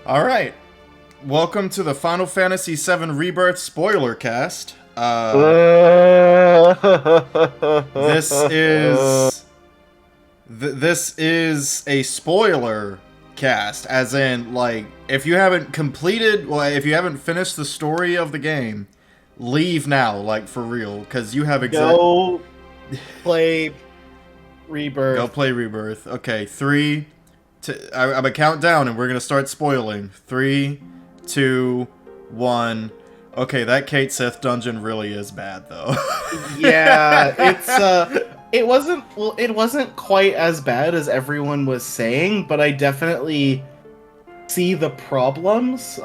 All right. Welcome to the Final Fantasy VII Rebirth Spoilercast. This is a spoiler cast, as in, like, if you haven't finished the story of the game, leave now, like, for real, because you have Go play Rebirth. Go play Rebirth. Okay, I'm gonna count down and we're gonna start spoiling. 3, 2, 1. Okay, that Kate Sith dungeon really is bad, though. Yeah, it wasn't quite as bad as everyone was saying, but I definitely see the problems.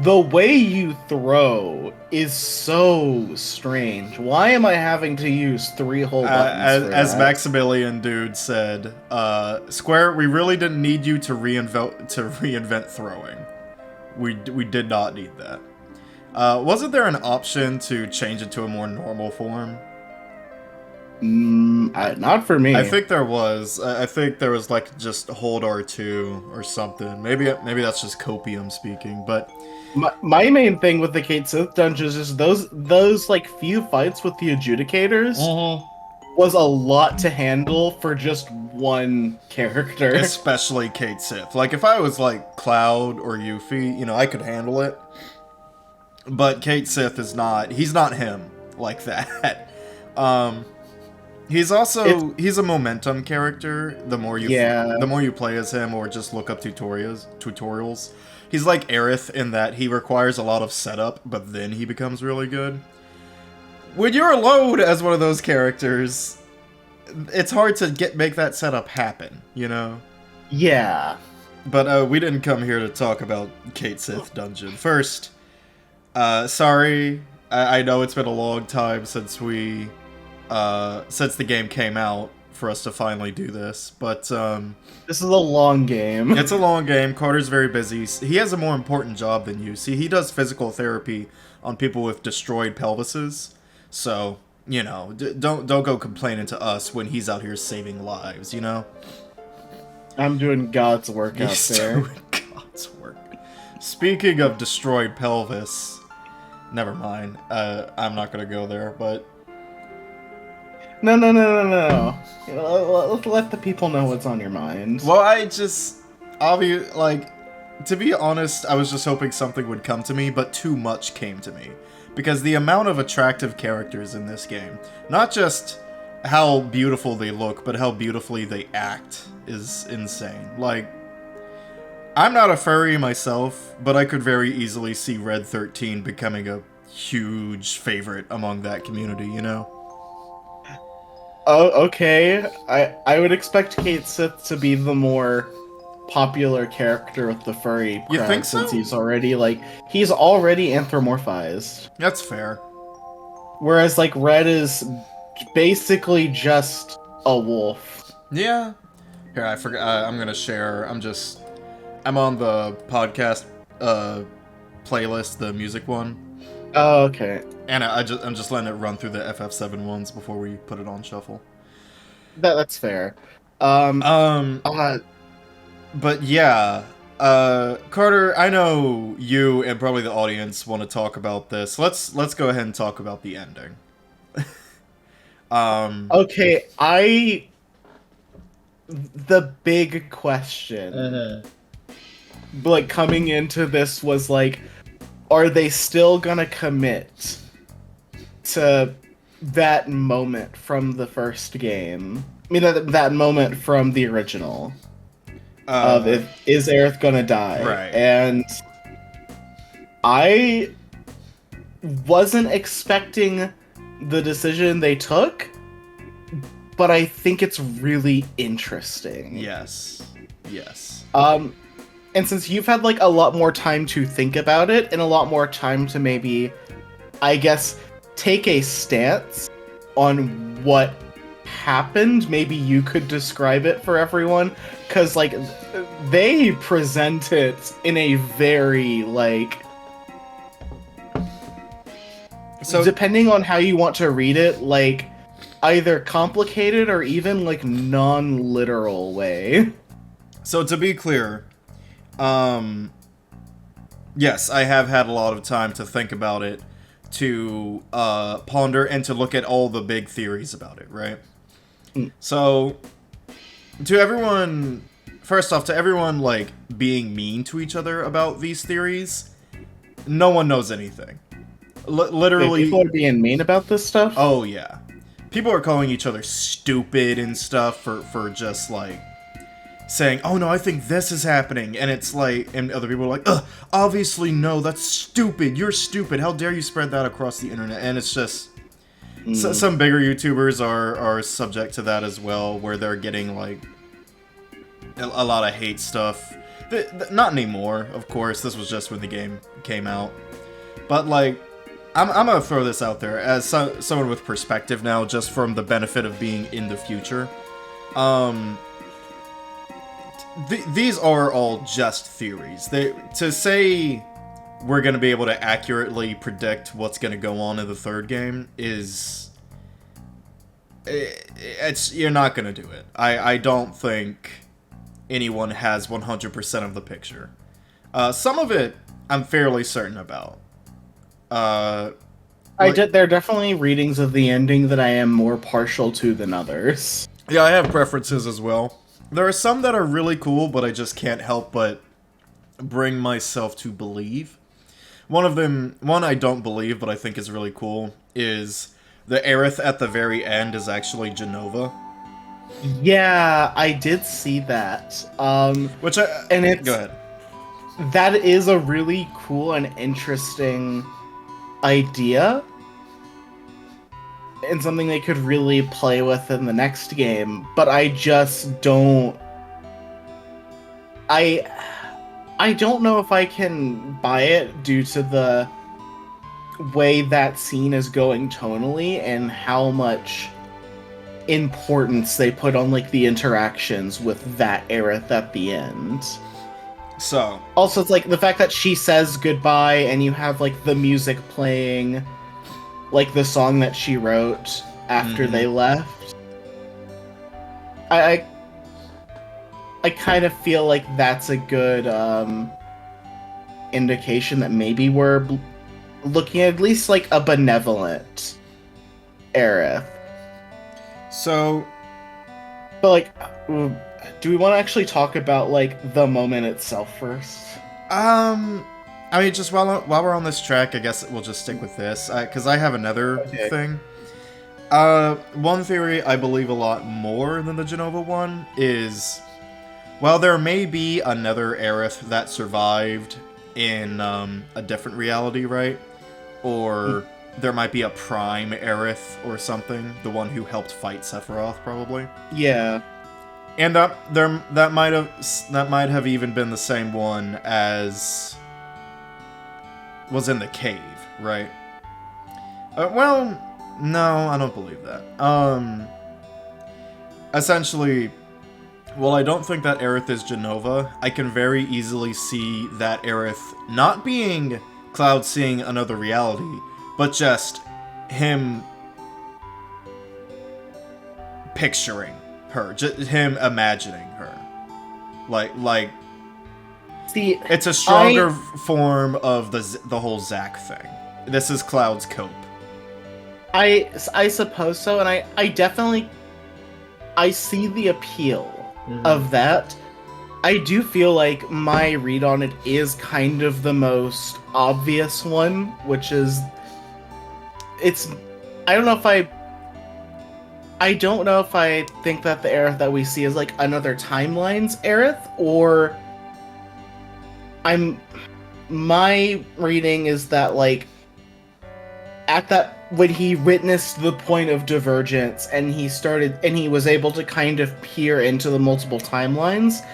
The way you throw is so strange. Why am I having to use 3 whole buttons as Maximilian Dude said, Square, we really didn't need you to reinvent throwing. We did not need that. Wasn't there an option to change it to a more normal form? Not for me. I think there was. I think there was like just hold R2 or something. Maybe that's just copium speaking, but my main thing with the Kate Sith dungeons is those like few fights with the adjudicators was a lot to handle for just one character. Especially Kate Sith. Like if I was like Cloud or Yuffie, I could handle it. But Kate Sith is not. He's not him like that. He's a momentum character. The more you play as him or just look up tutorials. He's like Aerith in that he requires a lot of setup, but then he becomes really good. When you're alone as one of those characters, it's hard to make that setup happen, Yeah. But we didn't come here to talk about Kate Sith Dungeon. First, sorry, I know it's been a long time since the game came out for us to finally do this, but this is a long game. It's a long game. Carter's very busy. He has a more important job than you. See, he does physical therapy on people with destroyed pelvises. So, don't go complaining to us when he's out here saving lives, I'm doing God's work out there. Doing God's work. Speaking of destroyed pelvis, never mind. I'm not gonna go there, but No. Let the people know what's on your mind. Well, to be honest, I was just hoping something would come to me, but too much came to me. Because the amount of attractive characters in this game, not just how beautiful they look, but how beautifully they act, is insane. Like, I'm not a furry myself, but I could very easily see Red 13 becoming a huge favorite among that community, Oh, okay. I would expect Kate Sith to be the more popular character with the furry crowd. You think so? Since he's already anthropomorphized. That's fair. Whereas like Red is basically just a wolf. Yeah. Here, I forgot. I'm gonna share. I'm on the podcast playlist, the music one. Oh, okay. And I'm just letting it run through the FF7 ones before we put it on shuffle. That's fair. But yeah, Carter, I know you and probably the audience want to talk about this. Let's go ahead and talk about the ending. Okay, the big question, like coming into this was like, are they still gonna commit to that moment from the first game? I mean, that moment from the original. Of is Aerith gonna die? Right. And I wasn't expecting the decision they took, but I think it's really interesting. Yes. And since you've had like a lot more time to think about it and a lot more time to maybe, I guess, take a stance on what happened, maybe you could describe it for everyone, because like they present it in a very like, so depending on how you want to read it, like either complicated or even like non-literal way. So to be clear, Yes, I have had a lot of time to think about it, to ponder, and to look at all the big theories about it, right? So, to everyone, first off, to everyone, like, being mean to each other about these theories, no one knows anything. Literally... People are being mean about this stuff? Oh, yeah. People are calling each other stupid and stuff for just, like, saying, oh no, I think this is happening, and it's like, and other people are like, ugh, obviously no, that's stupid, you're stupid, how dare you spread that across the internet, and it's just, some bigger YouTubers are subject to that as well, where they're getting, like, a lot of hate stuff. Not anymore, of course, this was just when the game came out, but, like, I'm gonna throw this out there as someone with perspective now, just from the benefit of being in the future. These are all just theories. To say we're going to be able to accurately predict what's going to go on in the third game is... You're not going to do it. I don't think anyone has 100% of the picture. Some of it, I'm fairly certain about. There are definitely readings of the ending that I am more partial to than others. Yeah, I have preferences as well. There are some that are really cool, but I just can't help but bring myself to believe. One I don't believe, but I think is really cool, is the Aerith at the very end is actually Genova. Yeah, I did see that. Go ahead. That is a really cool and interesting idea. And something they could really play with in the next game, but I just don't... I don't know if I can buy it due to the way that scene is going tonally and how much importance they put on, like, the interactions with that Aerith at the end. So... Also, it's like, the fact that she says goodbye and you have, like, the music playing... like the song that she wrote after they left. I kind of feel like that's a good indication that maybe we're looking at least like a benevolent Aerith. So, but like, do we want to actually talk about like the moment itself first? I mean, just while we're on this track, I guess we'll just stick with this, because I have another thing. One theory I believe a lot more than the Genova one is, while there may be another Aerith that survived in a different reality, right? Or there might be a Prime Aerith or something, the one who helped fight Sephiroth, probably. Yeah. And that might have even been the same one as was in the cave, right? Well, no, I don't believe that. Essentially, while I don't think that Aerith is Genova, I can very easily see that Aerith not being Cloud seeing another reality, but just him picturing her, just him imagining her. Like see, it's a stronger form of the whole Zack thing. This is Cloud's cope. I suppose so, and I definitely see the appeal of that. I do feel like my read on it is kind of the most obvious one, which is I don't know if I think that the Aerith that we see is like another timeline's Aerith, or my reading is that like when he witnessed the point of divergence and he was able to kind of peer into the multiple timelines,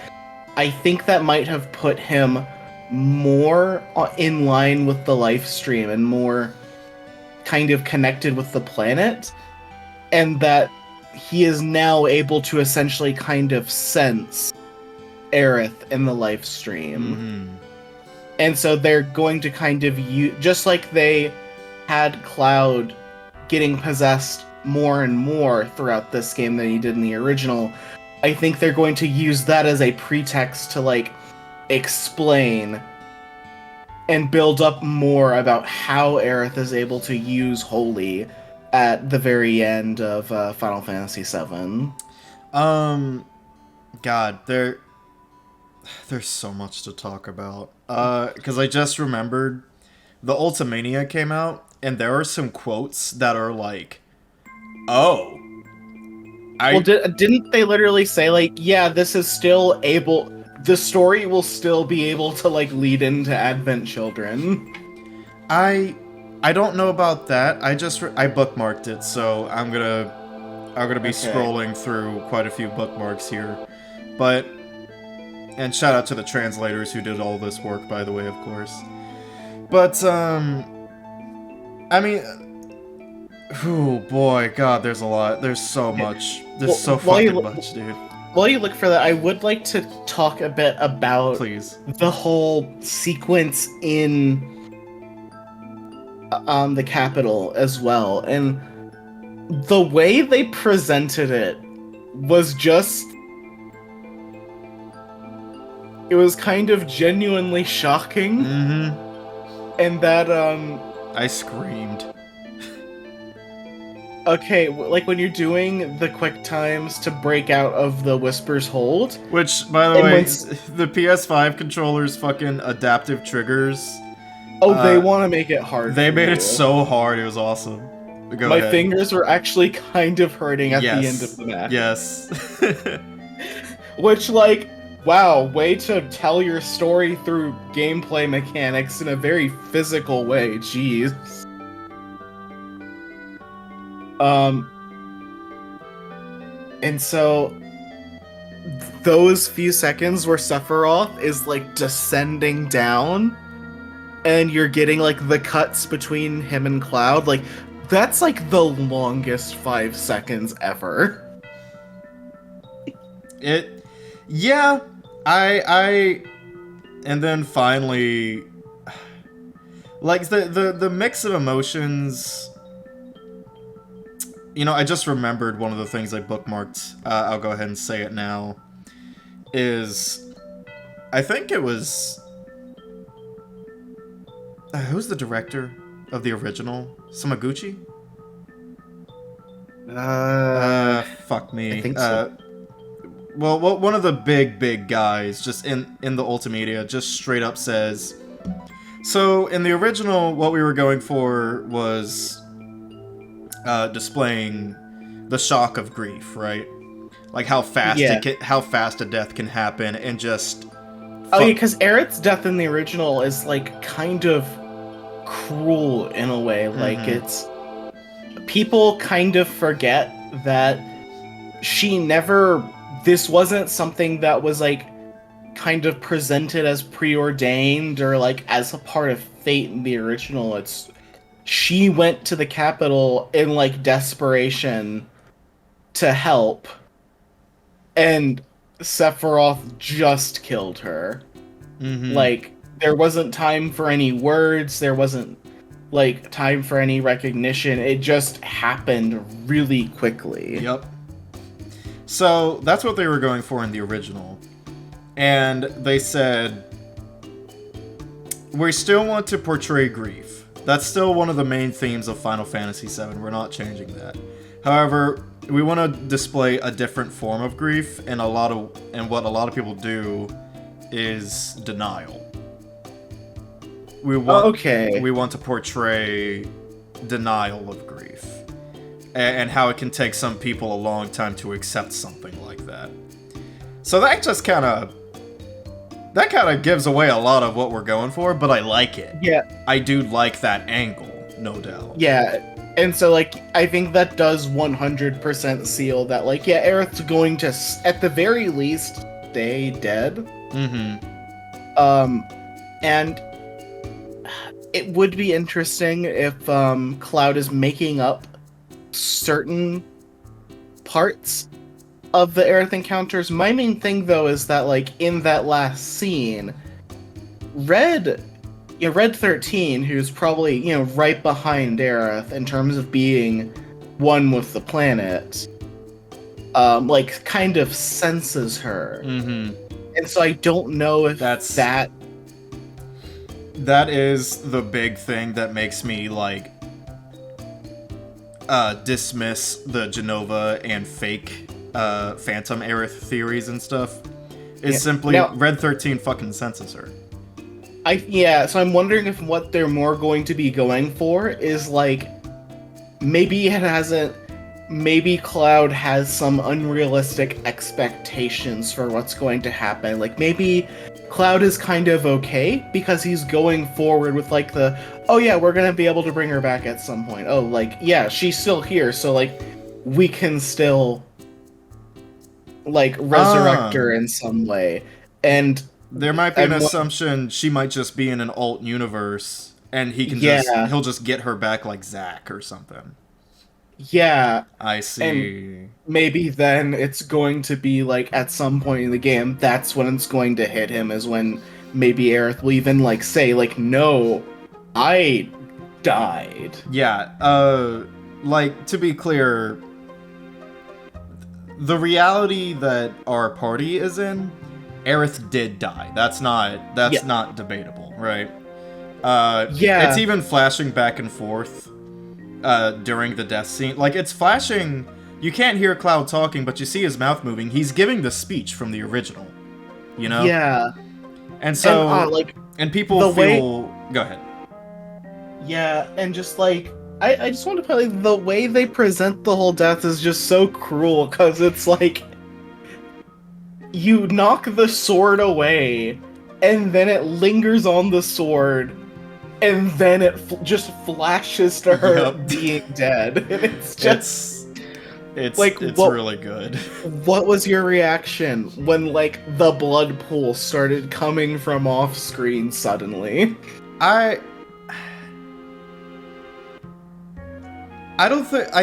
I think that might have put him more in line with the life stream and more kind of connected with the planet, and that he is now able to essentially kind of sense Aerith in the life stream. And so they're going to kind of just like they had Cloud getting possessed more and more throughout this game than he did in the original, I think they're going to use that as a pretext to like explain and build up more about how Aerith is able to use Holy at the very end of Final Fantasy VII. God, there's so much to talk about. Because I just remembered the Ultimania came out, and there are some quotes that are like, "Oh, well, didn't they literally say like, yeah, this is still able." The story will still be able to like lead into Advent Children. I don't know about that. I bookmarked it, so I'm gonna be scrolling through quite a few bookmarks here. But and shout out to the translators who did all this work, by the way, of course. But I mean, oh boy, God, there's a lot. There's so much. There's so fucking much, dude. While you look for that, I would like to talk a bit about the whole sequence in the capital as well. And the way they presented it was just... It was kind of genuinely shocking. Mm-hmm. And that, I screamed. Okay, like when you're doing the quick times to break out of the Whisper's hold. Which, by the way, the PS5 controller's fucking adaptive triggers. Oh, they want to make it hard. They made it so hard, it was awesome. Go My ahead. fingers were actually kind of hurting at the end of the match. Yes. Which, like, wow, way to tell your story through gameplay mechanics in a very physical way, jeez. And so those few seconds where Sephiroth is like descending down and you're getting like the cuts between him and Cloud, like that's like the longest 5 seconds ever. Yeah, and then finally, like the mix of emotions. You know, I just remembered one of the things I bookmarked. I'll go ahead and say it now. I think it was... who's the director of the original? Samaguchi? Fuck me. I think so. Well, one of the big guys, just in the Ultimedia, just straight up says... So, in the original, what we were going for was... displaying the shock of grief, right? Like how fast how fast a death can happen, and just oh yeah, because Aerith's death in the original is like kind of cruel in a way. Like it's people kind of forget that this wasn't something that was like kind of presented as preordained or like as a part of fate in the original. She went to the capital in, like, desperation to help, and Sephiroth just killed her. Mm-hmm. Like, there wasn't time for any words, there wasn't, like, time for any recognition, it just happened really quickly. Yep. So, that's what they were going for in the original. And they said, we still want to portray grief. That's still one of the main themes of Final Fantasy VII. We're not changing that. However, we want to display a different form of grief, and what a lot of people do is denial. We want to portray denial of grief, and how it can take some people a long time to accept something like that. So that just kind of gives away a lot of what we're going for, but I like it. Yeah. I do like that angle, no doubt. Yeah, and so, like, I think that does 100% seal that, like, yeah, Aerith's going to, at the very least, stay dead. Mm-hmm. And it would be interesting if, Cloud is making up certain parts of the Aerith encounters. My main thing, though, is that, like, in that last scene, Red 13, who's probably, you know, right behind Aerith in terms of being one with the planet, like, kind of senses her. Mm-hmm. And so I don't know if that is the big thing that makes me, like, dismiss the Genova and fake Phantom Aerith theories and stuff. Is simply Red 13 fucking senses her. So I'm wondering if what they're more going to be going for is, like, maybe Cloud has some unrealistic expectations for what's going to happen. Like, maybe Cloud is kind of okay because he's going forward with, like, oh yeah, we're gonna be able to bring her back at some point. Oh, like, yeah, she's still here, so, like, we can still, like, resurrect her in some way. And there might be an assumption she might just be in an alt universe, and he can he'll just get her back like Zack or something. Yeah. I see. And maybe then it's going to be, like, at some point in the game, that's when it's going to hit him, is when maybe Aerith will even, like, say, like, no, I died. Yeah, like, to be clear, the reality that our party is in, Aerith did die. That's not debatable, right? It's even flashing back and forth during the death scene. Like, it's flashing. You can't hear Cloud talking, but you see his mouth moving. He's giving the speech from the original, you know? Yeah. And so, and people feel... Go ahead. Yeah, and just, like, I just want to put, like, the way they present the whole death is just so cruel, because it's like, you knock the sword away, and then it lingers on the sword, and then it just flashes to her being dead. And it's just... It's really good. What was your reaction when, like, the blood pool started coming from off screen suddenly? I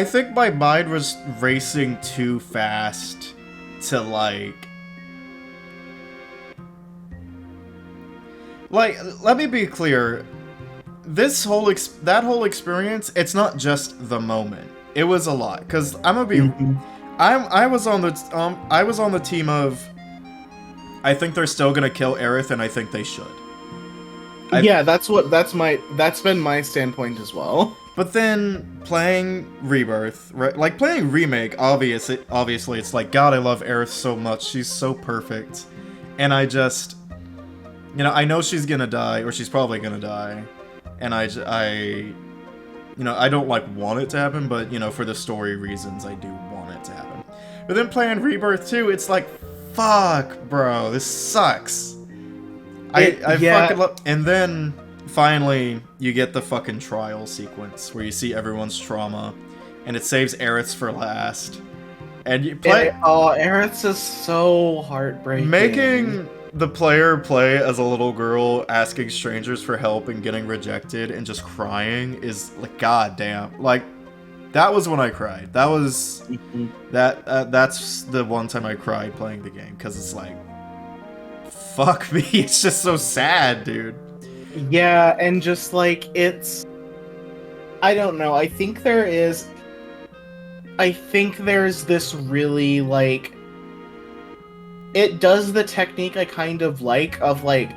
think my mind was racing too fast to, like, let me be clear. This whole that whole experience, it's not just the moment. It was a lot, because I'm gonna be I was on the team of, I think they're still gonna kill Aerith, and I think they should. That's been my standpoint as well. But then playing Rebirth, right? Like, playing Remake, obviously it's like, God, I love Aerith so much. She's so perfect. And I just, you know, I know she's gonna die, or she's probably gonna die. And I don't, like, want it to happen, but, you know, for the story reasons, I do want it to happen. But then playing Rebirth 2, it's like, fuck, bro, this sucks. I fucking love... And then, finally, you get the fucking trial sequence, where you see everyone's trauma, and it saves Aerith's for last. And you play... Aerith's is so heartbreaking. Making the player play as a little girl, asking strangers for help and getting rejected and just crying is, like, goddamn. Like, that was when I cried. That was... that's the one time I cried playing the game, because it's like, fuck me, it's just so sad, dude. Yeah, and just, like, it's... I don't know, I think there's this really, like... It does the technique I kind of like, of, like,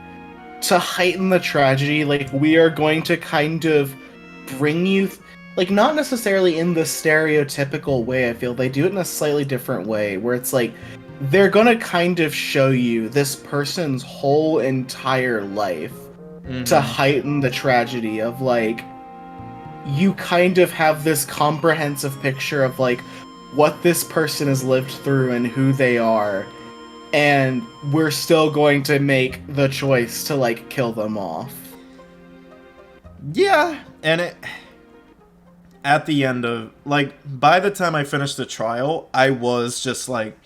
to heighten the tragedy, like, we are going to kind of bring you... Like, not necessarily in the stereotypical way, I feel. They do it in a slightly different way, where it's like, they're gonna kind of show you this person's whole entire life to heighten the tragedy of, like, you kind of have this comprehensive picture of, like, what this person has lived through and who they are, and we're still going to make the choice to, like, kill them off. Yeah, and it... At the end of... Like, by the time I finished the trial, I was just like,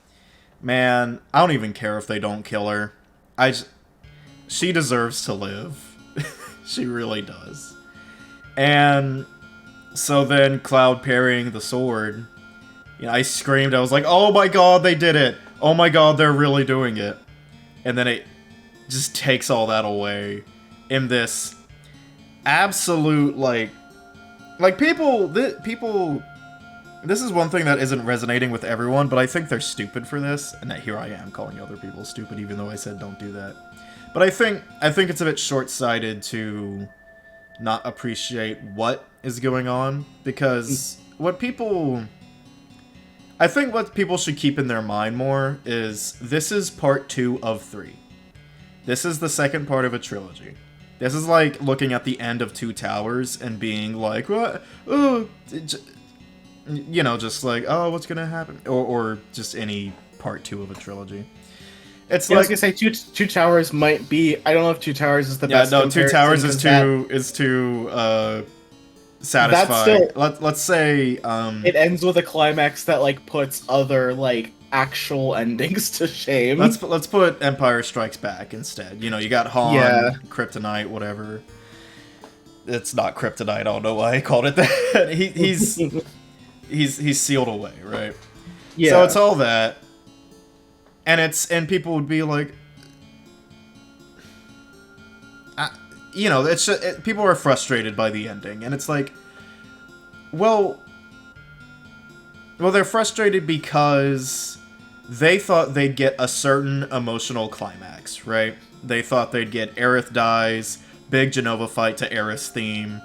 man, I don't even care if they don't kill her. She deserves to live. She really does. And so then Cloud parrying the sword, you know, I screamed. I was like, oh my god, they did it. Oh my god, they're really doing it. And then it just takes all that away in this absolute, like people this is one thing that isn't resonating with everyone, but I think they're stupid for this, and that here I am calling other people stupid, even though I said don't do that. But I think it's a bit short-sighted to not appreciate what is going on, because what people should keep in their mind more is this is part 2 of 3. This is the second part of a trilogy. This is like looking at the end of Two Towers and being like, what? Oh, you know, just like, oh, what's gonna happen? Or just any part 2 of a trilogy. It's I was gonna say Two Towers might be. I don't know if Two Towers is the best. Yeah, no, Two Towers is too satisfying. Let's say it ends with a climax that like puts other like actual endings to shame. Let's put Empire Strikes Back instead. You know, you got Han, Kryptonite, whatever. It's not Kryptonite. I don't know why I called it that. he's sealed away, right? Yeah. So it's all that, and people would be like, you know, people are frustrated by the ending, and it's like, well, they're frustrated because they thought they'd get a certain emotional climax, right? They thought they'd get Aerith dies, big Genova fight to Aerith's theme,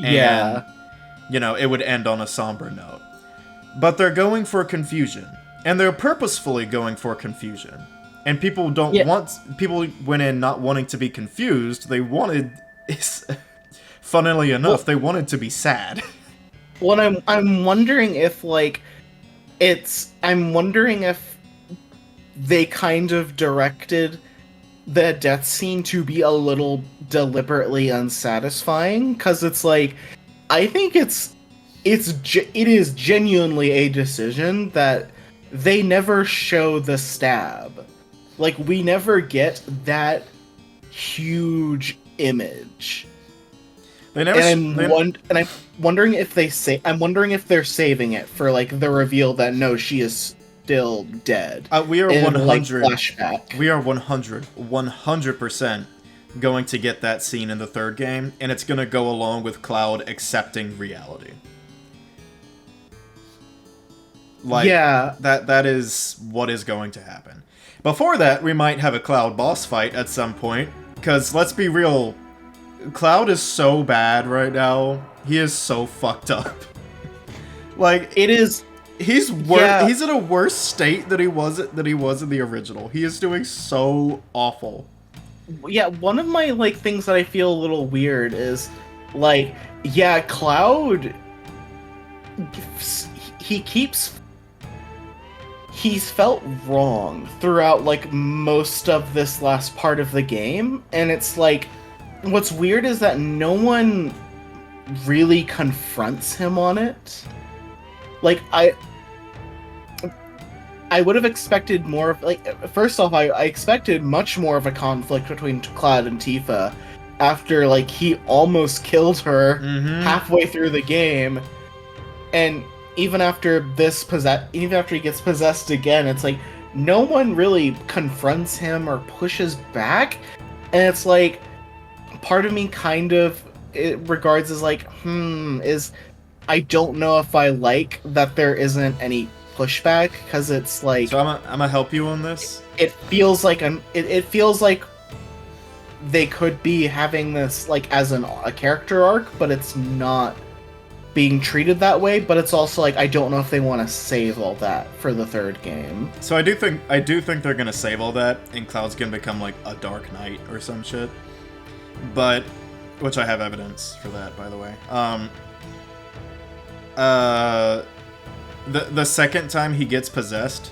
and, you know, it would end on a somber note. But they're going for confusion, and they're purposefully going for confusion. And people people went in not wanting to be confused, they wanted, funnily enough, they wanted to be sad. Well, I'm wondering if, like, I'm wondering if they kind of directed the death scene to be a little deliberately unsatisfying, because it's like, I think it is genuinely a decision that they never show the stab. Like, we never get that huge image. And I'm wondering if they're saving it for like the reveal that no, she is still dead. We are 100. Like, flashback. We are 100% going to get that scene in the third game, and it's going to go along with Cloud accepting reality. Like, yeah, that is what is going to happen. Before that, we might have a Cloud boss fight at some point, because let's be real, Cloud is so bad right now. He is so fucked up. Like, it is. He's in a worse state than he was in the original. He is doing so awful. Yeah, one of my like things that I feel a little weird is like, yeah, Cloud. He's felt wrong throughout like most of this last part of the game, and it's like, what's weird is that no one really confronts him on it. Like, I would have expected more of, like, first off, I expected much more of a conflict between Cloud and Tifa after, like, he almost killed her halfway through the game, and even after he gets possessed again, it's like, no one really confronts him or pushes back, and it's like, part of me kind of regards as like, I don't know if I like that there isn't any pushback, because it's like, so I'm gonna help you on this. It feels like it feels like they could be having this like as a character arc, but it's not being treated that way. But it's also like, I don't know if they want to save all that for the third game. So I do think they're gonna save all that, and Cloud's gonna become like a Dark Knight or some shit. But, which I have evidence for that, by the way. The second time he gets possessed,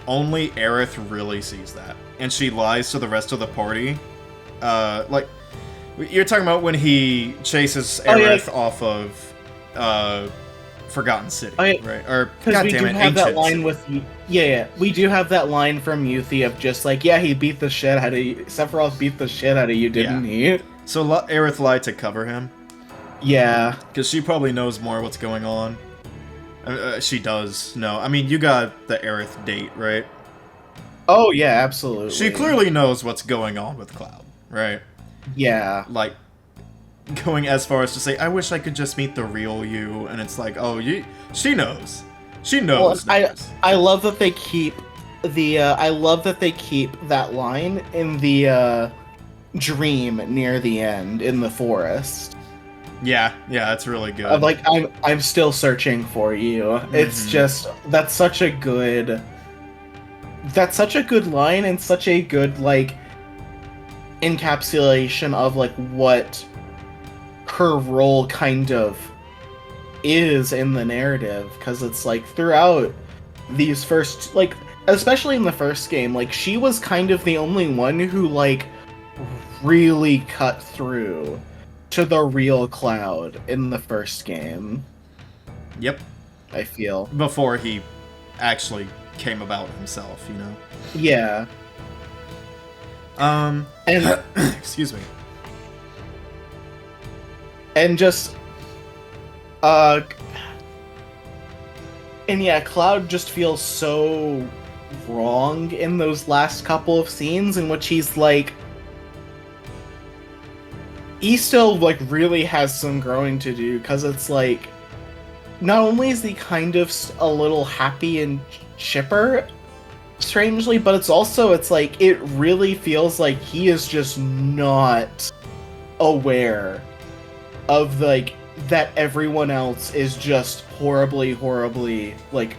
only Aerith really sees that, and she lies to the rest of the party. Like, you're talking about when he chases Aerith off of Forgotten City, right? Or goddamn it, Ancient that line with we do have that line from Yuthi of just like, he beat the shit out of you. Sephiroth beat the shit out of you, didn't he? So Aerith lied to cover him. Yeah, because she probably knows more what's going on. She does know. I mean, you got the Aerith date, right? Oh yeah, absolutely. She clearly knows what's going on with Cloud, right? Yeah. Like, going as far as to say, I wish I could just meet the real you, and it's like, oh, she knows. She knows. Well, I love that they keep I love that they keep that line in the dream near the end in the forest. Yeah, it's really good. Of like, I'm still searching for you. Mm-hmm. It's just that's such a good line and such a good like encapsulation of like what her role kind of is in the narrative, because it's like throughout these first, like especially in the first game, like she was kind of the only one who like really cut through to the real Cloud in the first game. Yep. I feel. Before he actually came about himself, you know? Yeah. And excuse me. And just and yeah, Cloud just feels so wrong in those last couple of scenes in which he's like, he still like really has some growing to do, because it's like, not only is he kind of a little happy and chipper, strangely, but it's like it really feels like he is just not aware of like that everyone else is just horribly like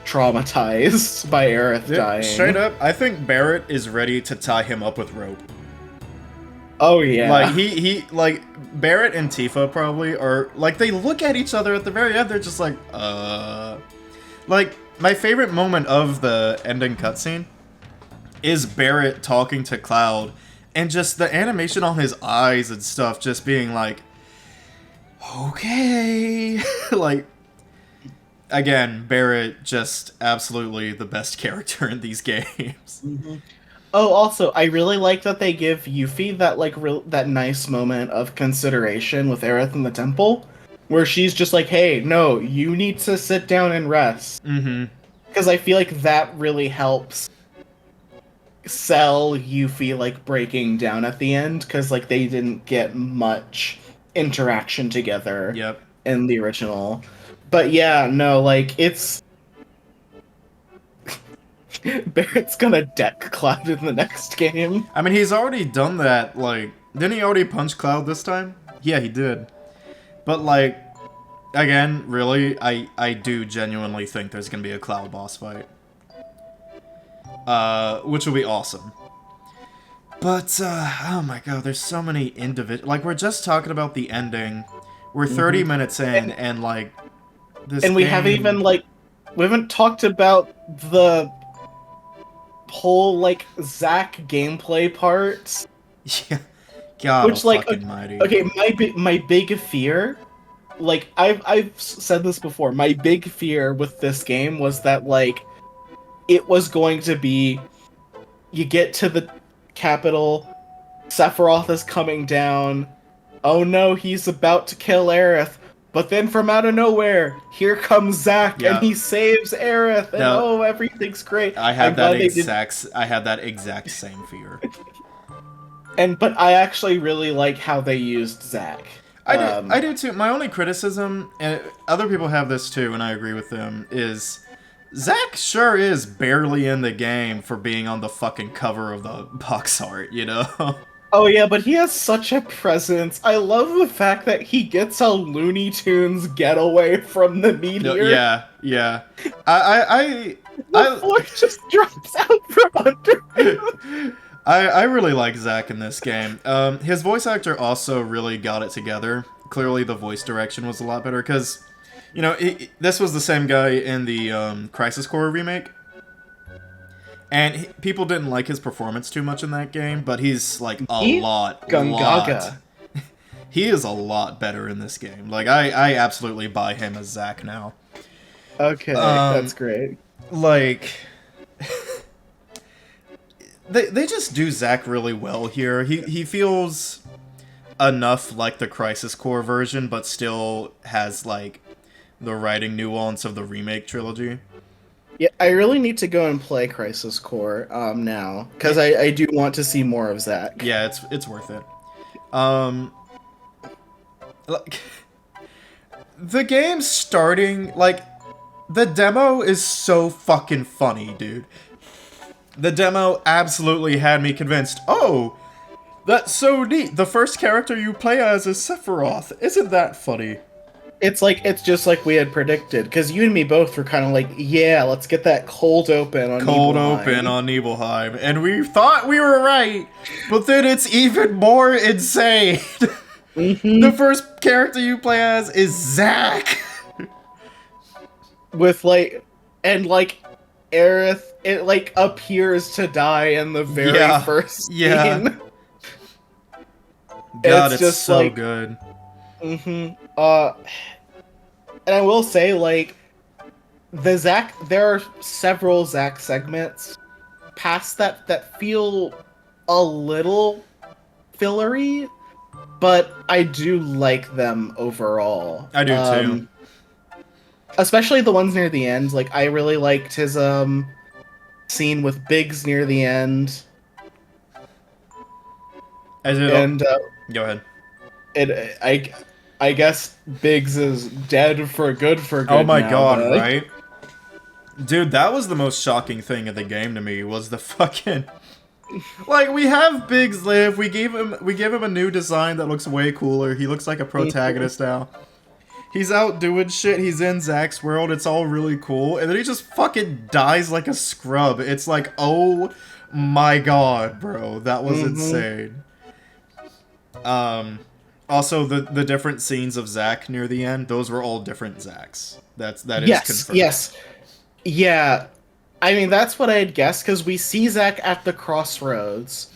traumatized by Aerith dying. Straight up, I think Barrett is ready to tie him up with rope. Oh yeah. Like he like Barrett and Tifa probably are like, they look at each other at the very end, they're just like, like my favorite moment of the ending cutscene is Barrett talking to Cloud and just the animation on his eyes and stuff just being like, okay. Like, again, Barrett just absolutely the best character in these games. Mm-hmm. Oh, also, I really like that they give Yuffie that like that nice moment of consideration with Aerith in the temple, where she's just like, "Hey, no, you need to sit down and rest." Mm-hmm. Because I feel like that really helps sell Yuffie like breaking down at the end, because like they didn't get much interaction together. Yep. In the original. But yeah, no, like it's Barrett's gonna deck Cloud in the next game. I mean, he's already done that, like, didn't he already punch Cloud this time? Yeah, he did. But, like, again, really, I do genuinely think there's gonna be a Cloud boss fight. Which will be awesome. But, oh my god, there's so many individual... Like, we're just talking about the ending. We're 30 minutes in, and like, this and we game... haven't even, like, we haven't talked about the whole, like, Zack gameplay parts. Yeah. God, which, like, fucking mighty. Okay, my big fear, like, I've said this before, my big fear with this game was that, like, it was going to be, you get to the capital, Sephiroth is coming down, oh no, he's about to kill Aerith, but then from out of nowhere, here comes Zack, and he saves Aerith, and oh, everything's great. I had that exact same fear. But I actually really like how they used Zack. I do too. My only criticism, and other people have this too, and I agree with them, is Zack sure is barely in the game for being on the fucking cover of the box art, you know? Oh yeah, but he has such a presence. I love the fact that he gets a Looney Tunes getaway from the meteor. Yeah. The floor just drops out from under him. I really like Zack in this game. His voice actor also really got it together. Clearly the voice direction was a lot better, because, you know, this was the same guy in the Crisis Core remake. And people didn't like his performance too much in that game, but he's, like, a lot. He is a lot better in this game. Like, I absolutely buy him as Zack now. Okay, that's great. Like... They just do Zack really well here. He feels enough like the Crisis Core version, but still has, like, the writing nuance of the remake trilogy. Yeah, I really need to go and play Crisis Core now, because I do want to see more of Zack. Yeah, it's worth it. like, the game starting, like, the demo is so fucking funny, dude. The demo absolutely had me convinced. Oh, that's so neat. The first character you play as is Sephiroth. Isn't that funny? It's just like we had predicted, because you and me both were kind of like, yeah, let's get that cold open on Nibelheim, and we thought we were right, but then it's even more insane. The first character you play as is Zack. With Aerith, it like appears to die in the very first scene. Yeah. God, it's just so like, good. And I will say, like, there are several Zack segments past that feel a little fillery, but I do like them overall. I do too. Especially the ones near the end. Like, I really liked his scene with Biggs near the end. Go ahead. I guess Biggs is dead for good. Oh my now, god, but... right? Dude, that was the most shocking thing of the game to me, was the fucking... Like, we have Biggs live, we give him a new design that looks way cooler, he looks like a protagonist now. He's out doing shit, he's in Zack's world, it's all really cool, and then he just fucking dies like a scrub. It's like, oh my god, bro, that was insane. Also, the different scenes of Zack near the end, those were all different Zacks. That is confirmed. Yes. Yeah. I mean, that's what I had guessed, because we see Zack at the crossroads,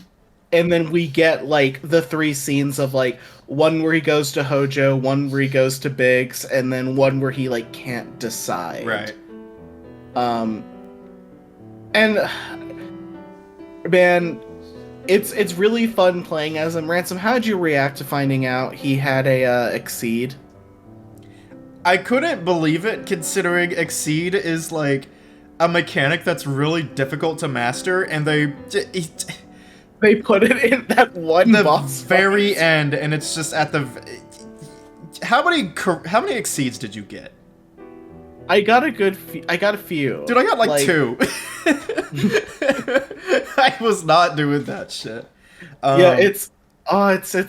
and then we get, like, the 3 scenes of, like, one where he goes to Hojo, one where he goes to Biggs, and then one where he, like, can't decide. Right. And, man... It's really fun playing as him. Ransom, how did you react to finding out he had a Exceed? I couldn't believe it, considering Exceed is, like, a mechanic that's really difficult to master, and they put it in that one boss very fight. end, and it's just at the... How many Exceeds did you get? I got a few. Dude, I got like 2. I was not doing that shit. Yeah, it's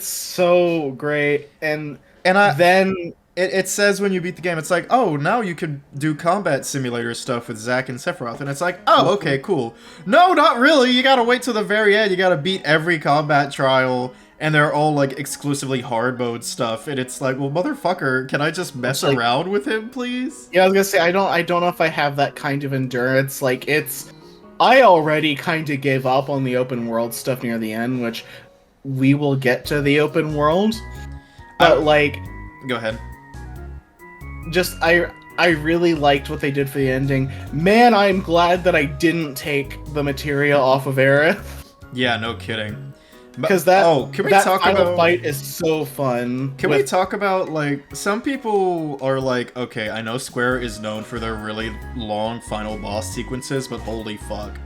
so great, and then it says when you beat the game, it's like, oh, now you can do combat simulator stuff with Zack and Sephiroth, and it's like, oh, okay, cool. No, not really. You gotta wait till the very end. You gotta beat every combat trial, and they're all like exclusively hard mode stuff, and it's like, well, motherfucker, can I just mess around with him, please? Yeah, I was gonna say, I don't know if I have that kind of endurance. Like, I already kind of gave up on the open world stuff near the end, which we will get to the open world. But go ahead. Just I really liked what they did for the ending. Man, I'm glad that I didn't take the materia off of Aerith. Yeah, no kidding. Because that final fight is so fun. Can we talk about, like, some people are like, okay, I know Square is known for their really long final boss sequences, but holy fuck.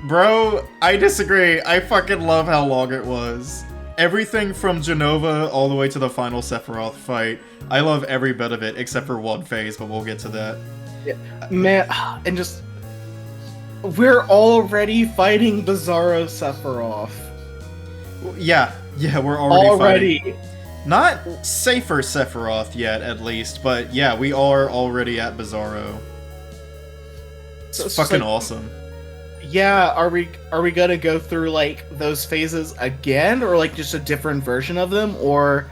Bro, I disagree. I fucking love how long it was. Everything from Genova all the way to the final Sephiroth fight. I love every bit of it, except for one phase, but we'll get to that. Yeah, man, and just... We're already fighting Bizarro Sephiroth. Yeah, we're already fighting. Not safer Sephiroth yet, at least, but yeah, we are already at Bizarro. It's fucking awesome. Yeah, are we gonna go through, like, those phases again, or, like, just a different version of them, or...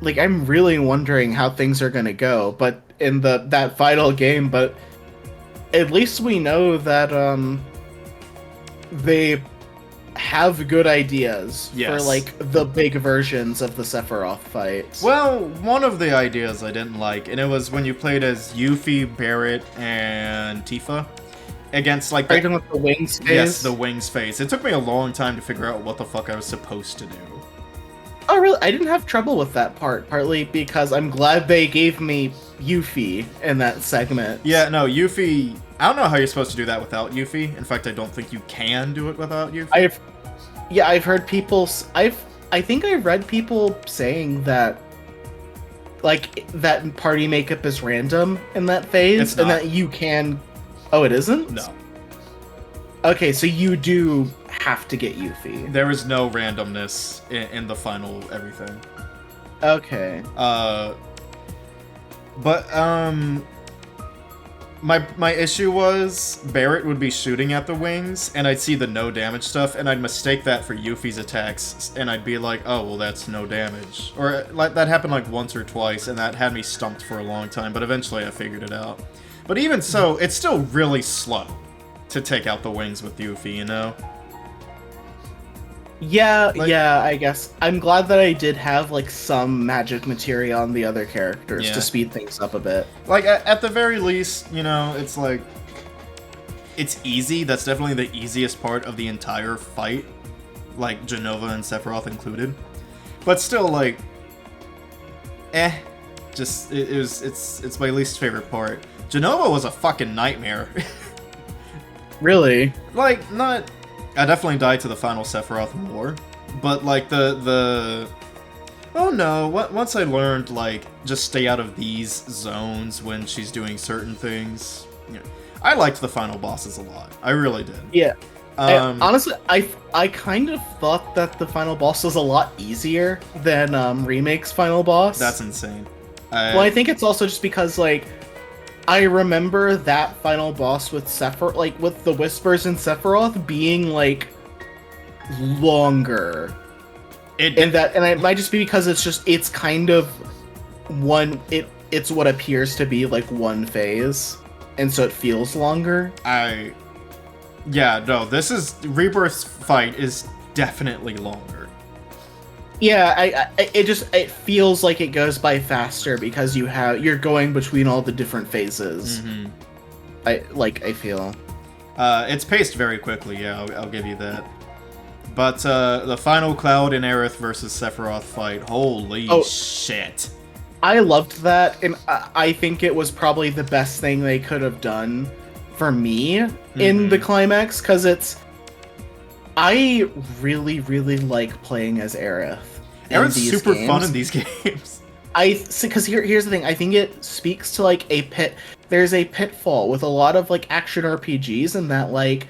Like, I'm really wondering how things are gonna go, but in that final game, but at least we know that, they have good ideas for, like, the big versions of the Sephiroth fights. Well, one of the ideas I didn't like, and it was when you played as Yuffie, Barret, and Tifa against, like, the Wings phase? Yes, the Wings phase. It took me a long time to figure out what the fuck I was supposed to do. Oh, really? I didn't have trouble with that part, partly because I'm glad they gave me Yuffie in that segment. Yeah, no, Yuffie... I don't know how you're supposed to do that without Yuffie. In fact, I don't think you can do it without Yuffie. I've heard people... I've I think I read people saying that, like, that party makeup is random in that phase, It's not. and that you can. Oh, it isn't? No. Okay, so you do have to get Yuffie. There is no randomness in the final everything. Okay. My issue was Barrett would be shooting at the wings, and I'd see the no damage stuff, and I'd mistake that for Yuffie's attacks, and I'd be like, oh, well, that's no damage. Or like that happened like once or twice, and that had me stumped for a long time, but eventually I figured it out. But even so, it's still really slow to take out the wings with Yuffie, you know? Yeah, I guess. I'm glad that I did have, like, some magic materia on the other characters to speed things up a bit. Like, at the very least, you know, it's like... It's easy. That's definitely the easiest part of the entire fight. Like, Jenova and Sephiroth included. But still, like... Just, it's my least favorite part. Jenova was a fucking nightmare. Really? Like, not... I definitely died to the final Sephiroth more, but, like, the... Oh no, once I learned, like, just stay out of these zones when she's doing certain things, you know, I liked the final bosses a lot. I really did. Yeah. Honestly, I kind of thought that the final boss was a lot easier than Remake's final boss. That's insane. Well, I think it's also just because, like, I remember that final boss with Sephiroth, like, with the Whispers and Sephiroth being, like, longer. And it might just be because it's kind of it's what appears to be, like, one phase, and so it feels longer. Rebirth's fight is definitely longer. Yeah, it feels like it goes by faster because you're going between all the different phases. Mm-hmm. I feel. It's paced very quickly, yeah, I'll give you that. But the final Cloud and Aerith versus Sephiroth fight, holy shit. I loved that, and I think it was probably the best thing they could have done for me in the climax, because I really, really like playing as Aerith. Aerith's super fun in these games. Because here's the thing, I think it speaks to, like, there's a pitfall with a lot of, like, action RPGs, in that, like,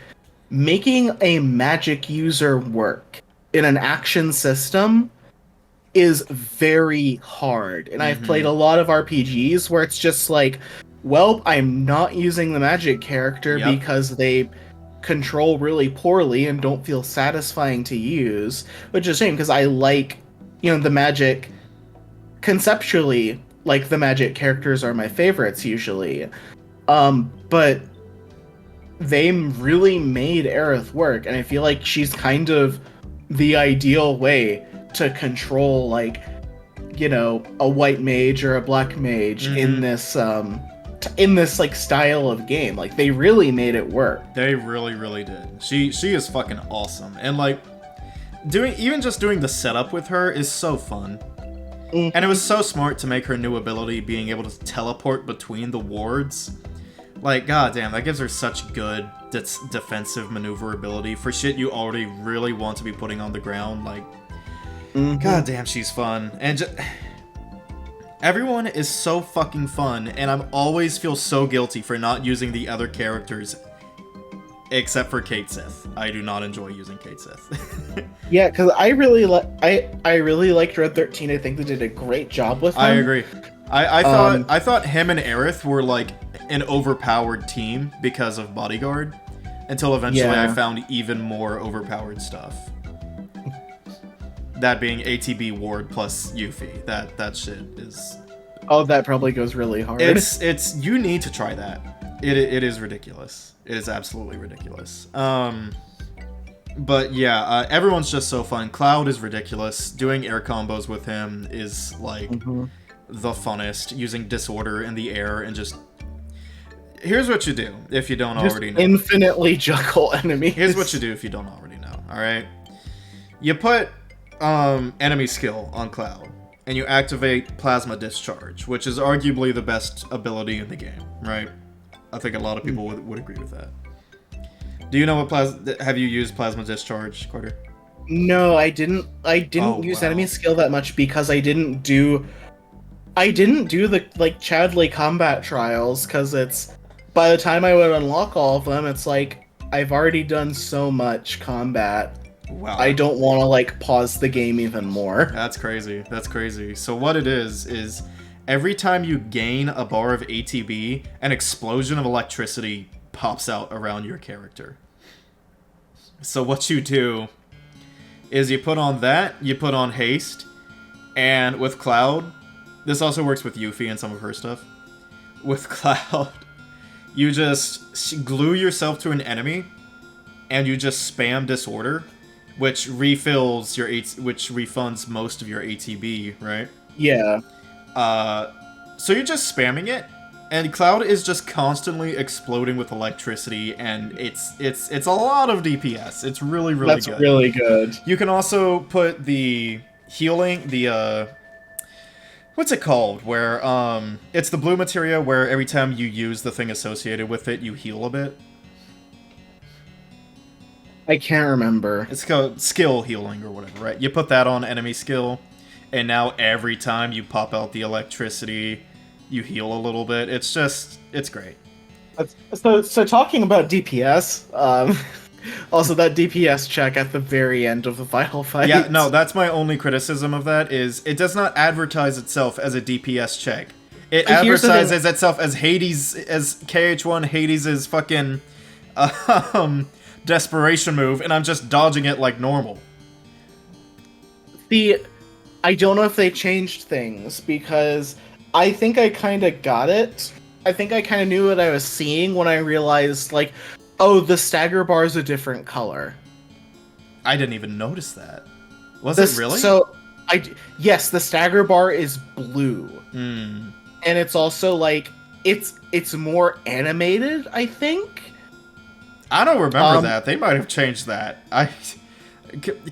making a magic user work in an action system is very hard. And I've played a lot of RPGs where it's just like, well, I'm not using the magic character because they control really poorly and don't feel satisfying to use, which is a shame because I like, the magic conceptually. Like, the magic characters are my favorites usually, but they really made Aerith work, and I feel like she's kind of the ideal way to control, like, a white mage or a black mage in this like style of game. Like, they really made it work. They really, really did. She is fucking awesome, and like doing the setup with her is so fun. And it was so smart to make her new ability being able to teleport between the wards. Like, goddamn, that gives her such good defensive maneuverability for shit you already really want to be putting on the ground. Like, goddamn, she's fun. And everyone is so fucking fun, and I always feel so guilty for not using the other characters, except for Cait Sith. I do not enjoy using Cait Sith. Yeah, because I really liked Red 13. I think they did a great job with him. I agree. I thought him and Aerith were like an overpowered team because of Bodyguard, until eventually I found even more overpowered stuff. That being ATB Ward plus Yuffie. That shit is... Oh, that probably goes really hard. It's you need to try that. It is ridiculous. It is absolutely ridiculous. But yeah, everyone's just so fun. Cloud is ridiculous. Doing air combos with him is like the funnest. Using Disorder in the air and just... Here's what you do if you don't already know. Infinitely juggle enemies. Here's what you do if you don't already know. Alright? You put enemy skill on Cloud, and you activate Plasma Discharge, which is arguably the best ability in the game, right? I think a lot of people would agree with that. Do you know what have you used Plasma Discharge, Carter? No, I didn't. I didn't Oh, use wow. enemy skill that much because I didn't do. I didn't do the like Chadley combat trials because it's by the time I would unlock all of them, it's like I've already done so much combat. Wow. I don't want to like pause the game even more. That's crazy. That's crazy. So what it is every time you gain a bar of ATB, an explosion of electricity pops out around your character. So what you do is you put on that, you put on haste, and with Cloud, this also works with Yuffie and some of her stuff. With Cloud, you just glue yourself to an enemy, and you just spam Disorder, which refills your which refunds most of your ATB, right? Yeah. So you're just spamming it, and Cloud is just constantly exploding with electricity, and it's a lot of DPS. It's really good. That's really good. You can also put the healing, the what's it called? Where it's the blue materia where every time you use the thing associated with it, you heal a bit. I can't remember. It's called skill healing or whatever, right? You put that on enemy skill, and now every time you pop out the electricity, you heal a little bit. It's great. So talking about DPS, also that DPS check at the very end of the final fight. Yeah, no, that's my only criticism of that is it does not advertise itself as a DPS check. It advertises itself as Hades, as KH1 Hades' fucking desperation move, and I'm just dodging it like normal. I don't know if they changed things, because I think I kind of got it. I think I kind of knew what I was seeing when I realized, like, oh, the stagger bar is a different color. I didn't even notice that. Was it really? So, yes, the stagger bar is blue. Hmm. And it's also, like, it's more animated, I think. I don't remember that. They might have changed that.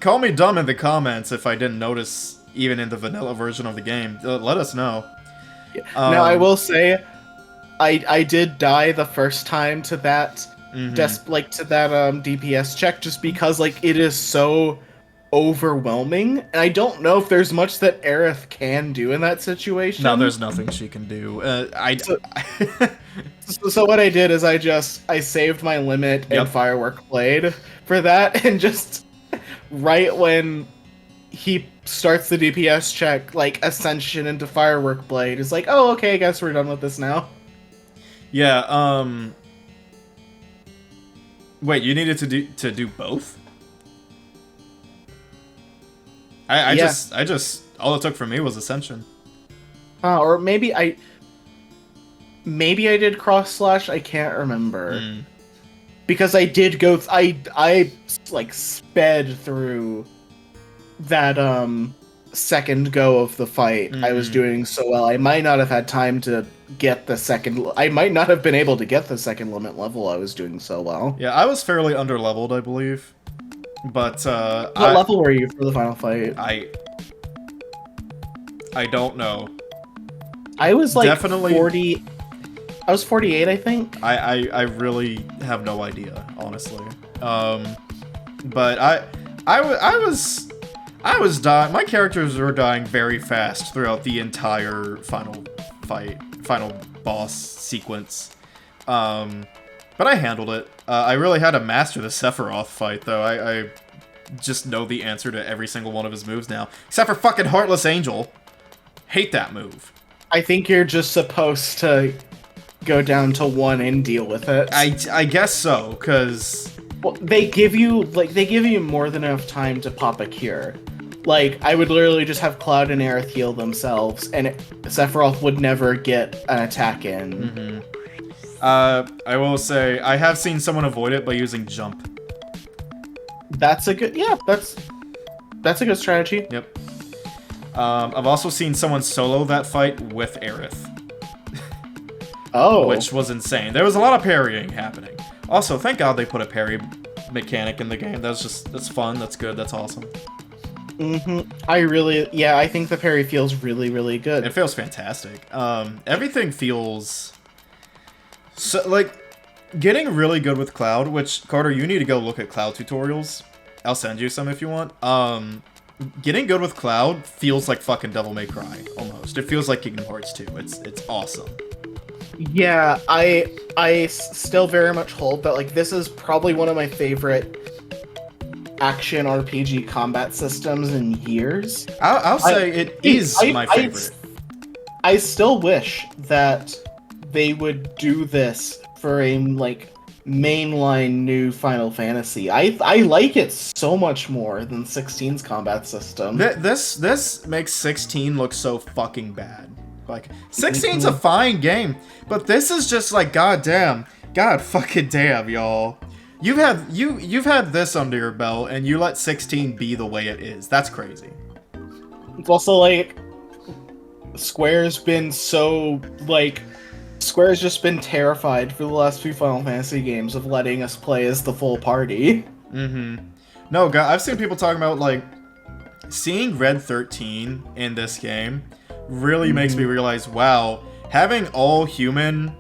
Call me dumb in the comments if I didn't notice even in the vanilla version of the game. Let us know. Now, I will say, I did die the first time to that, DPS check, just because, like, it is so overwhelming, and I don't know if there's much that Aerith can do in that situation. No, there's nothing she can do. So what I did is I saved my limit in Firework Blade for that, and just right when he starts the DPS check, like, Ascension into Firework Blade is like, oh, okay, I guess we're done with this now. Yeah, wait, you needed to do both? I just all it took from me was Ascension. Or maybe I did cross slash, I can't remember. Because I did go I like sped through that second go of the fight. I was doing so well. I might not have had time to get the second. I might not have been able to get the second limit level. I was doing so well. Yeah, I was fairly underleveled, I believe. But what level were you for the final fight? I don't know. I was like Definitely 40. I was 48, I think. I really have no idea, honestly. But I was dying. My characters were dying very fast throughout the entire final boss sequence. But I handled it. I really had to master the Sephiroth fight, though. I just know the answer to every single one of his moves now, except for fucking Heartless Angel. Hate that move. I think you're just supposed to go down to 1 and deal with it. I guess so, because well, they give you more than enough time to pop a cure. Like, I would literally just have Cloud and Aerith heal themselves, and Sephiroth would never get an attack in. I will say, I have seen someone avoid it by using jump. That's a good, that's a good strategy. Yep. I've also seen someone solo that fight with Aerith. Oh. Which was insane. There was a lot of parrying happening. Also, thank God they put a parry mechanic in the game. That's fun, that's good, that's awesome. I think the parry feels really, really good. It feels fantastic. Everything feels so, like, getting really good with Cloud, which, Carter, you need to go look at Cloud tutorials. I'll send you some if you want. Getting good with Cloud feels like fucking Devil May Cry, almost. It feels like Kingdom Hearts 2. It's awesome. Yeah, I still very much hold that, like, this is probably one of my favorite action RPG combat systems in years. I'll say it is my favorite. I still wish that they would do this for a, like, mainline new Final Fantasy. I like it so much more than 16's combat system. This makes 16 look so fucking bad. Like, 16's a fine game, but this is just like, god fucking damn, y'all. You've had this under your belt, and you let 16 be the way it is. That's crazy. It's also like Square's just been terrified for the last few Final Fantasy games of letting us play as the full party. No, God, I've seen people talking about, like, seeing Red 13 in this game really makes me realize, wow, having all human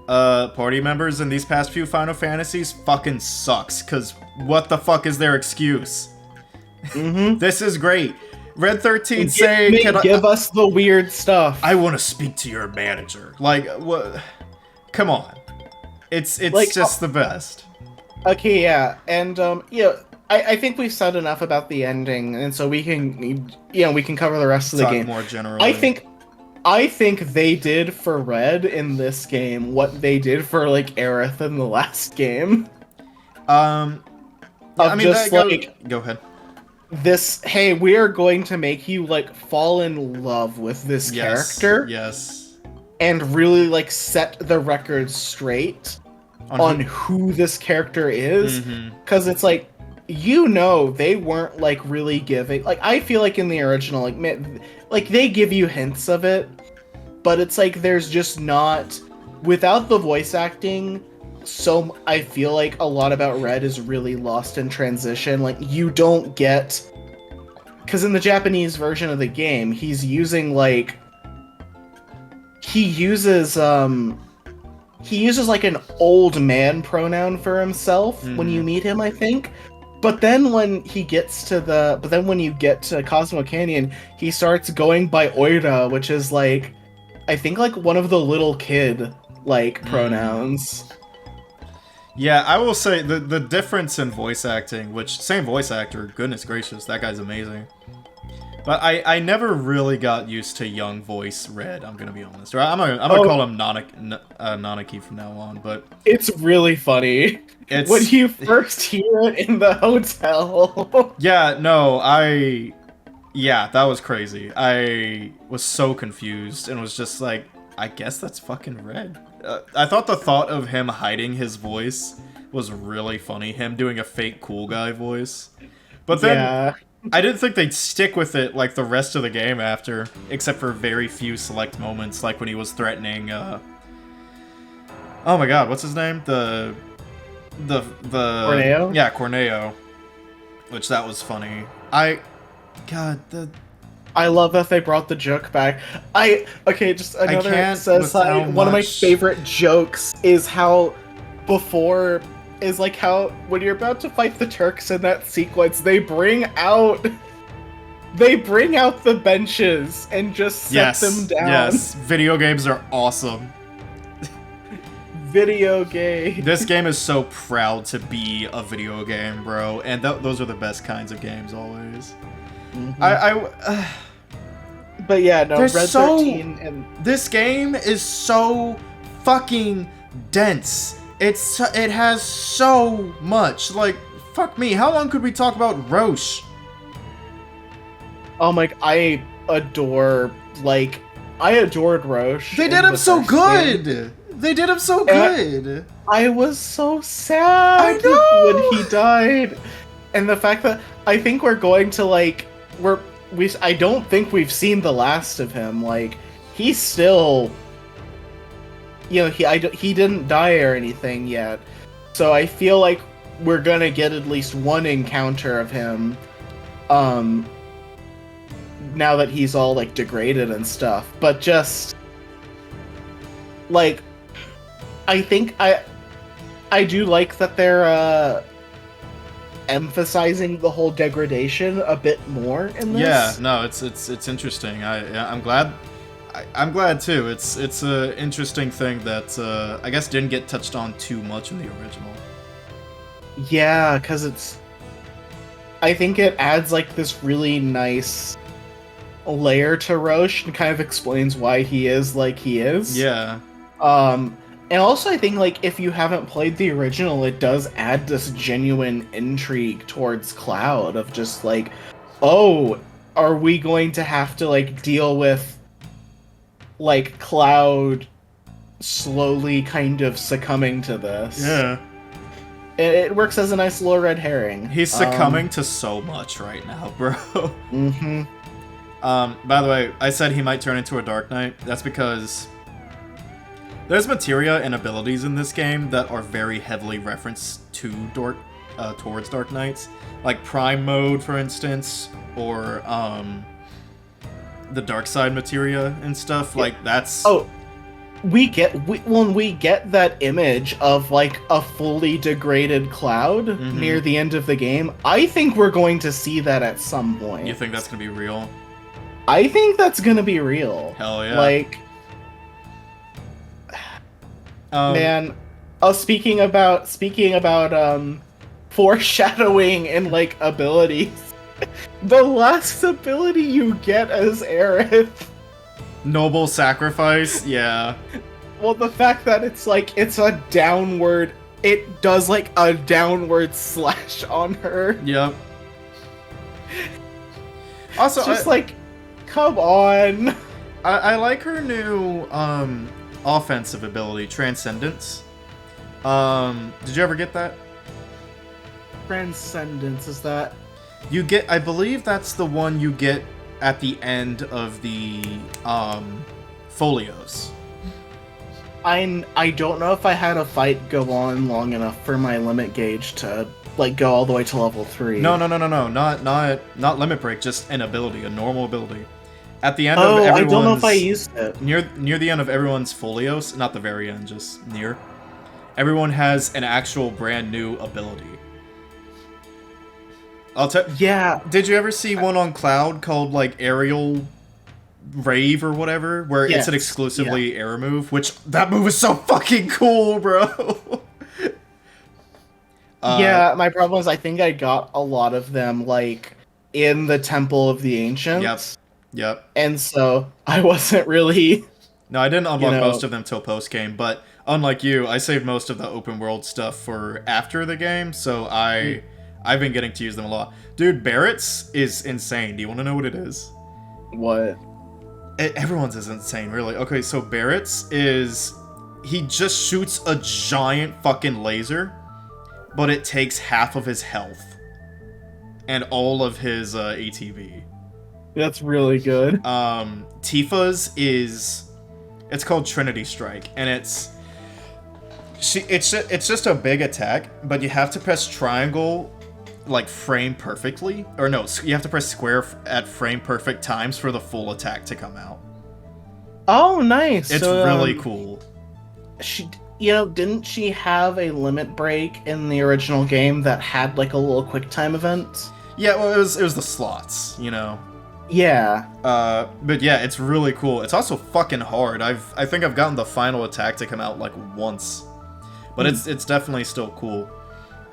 party members in these past few Final Fantasies fucking sucks, because what the fuck is their excuse? This is great. Red 13 saying, give us the weird stuff. I want to speak to your manager. Like, what? Come on. It's like, just the best. Okay, yeah. And, I think we've said enough about the ending, and so we can cover the rest of the game. More generally. I think they did for Red in this game what they did for, like, Aerith in the last game. Yeah, I mean, go ahead. Hey, we are going to make you, like, fall in love with this character. Yes. And really, like, set the record straight on who this character is. Because it's like, they weren't, like, really giving... Like, I feel like in the original, like, they give you hints of it, but it's like there's just not... Without the voice acting... So I feel like a lot about Red is really lost in transition. Like, you don't get... Because in the Japanese version of the game, he's using, like... He uses, like, an old man pronoun for himself when you meet him, I think. But then when you get to Cosmo Canyon, he starts going by Oira, which is, like... I think, like, one of the little kid, like, pronouns. Yeah, I will say the difference in voice acting, which same voice actor, goodness gracious, that guy's amazing. But I never really got used to young voice Red. I'm gonna be honest. I'm gonna call him Nanaki from now on. But it's really funny when you first hear it in the hotel. Yeah, no, that was crazy. I was so confused and was just like, I guess that's fucking Red. I thought the thought of him hiding his voice was really funny. Him doing a fake cool guy voice. But then I didn't think they'd stick with it like the rest of the game after, except for very few select moments, like when he was threatening, oh my god, what's his name? The Corneo? Yeah, Corneo. Which, that was funny. I love that they brought the joke back. Just another says one of my favorite jokes is how when you're about to fight the Turks in that sequence, they bring out the benches and just set them down. Yes, video games are awesome. Video game. This game is so proud to be a video game, bro, and those are the best kinds of games always. But yeah, no, Red 13 and... This game is so fucking dense. It has so much. Like, fuck me, how long could we talk about Roche? Oh my, I adored Roche. They did him so good! They did him so good! I was so sad when he died. And the fact that I think we're going to, like, I don't think we've seen the last of him. Like, he's still, he didn't die or anything yet. So I feel like we're gonna get at least one encounter of him, now that he's all, like, degraded and stuff. But just, like, I think I do like that they're, emphasizing the whole degradation a bit more in this. Yeah, no, it's interesting. I'm glad. I'm glad too. It's a interesting thing that I guess didn't get touched on too much in the original. Yeah, because I think it adds like this really nice layer to Roche and kind of explains why he is like he is. Yeah. And also I think like if you haven't played the original, it does add this genuine intrigue towards Cloud of just like, oh, are we going to have to like deal with like Cloud slowly kind of succumbing to this? Yeah. It works as a nice little red herring. He's succumbing to so much right now, bro. Mm-hmm. By the way, I said he might turn into a Dark Knight. That's because there's materia and abilities in this game that are very heavily referenced to towards Dark Knights. Like Prime Mode, for instance, or the Dark Side materia and stuff. Like that's... Oh, when we get that image of like a fully degraded Cloud near the end of the game, I think we're going to see that at some point. You think that's gonna be real? I think that's gonna be real. Hell yeah. Like, man. Oh, speaking about foreshadowing and like abilities, the last ability you get as Aerith. Noble Sacrifice, yeah. Well, the fact that it's a downward, it does like a downward slash on her. Yep. Also, it's just like, come on. I like her new offensive ability, Transcendence. Did you ever get that? Transcendence, is that? You get, I believe that's the one you get at the end of the folios. I don't know if I had a fight go on long enough for my limit gauge to like go all the way to level 3. No, not limit break, just an ability, a normal ability. At the end of everyone's... I don't know if I used it. Near the end of everyone's folios, not the very end, just near, everyone has an actual brand new ability. Yeah. Did you ever see one on Cloud called like Aerial Rave or whatever, where it's an exclusively air move? Which that move is so fucking cool, bro. Yeah, my problem is I think I got a lot of them like in the Temple of the Ancients. Yep. And so I wasn't really... No, I didn't unlock most of them till post-game, but unlike you, I saved most of the open world stuff for after the game, so I've been getting to use them a lot. Dude, Barrett's is insane. Do you want to know what it is? What? Everyone's is insane, really. Okay, so Barrett's is... He just shoots a giant fucking laser, but it takes half of his health. And all of his ATB. That's really good. Tifa's is... It's called Trinity Strike, and it's just a big attack, but you have to press triangle, like, frame perfectly. Or no, you have to press square at frame perfect times for the full attack to come out. Oh, nice. It's really cool. Didn't she have a limit break in the original game that had, like, a little quick time event? Yeah, well, it was the slots, you know? Yeah. But yeah, it's really cool. It's also fucking hard. I think I've gotten the final attack to come out like once, but it's definitely still cool.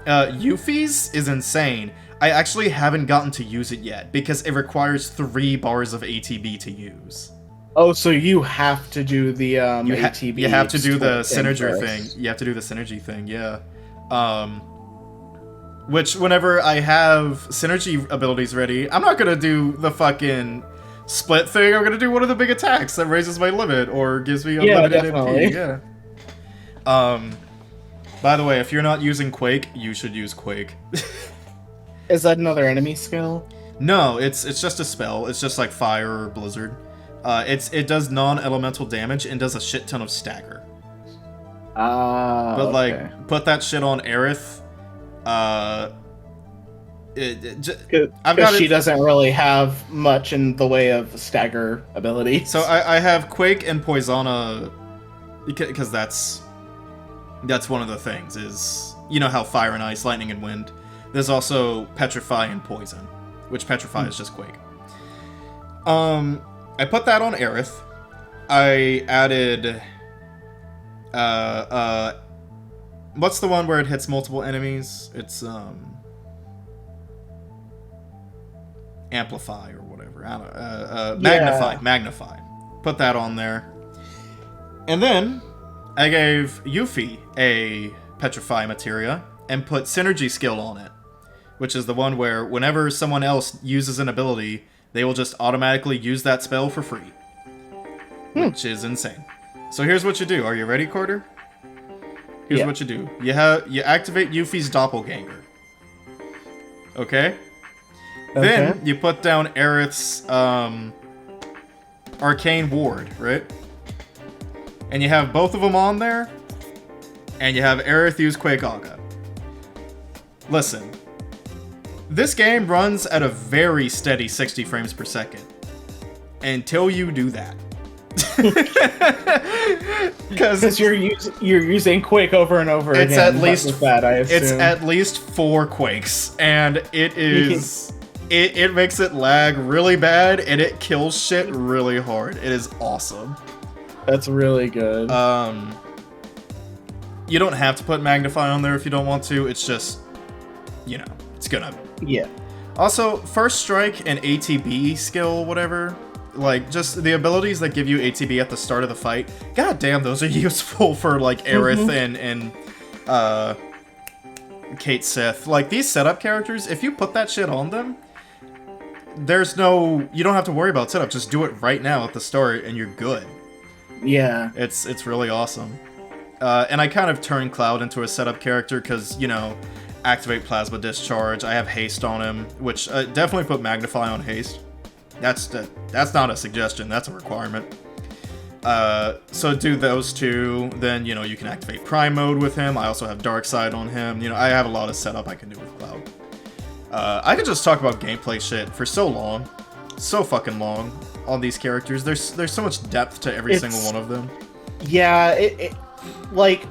Yuffie's is insane. I actually haven't gotten to use it yet because it requires 3 bars of ATB to use. Oh, so you have to do the ATB. You have to do the synergy thing. You have to do the synergy thing. Yeah. Which, whenever I have synergy abilities ready, I'm not gonna do the fucking split thing. I'm gonna do one of the big attacks that raises my limit or gives me unlimited MP. Yeah. By the way, if you're not using Quake, you should use Quake. Is that another enemy skill? No, it's just a spell. It's just like Fire or Blizzard. It does non-elemental damage and does a shit ton of stagger. But like, put that shit on Aerith. Because she doesn't really have much in the way of stagger abilities. So I have Quake and Poisona because that's one of the things is, you know how Fire and Ice, Lightning and Wind, There's also Petrify and Poison, which Petrify is just Quake. I put that on Aerith. I added... what's the one where it hits multiple enemies? It's, Amplify or whatever. I don't know. Magnify. Magnify. Put that on there. And then I gave Yuffie a Petrify materia and put Synergy skill on it, which is the one where whenever someone else uses an ability, they will just automatically use that spell for free, which is insane. So here's what you do. Are you ready, Carter? Here's what you do. You activate Yuffie's doppelganger. Okay? Then you put down Aerith's arcane ward, right? And you have both of them on there, and you have Aerith use Quake Aga. Listen, this game runs at a very steady 60 frames per second until you do that. Because you're using Quake over and over again. It's at least that, I assume. It's at least 4 Quakes, and it is it makes it lag really bad, and it kills shit really hard. It is awesome. That's really good. You don't have to put Magnify on there if you don't want to. It's just, you know, it's gonna. Yeah. Also, First Strike and ATB skill, whatever. Like, just the abilities that give you ATB at the start of the fight. God damn, those are useful for, like, Aerith and Cait Sith. Like, these setup characters, if you put that shit on them, there's no... You don't have to worry about setup. Just do it right now at the start, and you're good. Yeah. It's really awesome. And I kind of turned Cloud into a setup character, because, you know, activate Plasma Discharge. I have Haste on him, which definitely put Magnify on Haste. That's not a suggestion, that's a requirement. So do those two, then, you know, you can activate Prime Mode with him. I also have Dark Side on him. You know, I have a lot of setup I can do with Cloud. I could just talk about gameplay shit for so long. So fucking long on these characters. There's so much depth to every single one of them. Yeah, it like...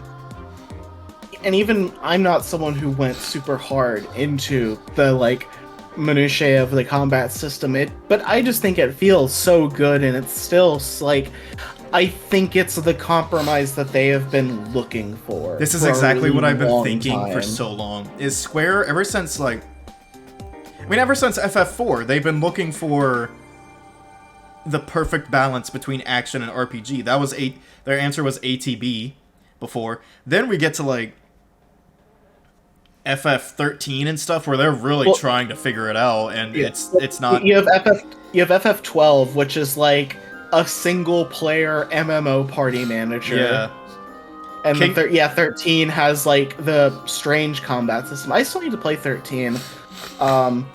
And even I'm not someone who went super hard into the, like, minutiae of the combat system, but I just think it feels so good, and it's still like, I think it's the compromise that they have been looking for. This is exactly what I've been thinking for so long. Is Square, ever since FF4, they've been looking for the perfect balance between action and RPG. That was their answer was ATB before. Then we get to, like, FF13 and stuff, where they're really trying to figure it out, and it's not. You have FF12, which is like a single player MMO party manager. Yeah. And 13 has like the strange combat system. I still need to play 13. And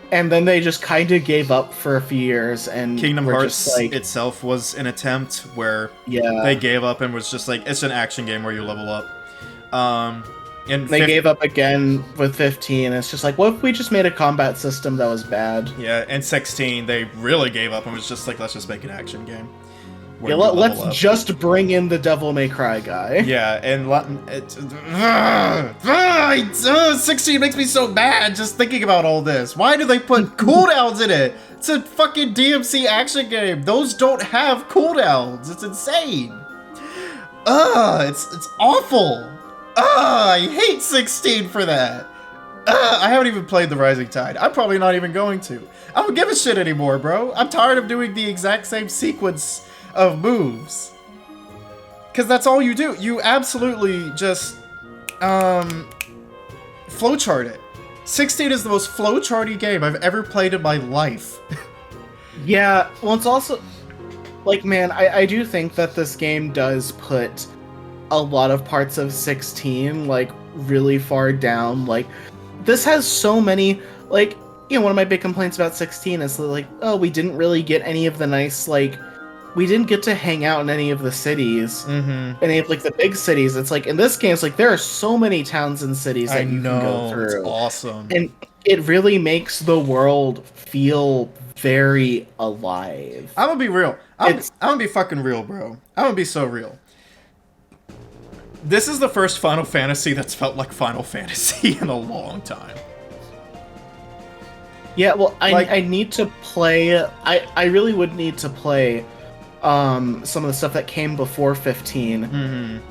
then they just kind of gave up for a few years, and Kingdom Hearts itself was an attempt where they gave up and was just like, it's an action game where you level up. And they gave up again with 15. It's just like, what if we just made a combat system that was bad? Yeah, and 16, they really gave up and was just like, let's just make an action game. Yeah, let's just bring in the Devil May Cry guy. Yeah, and 16 makes me so mad just thinking about all this. Why do they put cooldowns in it? It's a fucking DMC action game. Those don't have cooldowns. It's insane. It's awful. I hate 16 for that. I haven't even played The Rising Tide. I'm probably not even going to. I don't give a shit anymore, bro. I'm tired of doing the exact same sequence of moves. Because that's all you do. You absolutely just, flowchart it. 16 is the most flowcharty game I've ever played in my life. Yeah, well, it's also... Like, man, I do think that this game does put a lot of parts of 16, like, really far down. Like, this has so many, like, you know, one of my big complaints about 16 is, like, oh, we didn't really get any of the nice, like, we didn't get to hang out in any of the cities, any of, like, the big cities. It's like, in this game, it's like, there are so many towns and cities that you can go through. It's awesome. And it really makes the world feel very alive. I'm gonna be real. I'm gonna be fucking real, bro. I'm gonna be so real. This is the first Final Fantasy that's felt like Final Fantasy in a long time. Yeah, well, Like- I need to play. I really would need to play some of the stuff that came before 15.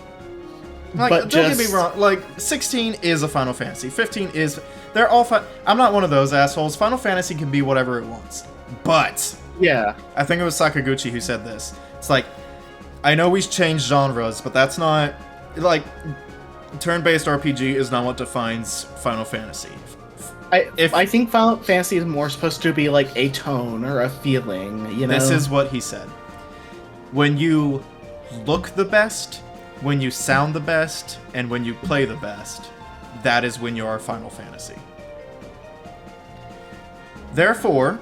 Like, But don't get me wrong, like, 16 is a Final Fantasy. 15 is... They're all I'm not one of those assholes. Final Fantasy can be whatever it wants. But... Yeah. I think it was Sakaguchi who said this. It's like, I know we've changed genres, but that's not... Like, turn-based RPG is not what defines Final Fantasy. I think Final Fantasy is more supposed to be like a tone or a feeling, you know? This is what he said. When you look the best, when you sound the best, and when you play the best, that is when you are Final Fantasy. Therefore,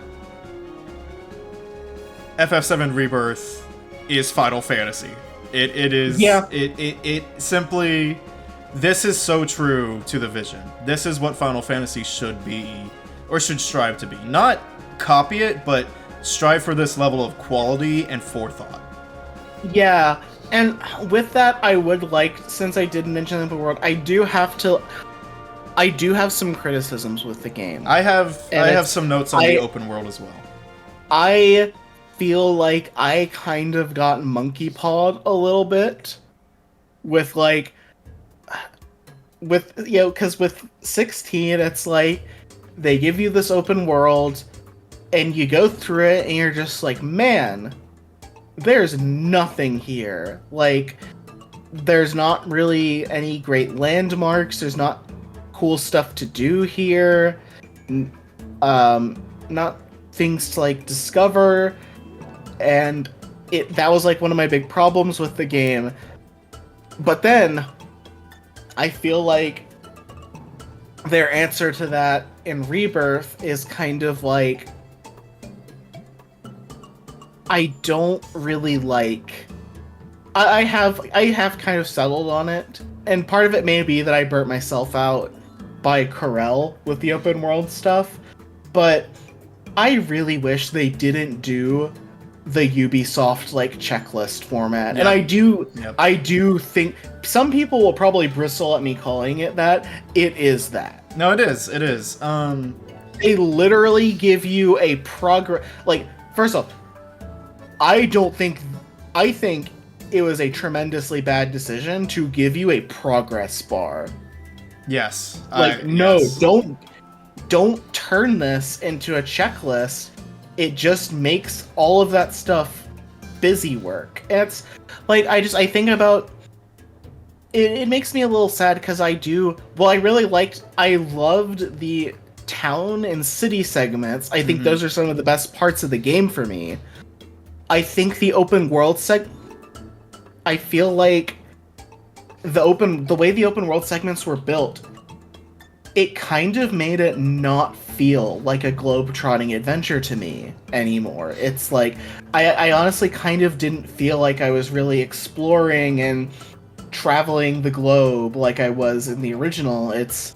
FF7 Rebirth is Final Fantasy. It is... Yeah. It simply... This is so true to the vision. This is what Final Fantasy should be, or should strive to be. Not copy it, but strive for this level of quality and forethought. Yeah, and with that, I would like, since I did mention the open world, I do have some criticisms with the game. I have some notes on the open world as well. I feel like I kind of got monkey pawed a little bit with because with 16, it's like they give you this open world and you go through it and you're just like, man, there's nothing here. Like, there's not really any great landmarks. There's not cool stuff to do here. Not things to like discover. And that was like one of my big problems with the game. But then I feel like their answer to that in Rebirth is kind of like, I don't really like... I have kind of settled on it, and part of it may be that I burnt myself out by Corel with the open world stuff, but I really wish they didn't do the Ubisoft like checklist format. Yep. And I do think some people will probably bristle at me calling it that. It is that. No, it is. They literally give you a progress. Like, first off, I think it was a tremendously bad decision to give you a progress bar. Yes. Yes. Don't turn this into a checklist. It just makes all of that stuff busy work. And it's like, I think about it. It makes me a little sad because I loved the town and city segments. I think those are some of the best parts of the game for me. I think the open world I feel like the way the open world segments were built, it kind of made it not feel like a globe-trotting adventure to me anymore. It's like, I honestly kind of didn't feel like I was really exploring and traveling the globe like I was in the original. It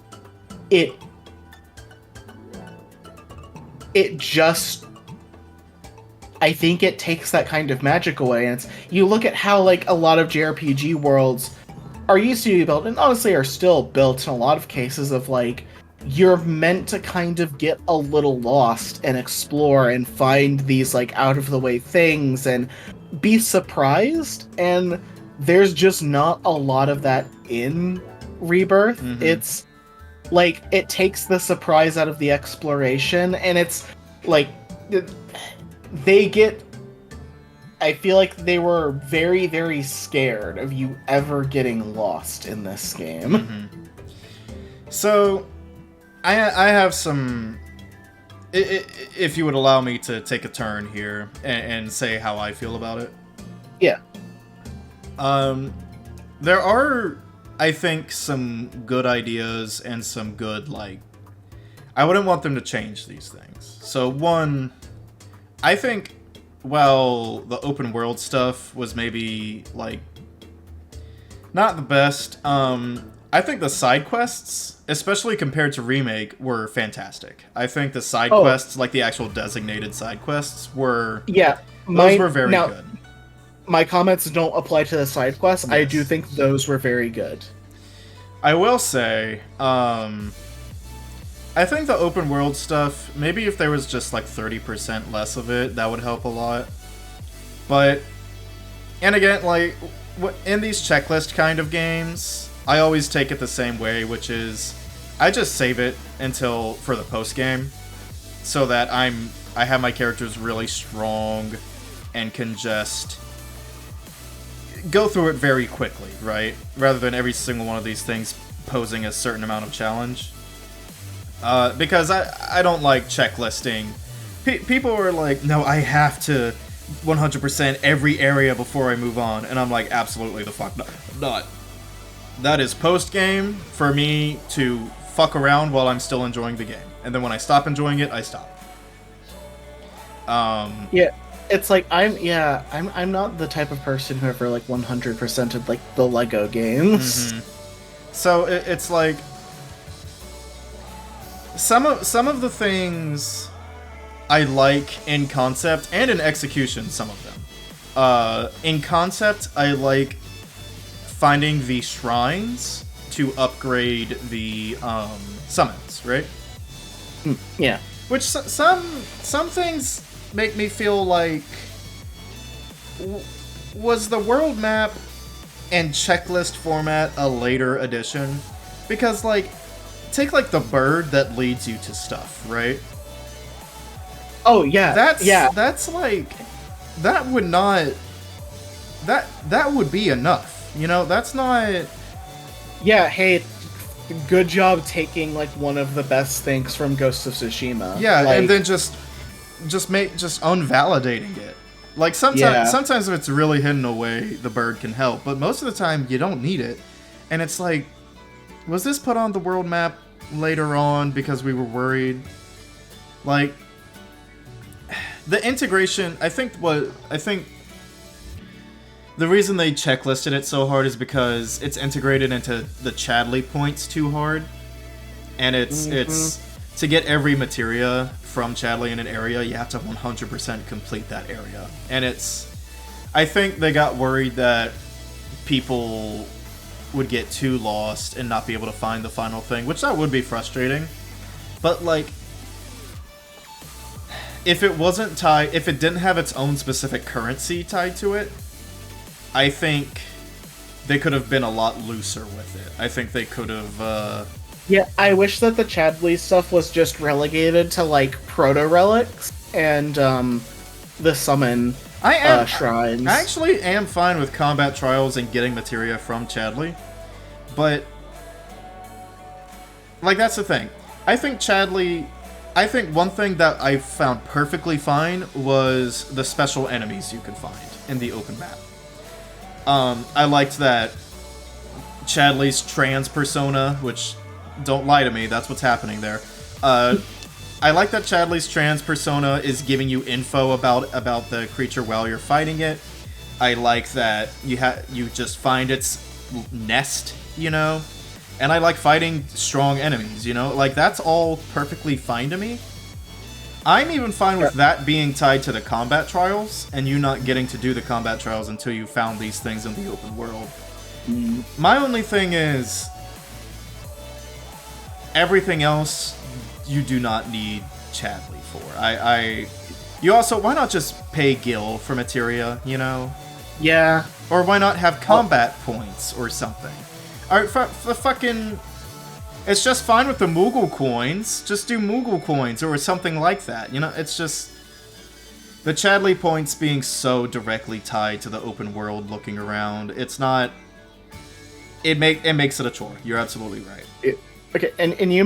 just, I think it takes that kind of magic away, and you look at how like a lot of JRPG worlds are used to be built, and honestly are still built in a lot of cases of like, you're meant to kind of get a little lost and explore and find these like out of the way things and be surprised, and there's just not a lot of that in Rebirth. It's like, it takes the surprise out of the exploration, and it's like I feel like they were very, very scared of you ever getting lost in this game. So, I have some... If you would allow me to take a turn here and say how I feel about it. Yeah. There are, I think, some good ideas and some good, like... I wouldn't want them to change these things. So, one, I think... Well, the open world stuff was maybe, like, not the best. I think the side quests, especially compared to Remake, were fantastic. I think the side quests, like the actual designated side quests, were... Yeah. Those were very good. My comments don't apply to the side quests. Yes. I do think those were very good. I will say, I I think the open world stuff, maybe if there was just like 30% less of it, that would help a lot. But, and again, like, in these checklist kind of games, I always take it the same way, which is, I just save it until, for the post game, so that I have my characters really strong and can just go through it very quickly, right? Rather than every single one of these things posing a certain amount of challenge. Because I don't like checklisting. People are like, no, I have to 100% every area before I move on, and I'm like, absolutely the fuck not. That is post-game for me to fuck around while I'm still enjoying the game. And then when I stop enjoying it, I stop. Yeah, it's like I'm not the type of person who ever like 100%ed like the Lego games. Mm-hmm. So it's like some of the things I like in concept and in execution, some of them. In concept, I like finding the shrines to upgrade the summons, right? Yeah. Which some things make me feel like, was the world map and checklist format a later addition? Because, like, take, like, the bird that leads you to stuff, right? Oh, yeah. That's, like, that would not... That would be enough, you know? That's not... Yeah, hey, good job taking, like, one of the best things from Ghost of Tsushima. Yeah, like, and then just unvalidating it. Like, sometimes if it's really hidden away, the bird can help, but most of the time, you don't need it. And it's like, was this put on the world map later on because we were worried? Like, the integration, I think the reason they checklisted it so hard is because it's integrated into the Chadley points too hard. And it's to get every materia from Chadley in an area, you have to 100% complete that area. And I think they got worried that people would get too lost and not be able to find the final thing, which that would be frustrating. But, like, if it didn't have its own specific currency tied to it, I think they could have been a lot looser with it. I think they could have, Yeah, I wish that the Chadley stuff was just relegated to, like, proto-relics and, the summon shrines. I actually am fine with combat trials and getting materia from Chadley, but, like, that's the thing. I think one thing that I found perfectly fine was the special enemies you could find in the open map. I liked that Chadley's trans persona, which, don't lie to me, that's what's happening there. I like that Chadley's trans persona is giving you info about the creature while you're fighting it. I like that you just find its nest, you know? And I like fighting strong enemies, you know? Like, that's all perfectly fine to me. I'm even fine with that being tied to the combat trials, and you not getting to do the combat trials until you found these things in the open world. My only thing is, everything else, you do not need Chadley for. You also, why not just pay Gil for materia, you know? Yeah. Or why not have combat points or something? Alright, for fucking... It's just fine with the Moogle coins. Just do Moogle coins or something like that. You know, it's just... The Chadley points being so directly tied to the open world looking around, it's not... It makes it a chore. You're absolutely right. Okay, and you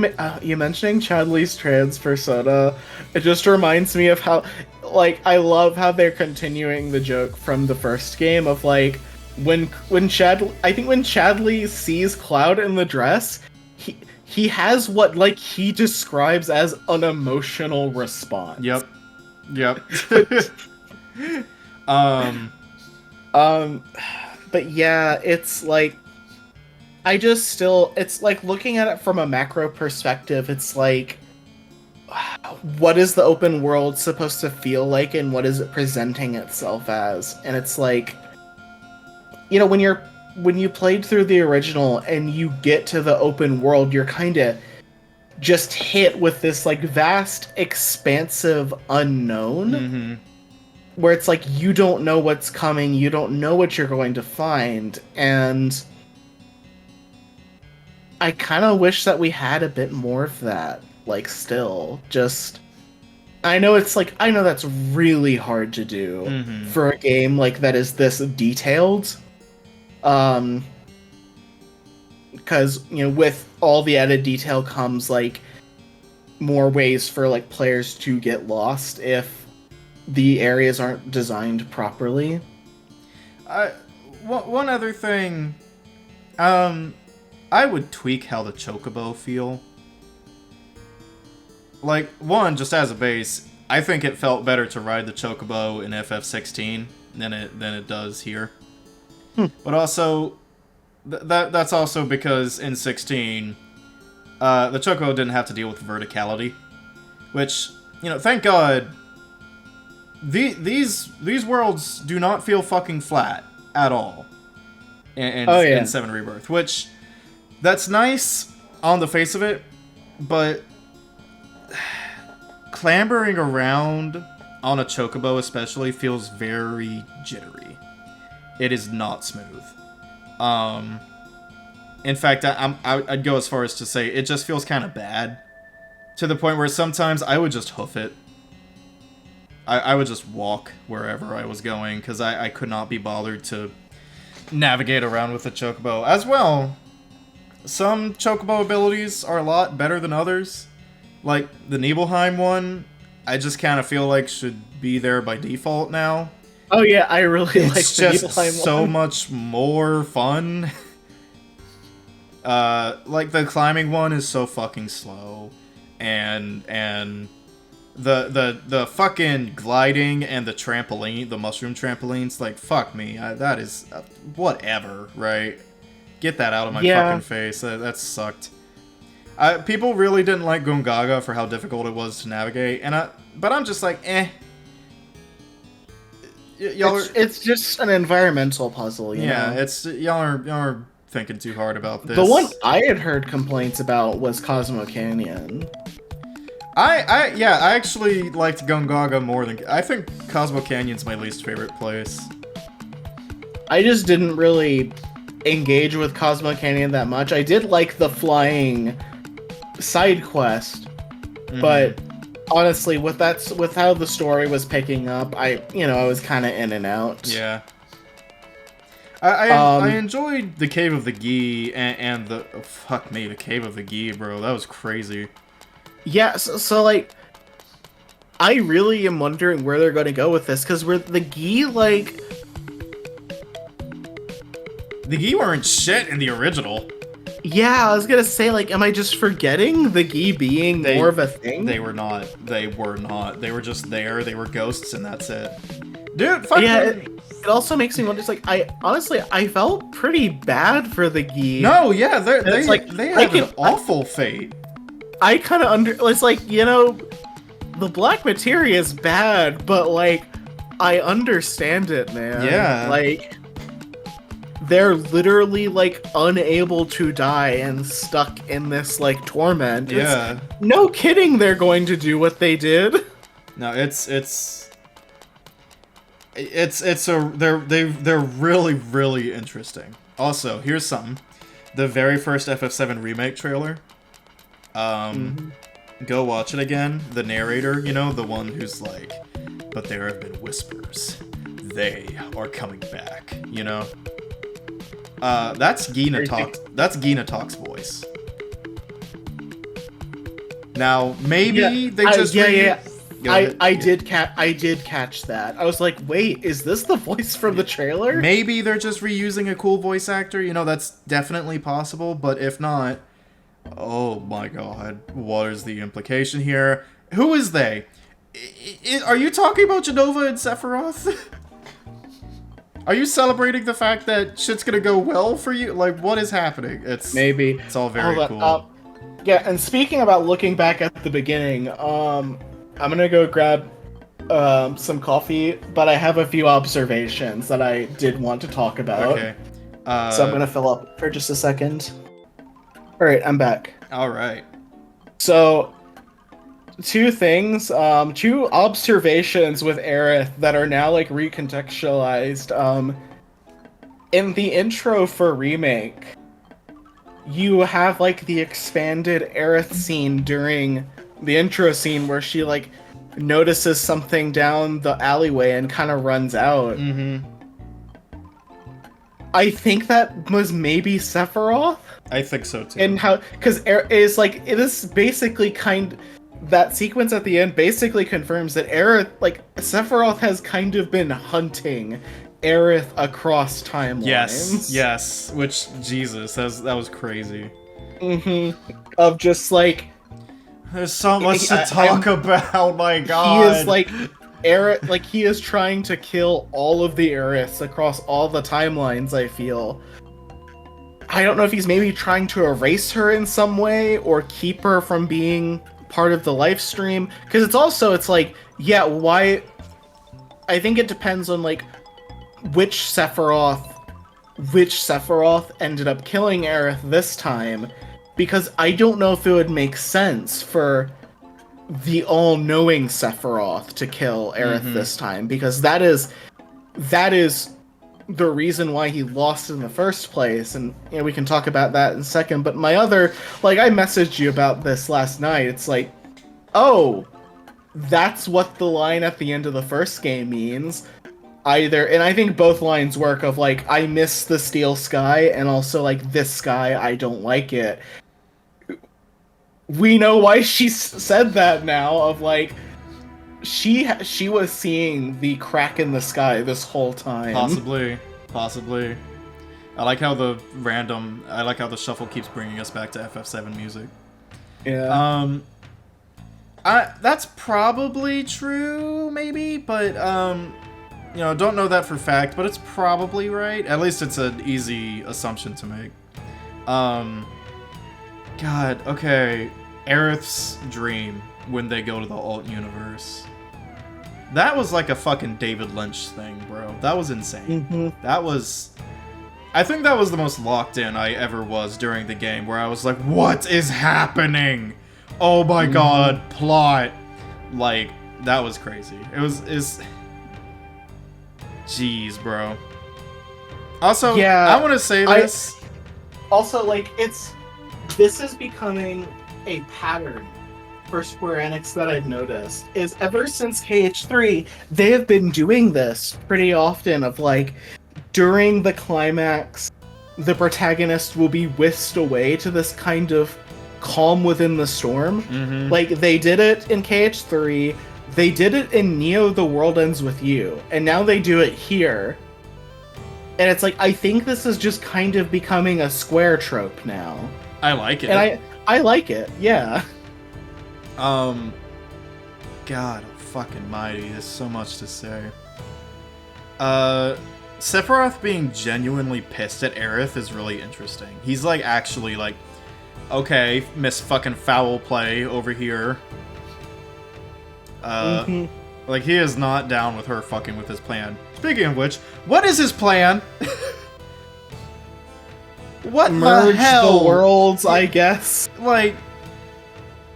mentioning Chadley's trans persona, it just reminds me of how, like, I love how they're continuing the joke from the first game of, like, when Chadley sees Cloud in the dress, he has what, like, he describes as an emotional response. Yep. But yeah, it's like, it's like, looking at it from a macro perspective, it's like, what is the open world supposed to feel like, and what is it presenting itself as? And it's like, you know, when you played through the original and you get to the open world, you're kind of just hit with this like vast, expansive unknown, where it's like you don't know what's coming, you don't know what you're going to find, and I kind of wish that we had a bit more of that. Like, still, just I know that's really hard to do for a game like that is this detailed. Because, you know, with all the added detail comes, like, more ways for, like, players to get lost if the areas aren't designed properly. One other thing, I would tweak how the chocobo feel. Like, one, just as a base, I think it felt better to ride the chocobo in FF16 than it does here. But also, that's also because in 16, the chocobo didn't have to deal with verticality, which, you know, thank God. These worlds do not feel fucking flat at all in 7 Rebirth, which that's nice on the face of it, but clambering around on a chocobo especially feels very jittery. It is not smooth. In fact, I'd go as far as to say it just feels kind of bad, to the point where sometimes I would just hoof it. I would just walk wherever I was going, because I could not be bothered to navigate around with the chocobo. As well, some chocobo abilities are a lot better than others. Like, the Nibelheim one, I just kind of feel like should be there by default now. Oh yeah, I really like the Nibelheim one. It's just so much more fun. Like, the climbing one is so fucking slow, and the fucking gliding and the trampoline, the mushroom trampolines, like, fuck me, that is whatever, right? Get that out of my fucking face. That sucked. People really didn't like Gongaga for how difficult it was to navigate, but I'm just like, eh. It's just an environmental puzzle, you know? It's y'all are thinking too hard about this. The one I had heard complaints about was Cosmo Canyon. I actually liked Gongaga more than... I think Cosmo Canyon's my least favorite place. I just didn't really engage with Cosmo Canyon that much. I did like the flying side quest, but honestly, with how the story was picking up, I was kind of in and out. Yeah. I enjoyed the Cave of the Gi and the... Oh, fuck me, the Cave of the Gi, bro. That was crazy. Yeah, so like, I really am wondering where they're going to go with this, because the Gi, like... The Gi weren't shit in the original. Yeah, I was gonna say, like, am I just forgetting the Gi being more of a thing? They were not. They were not. They were just there. They were ghosts, and that's it. Dude, fuck yeah, it also makes me wonder, it's like, I felt pretty bad for the Gi. No, yeah, they had an awful fate. I kind of it's like, you know, the Black Materia is bad, but, like, I understand it, man. Yeah. Like, they're literally, like, unable to die and stuck in this, like, torment. Yeah. No kidding they're going to do what they did. No, they're really, really interesting. Also, here's something. The very first FF7 remake trailer. Go watch it again. The narrator, you know, the one who's like, but there have been whispers. They are coming back, you know? That's Gina Talk's voice. Now, maybe they just... I did catch that. I was like, wait, is this the voice from the trailer? Maybe they're just reusing a cool voice actor. You know, that's definitely possible, but if not... Oh my god, what is the implication here? Who is they? Are you talking about Jenova and Sephiroth? Are you celebrating the fact that shit's gonna go well for you? Like, what is happening? It's all very cool. Yeah, and speaking about looking back at the beginning, I'm gonna go grab some coffee, but I have a few observations that I did want to talk about. Okay. So I'm gonna fill up for just a second. Alright, I'm back. Alright. So, two things, two observations with Aerith that are now like recontextualized. In the intro for Remake, you have like the expanded Aerith scene during the intro scene where she like notices something down the alleyway and kind of runs out. Mm-hmm. I think that was maybe Sephiroth. I think so too. And how, because is like, it is basically that sequence at the end basically confirms that Aerith, like, Sephiroth has kind of been hunting Aerith across timelines. Yes, which, Jesus, that was crazy. Mm-hmm. Of just, like... There's so much to talk about, my god! He is, like, Aerith, like, he is trying to kill all of the Aeriths across all the timelines, I feel. I don't know if he's maybe trying to erase her in some way, or keep her from being part of the live stream, because it's like, yeah, why... I think it depends on, like, which Sephiroth ended up killing Aerith this time, because I don't know if it would make sense for the all-knowing Sephiroth to kill Aerith this time, because that is the reason why he lost in the first place, and you know, we can talk about that in a second. But my other, like, I messaged you about this last night, it's like, oh, that's what the line at the end of the first game means. Either, and I think both lines work, of like, I miss the steel sky, and also like, this sky, I don't like it. We know why she said that now, of like, she was seeing the crack in the sky this whole time. Possibly. I like how the shuffle keeps bringing us back to FF7 music. Yeah. That's probably true, maybe, but, you know, don't know that for fact, but it's probably right. At least it's an easy assumption to make. God, okay. Aerith's dream when they go to the alt universe. That was like a fucking David Lynch thing, bro. That was insane. I think that was the most locked in I ever was during the game, where I was like, what is happening? Oh my god, plot. Like, that was crazy. It's... Jeez, bro. Also, yeah, I want to say this. Also, like, this is becoming a pattern for Square Enix that I've noticed, is ever since KH3, they have been doing this pretty often, of like, during the climax, the protagonist will be whisked away to this kind of calm within the storm. Like, they did it in KH3, they did it in Neo The World Ends With You, and now they do it here. And it's like, I think this is just kind of becoming a Square trope now. I like it. And I like it, yeah. God fucking mighty, there's so much to say. Sephiroth being genuinely pissed at Aerith is really interesting. He's like, actually like, okay, Miss fucking Foul Play over here. Like, he is not down with her fucking with his plan. Speaking of which, what is his plan? What Merge the hell? the worlds, I guess. Like,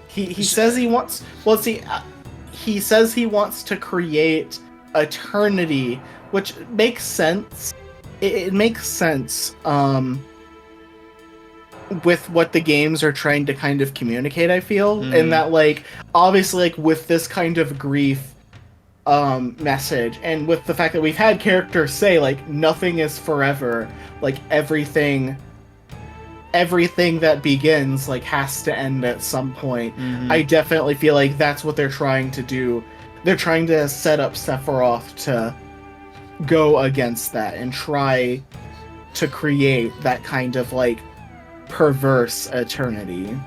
he says he wants... Well, see, he says he wants to create eternity, which makes sense. It makes sense, with what the games are trying to kind of communicate, I feel. And that, like, obviously, like, with this kind of grief message, and with the fact that we've had characters say, like, nothing is forever, like, everything that begins, like, has to end at some point. I definitely feel like that's what they're trying to do. They're trying to set up Sephiroth to go against that and try to create that kind of, like, perverse eternity.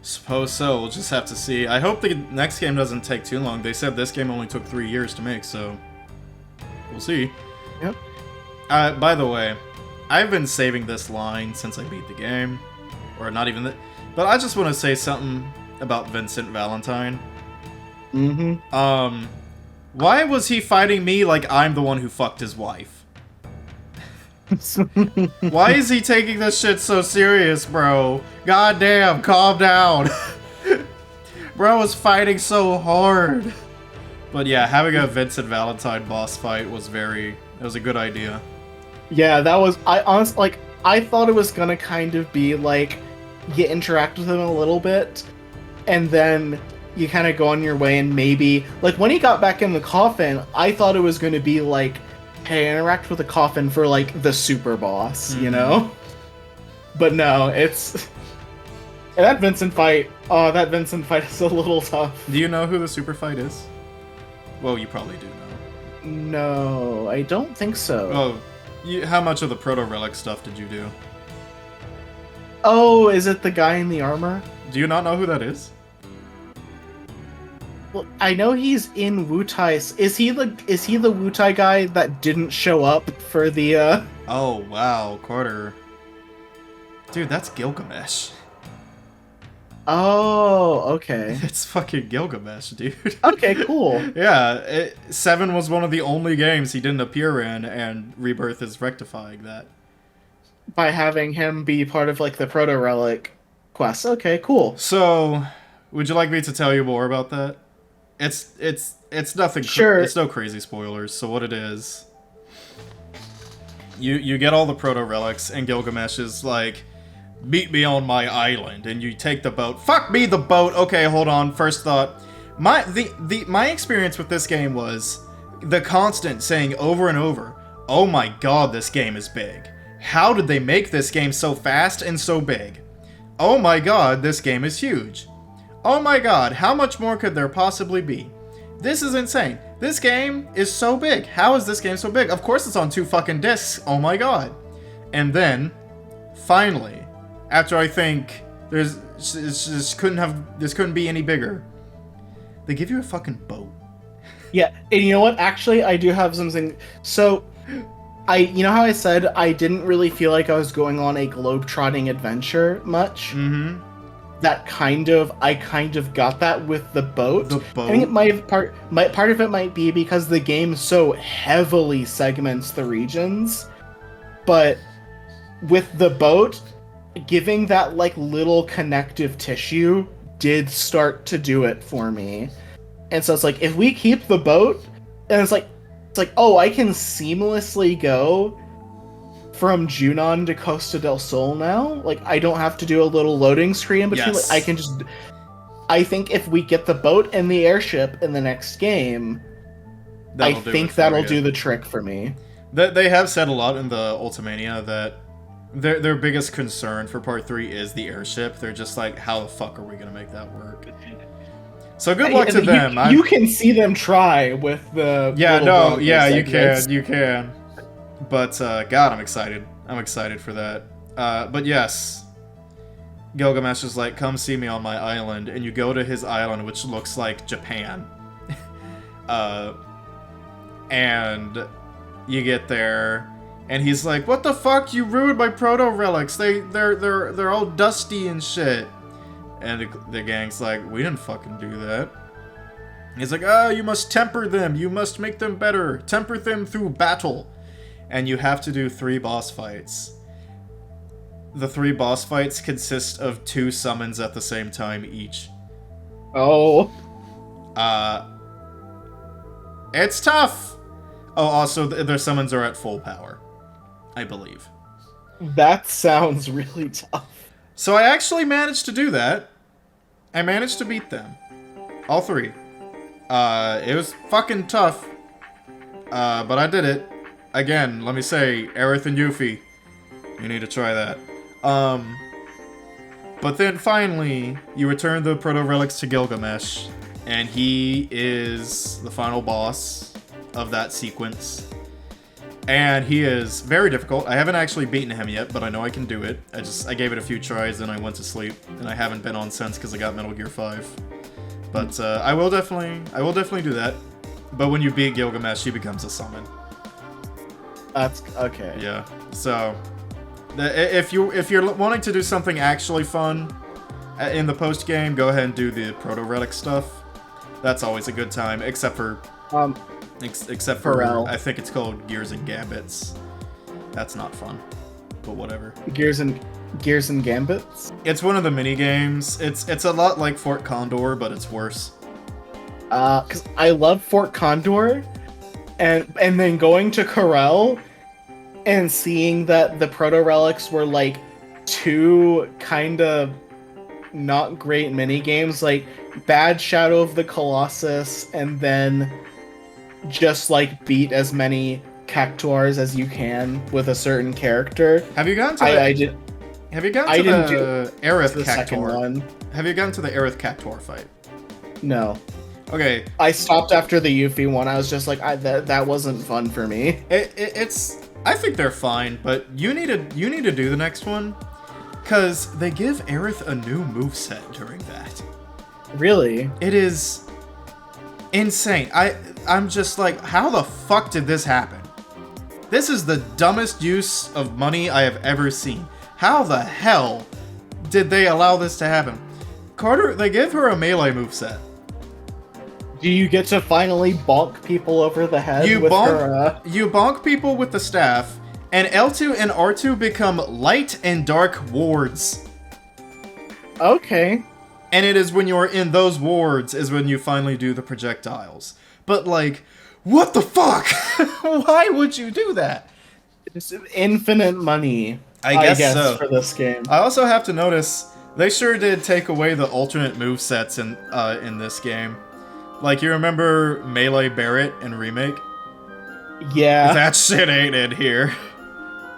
Suppose so. We'll just have to see. I hope the next game doesn't take too long. They said this game only took 3 years to make, so we'll see. Yep. By the way, I've been saving this line since I beat the game. Or not even that. But I just want to say something about Vincent Valentine. Why was he fighting me like I'm the one who fucked his wife? Why is he taking this shit so serious, bro? God damn, calm down. Bro was fighting so hard. But yeah, having a Vincent Valentine boss fight was it was a good idea. Yeah, that was, I honestly, like, I thought it was gonna kind of be like, you interact with him a little bit, and then you kind of go on your way, and maybe, like, when he got back in the coffin, I thought it was gonna be like, hey, interact with the coffin for, like, the super boss, you know? But no, it's... And that Vincent fight is a little tough. Do you know who the super fight is? Well, you probably do know. No, I don't think so. Oh, how much of the proto-relic stuff did you do? Oh, is it the guy in the armor? Do you not know who that is? Well, I know he's in Wutai. Is he the Wutai guy that didn't show up for the Oh, wow, Carter. Dude, that's Gilgamesh. Oh, okay. It's fucking Gilgamesh, dude. Okay, cool. Yeah, VII was one of the only games he didn't appear in, and Rebirth is rectifying that. By having him be part of, like, the proto-relic quest. Okay, cool. So, would you like me to tell you more about that? It's nothing. Sure. It's no crazy spoilers. So what it is, you get all the proto relics, and Gilgamesh is like, meet me on my island, and you take the boat. Fuck me, the boat. Okay, hold on. First thought, my experience with this game was the constant saying over and over, "Oh my god, this game is big. How did they make this game so fast and so big? Oh my god, this game is huge. Oh my god, how much more could there possibly be? This is insane. This game is so big. How is this game so big? Of course it's on 2 fucking discs. Oh my god." And then, finally, after I think this couldn't be any bigger, they give you a fucking boat. Yeah, and you know what? Actually, I do have something. So, you know how I said I didn't really feel like I was going on a globe-trotting adventure much? Mm-hmm. I kind of got that with the boat. The boat? I think part of it might be because the game so heavily segments the regions, but with the boat, giving that, like, little connective tissue did start to do it for me. And so it's like, if we keep the boat, and it's like, oh, I can seamlessly go from Junon to Costa del Sol now. Like, I don't have to do a little loading screen between. Yes. Like, I can just. I think if we get the boat and the airship in the next game, that'll do the trick for me. They have said a lot in the Ultimania that their biggest concern for Part 3 is the airship. They're just like, how the fuck are we gonna make that work? So good luck to them. You can see them try with the. You can. But God, I'm excited. I'm excited for that. But yes, Gilgamesh is like, come see me on my island, and you go to his island, which looks like Japan. And you get there, and he's like, "What the fuck? You ruined my proto relics. They're all dusty and shit." And the gang's like, "We didn't fucking do that." He's like, "Oh, you must temper them. You must make them better. Temper them through battle." And you have to do 3 boss fights. The 3 boss fights consist of 2 summons at the same time each. Oh. It's tough! Oh, also, their summons are at full power, I believe. That sounds really tough. So I actually managed to do that. I managed to beat them. All 3. It was fucking tough. But I did it. Again, let me say, Aerith and Yuffie, you need to try that. But then finally, you return the proto-relics to Gilgamesh, and he is the final boss of that sequence. And he is very difficult. I haven't actually beaten him yet, but I know I can do it. I gave it a few tries and I went to sleep, and I haven't been on since because I got Metal Gear 5. But I will definitely do that. But when you beat Gilgamesh, he becomes a summon. That's okay. Yeah. So, if you're wanting to do something actually fun in the post game, go ahead and do the proto relic stuff. That's always a good time, except for Pharrell. I think it's called Gears and Gambits. That's not fun, but whatever. Gears and Gears and Gambits? It's one of the mini games. It's a lot like Fort Condor, but it's worse. Because I love Fort Condor, and then going to Corel and seeing that the proto relics were like two kind of not great mini games, like bad Shadow of the Colossus, and then just like beat as many Cactuars as you can with a certain character. Have you gotten to Have you gotten to the Aerith Cactuar? Have you gotten to the Aerith Cactuar fight? No. Okay. I stopped after the Yuffie one. I was just like, that wasn't fun for me. It's. I think they're fine, but you need to do the next one, cause they give Aerith a new moveset during that. Really? It is insane. I'm just like, how the fuck did this happen? This is the dumbest use of money I have ever seen. How the hell did they allow this to happen? Carter, they give her a melee moveset. Do you get to finally bonk people over the head You with her? You bonk people with the staff, and L2 and R2 become light and dark wards. Okay. And it is when you're in those wards is when you finally do the projectiles. But like, what the fuck? Why would you do that? It's infinite money. I guess so. For this game. I also have to notice they sure did take away the alternate movesets in this game. Like, you remember Melee Barret in Remake? Yeah. That shit ain't in here.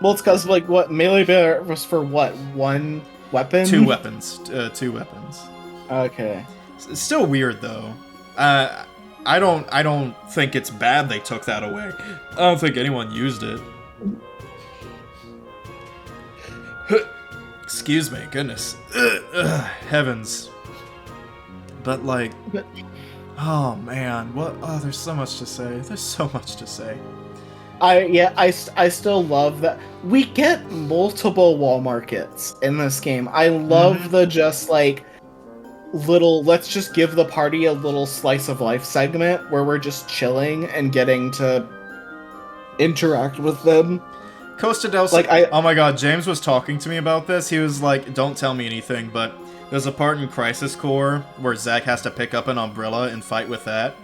Well, it's because, like, what? Melee Barret was for what? One weapon? Two weapons. Two weapons. Okay. It's still weird, though. I don't think it's bad they took that away. I don't think anyone used it. Excuse me, goodness. Heavens. But, like... Oh man, what? Oh, there's so much to say. There's so much to say. I still love that we get multiple wall markets in this game. I love the just like little, let's just give the party a little slice of life segment where we're just chilling and getting to interact with them. Costa del Sol. Like, oh my god, James was talking to me about this. He was like, "Don't tell me anything," but there's a part in Crisis Core where Zack has to pick up an umbrella and fight with that.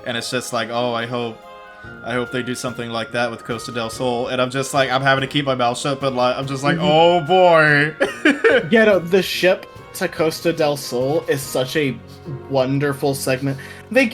And it's just like, oh, I hope they do something like that with Costa del Sol. And I'm just like, I'm having to keep my mouth shut, but like, I'm just like, oh boy. Yeah, no, the ship to Costa del Sol is such a wonderful segment.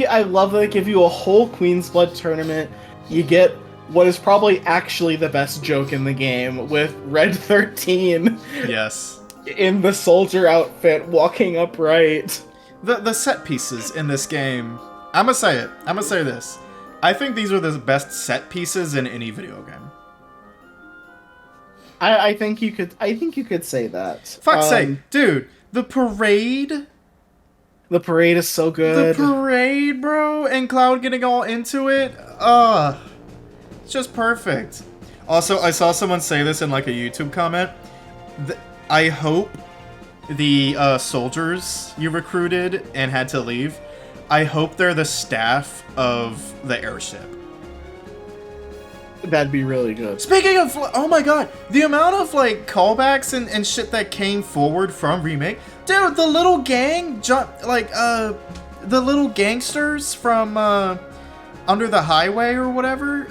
I love that they give you a whole Queen's Blood tournament. You get what is probably actually the best joke in the game with Red 13. Yes. In the soldier outfit, walking upright. The set pieces in this game, I'ma say it. I'ma say this. I think these are the best set pieces in any video game. I think you could say that. Fuck's sake, dude, the parade. The parade is so good. The parade, bro, and Cloud getting all into it. It's just perfect. Also, I saw someone say this in like a YouTube comment. I hope the soldiers you recruited and had to leave, I hope they're the staff of the airship. That'd be really good. Speaking of, oh my god, the amount of like callbacks and shit that came forward from Remake. Dude, the little gang, the little gangsters from Under the Highway or whatever.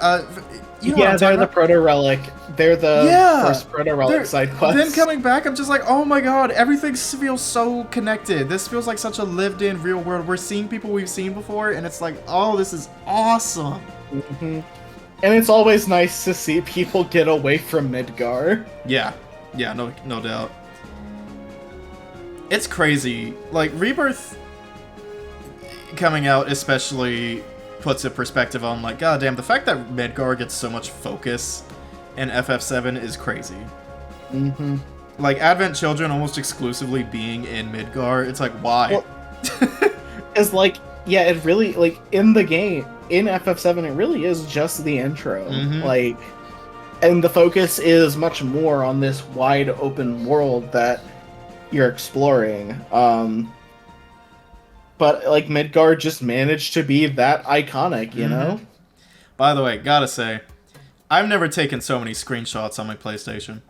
You know they're the Proto Relic. They're the first Proto Relic side quest. Them coming back, I'm just like, oh my god, everything feels so connected. This feels like such a lived-in real world. We're seeing people we've seen before, and it's like, oh, this is awesome. Mm-hmm. And it's always nice to see people get away from Midgar. Yeah, no doubt. It's crazy. Like, Rebirth coming out especially puts a perspective on, like, goddamn, the fact that Midgar gets so much focus in FF7 is crazy. Mm-hmm. Like, Advent Children almost exclusively being in Midgar, it's like, why? Well, it's like, yeah, it really, like, in the game, in FF7, it really is just the intro. Mm-hmm. Like, and the focus is much more on this wide open world that you're exploring. But, like, Midgar just managed to be that iconic, you know? By the way, gotta say, I've never taken so many screenshots on my PlayStation.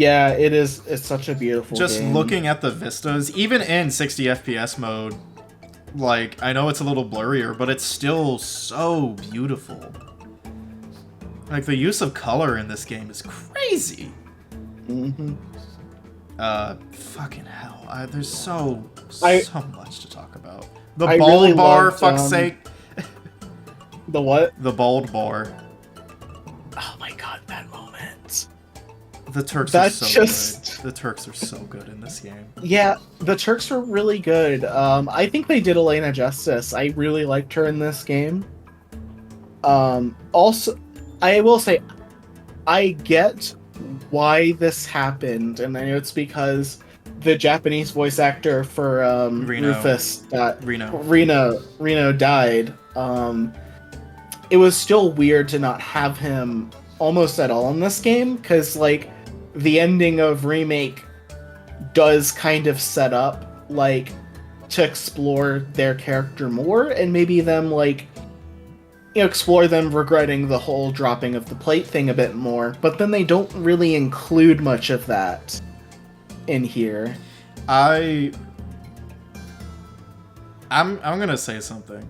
Yeah, it is. It's such a beautiful Just game. looking at the vistas, even in 60 FPS mode, like, I know it's a little blurrier, but it's still so beautiful. Like, the use of color in this game is crazy. Mm-hmm. Fucking hell. There's so much to talk about. The I bald really bar, loved, fuck's sake. The what? The bald bar. Oh my god, that moment. The Turks That's are so just... good. The Turks are so good in this game. Yeah, the Turks are really good. I think they did Elena justice. I really liked her in this game. Also, I will say, I get why this happened, and I know it's because the Japanese voice actor for Rufus, Reno died. It was still weird to not have him almost at all in this game, because like the ending of Remake does kind of set up like to explore their character more, and maybe them like, you know, explore them regretting the whole dropping of the plate thing a bit more, but then they don't really include much of that in here. I'm gonna say something.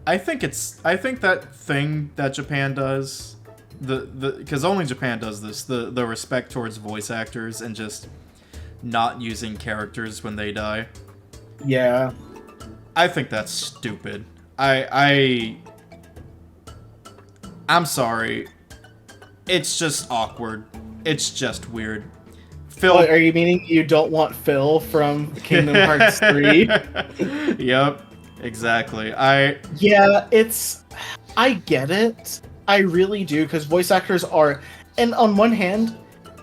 I think that thing that Japan does, because only Japan does this, the respect towards voice actors and just not using characters when they die. Yeah. I think that's stupid. I'm sorry. It's just awkward. It's just weird. Phil, What, are you meaning you don't want Phil from Kingdom Hearts 3? Yep, exactly. Yeah, I get it. I really do, because voice actors are, and on one hand,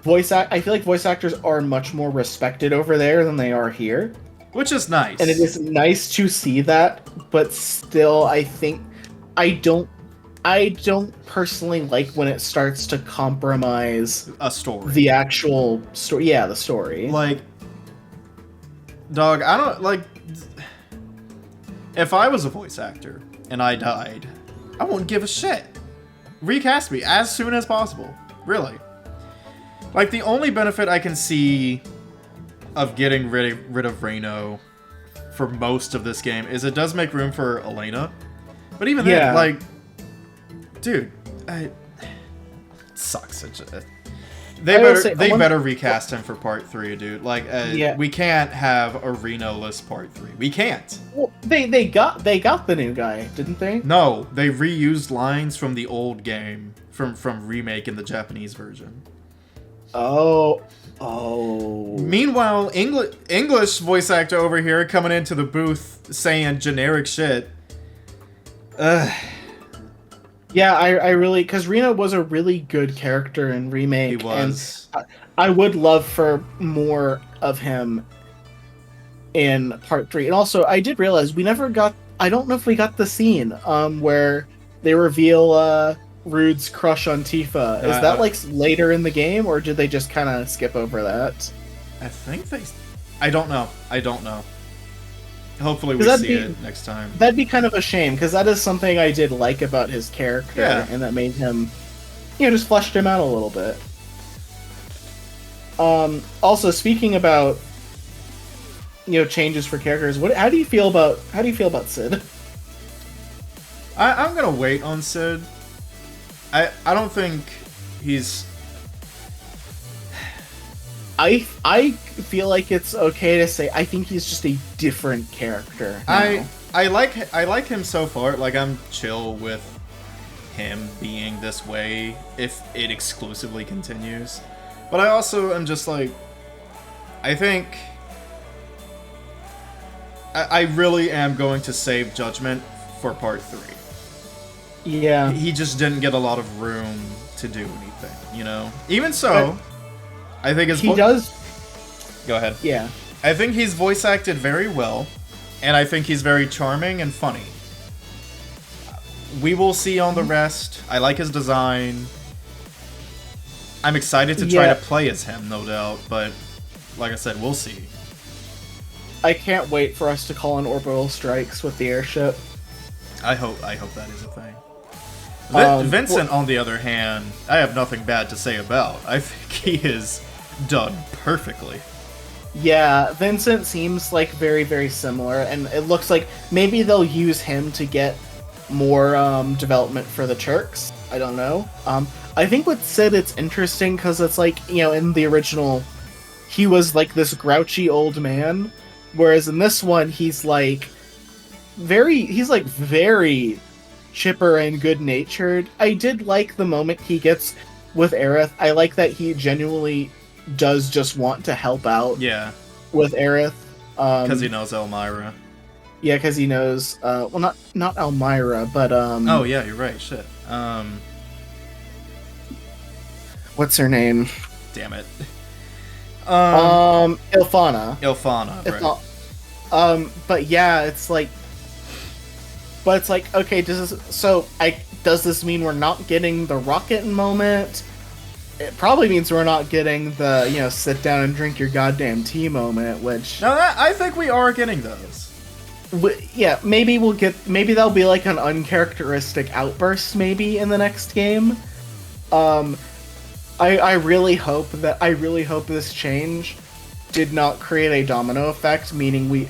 I feel like voice actors are much more respected over there than they are here. Which is nice. And it is nice to see that, but still, I think I don't personally like when it starts to compromise a story. The actual story. Yeah, the story. Like, dog, I don't like. If I was a voice actor and I died, I wouldn't give a shit. Recast me as soon as possible. Really. Like, the only benefit I can see of getting rid of Reno for most of this game is it does make room for Elena. But even then, like, dude, it sucks. They better recast him for part 3, dude. Like, we can't have a Reno-less part 3. We can't. Well, they got the new guy, didn't they? No, they reused lines from the old game from Remake in the Japanese version. Oh. Meanwhile, English voice actor over here coming into the booth saying generic shit. Ugh. Yeah, I really, because Reno was a really good character in Remake. He was. And I would love for more of him in part 3. And also, I did realize I don't know if we got the scene where they reveal Rude's crush on Tifa. Is that like later in the game, or did they just kind of skip over that? I think I don't know. Hopefully we see it next time. That'd be kind of a shame, because that is something I did like about his character, and that made him, just fleshed him out a little bit. Also, speaking about, changes for characters, how do you feel about Sid? I'm gonna wait on Sid. I don't think he's. I feel like it's okay to say I think he's just a different character now. I like him so far. Like, I'm chill with him being this way if it exclusively continues. But I also am just like, I think I really am going to save Judgment for part 3. Yeah. He just didn't get a lot of room to do anything, Even so, I think he does. Go ahead. Yeah. I think he's voice acted very well, and I think he's very charming and funny. We will see on the rest. I like his design. I'm excited to try to play as him, no doubt, but like I said, we'll see. I can't wait for us to call in orbital strikes with the airship. I hope that is a thing. Vincent, on the other hand, I have nothing bad to say about. I think he is done perfectly. Yeah, Vincent seems like very, very similar, and it looks like maybe they'll use him to get more development for the Turks. I don't know. I think with Sid, it's interesting because it's like, you know, in the original, he was like this grouchy old man, whereas in this one, he's like very chipper and good-natured. I did like the moment he gets with Aerith. I like that he genuinely does just want to help out. Yeah. With Aerith. Because he knows Elmira. Yeah, because he knows, well, not Elmira, but, Oh, yeah, you're right, shit. What's her name? Damn it. Ilfana. Ilfana, right. But yeah, it's like... But it's like, okay, does this mean we're not getting the Rocket moment? It probably means we're not getting the, you know, sit down and drink your goddamn tea moment, which... No, I think we are getting those. Yeah, maybe that'll be like an uncharacteristic outburst maybe in the next game. I really hope this change did not create a domino effect, meaning we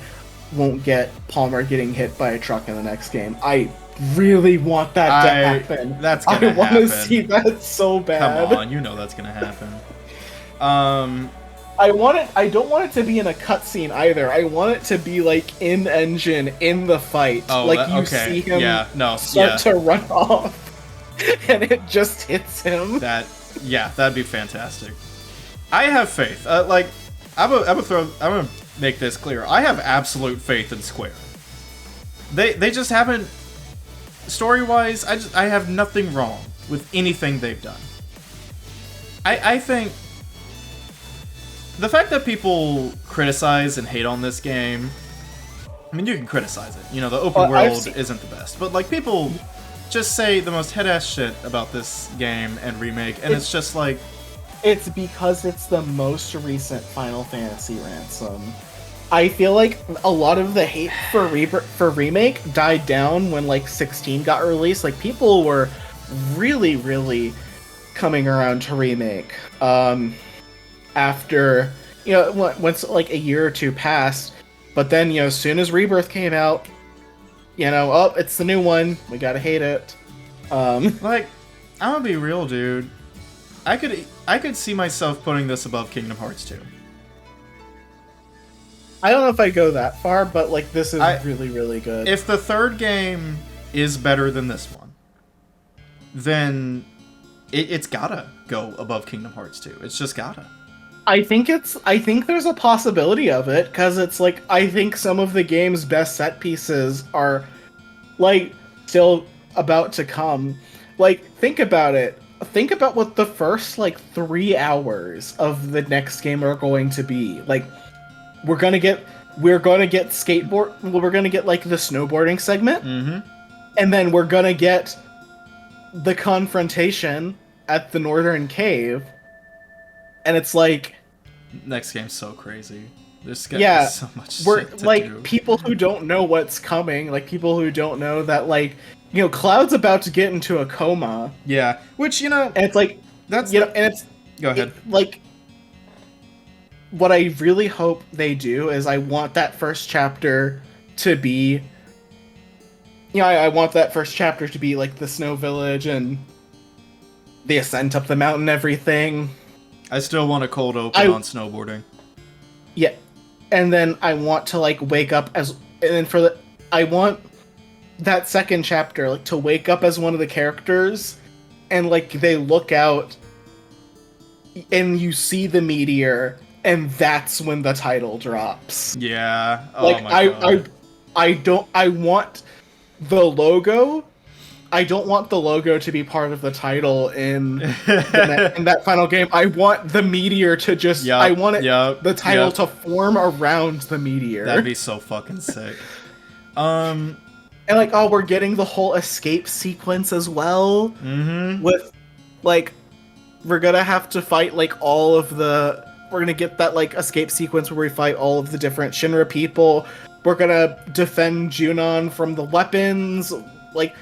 won't get Palmer getting hit by a truck in the next game. I really want that to happen. That's gonna happen. I want to see that so bad. Come on, you know that's gonna happen. I don't want it to be in a cutscene either. I want it to be like in engine in the fight. Oh, like you okay. see him start to run off, and it just hits him. That'd be fantastic. I have faith. I'm gonna make this clear. I have absolute faith in Square. They just haven't. Story-wise, I have nothing wrong with anything they've done. I think the fact that people criticize and hate on this game, I mean, you can criticize it. You know, the open world isn't the best, but like people just say the most head-ass shit about this game and remake, and it's just like... It's because it's the most recent Final Fantasy Ransom. I feel like a lot of the hate for remake died down when like 16 got released. Like people were really, really coming around to remake. After, you know, once like a year or two passed, but then, you know, as soon as Rebirth came out, you know, oh, it's the new one, we gotta hate it. Like, I'm gonna be real, dude. I could see myself putting this above Kingdom Hearts 2. I don't know if I go that far, but like this is really, really good. If the third game is better than this one, then it's gotta go above Kingdom Hearts 2. It's just gotta. I think there's a possibility of it, because it's like, I think some of the game's best set pieces are like still about to come. Like, think about it. Think about what the first like 3 hours of the next game are going to be. Like, we're gonna get skateboard. Well, we're gonna get like the snowboarding segment, and then we're gonna get the confrontation at the Northern Cave, and it's like, next game's so crazy. There's so much shit to like do. People who don't know what's coming, like people who don't know that, like, you know, Cloud's about to get into a coma. Yeah, which, you know, and it's like, that's, you know, and it's go ahead. Like, what I really hope they do is I want that first chapter to be, you know, I want that first chapter to be like the Snow Village and the ascent up the mountain, everything. I still want a cold open on snowboarding. Yeah, and then I want to like wake up as, and then I want that second chapter like to wake up as one of the characters, and like they look out, and you see the meteor. And that's when the title drops. Yeah. Oh, like, my God. I want the logo. I don't want the logo to be part of the title in that final game. I want the meteor to just... I want the title to form around the meteor. That'd be so fucking sick. And like, oh, we're getting the whole escape sequence as well. Mm-hmm. With, like, we're gonna have to fight, like, all of the... We're gonna get that, like, escape sequence where we fight all of the different Shinra people. We're gonna defend Junon from the weapons. Like,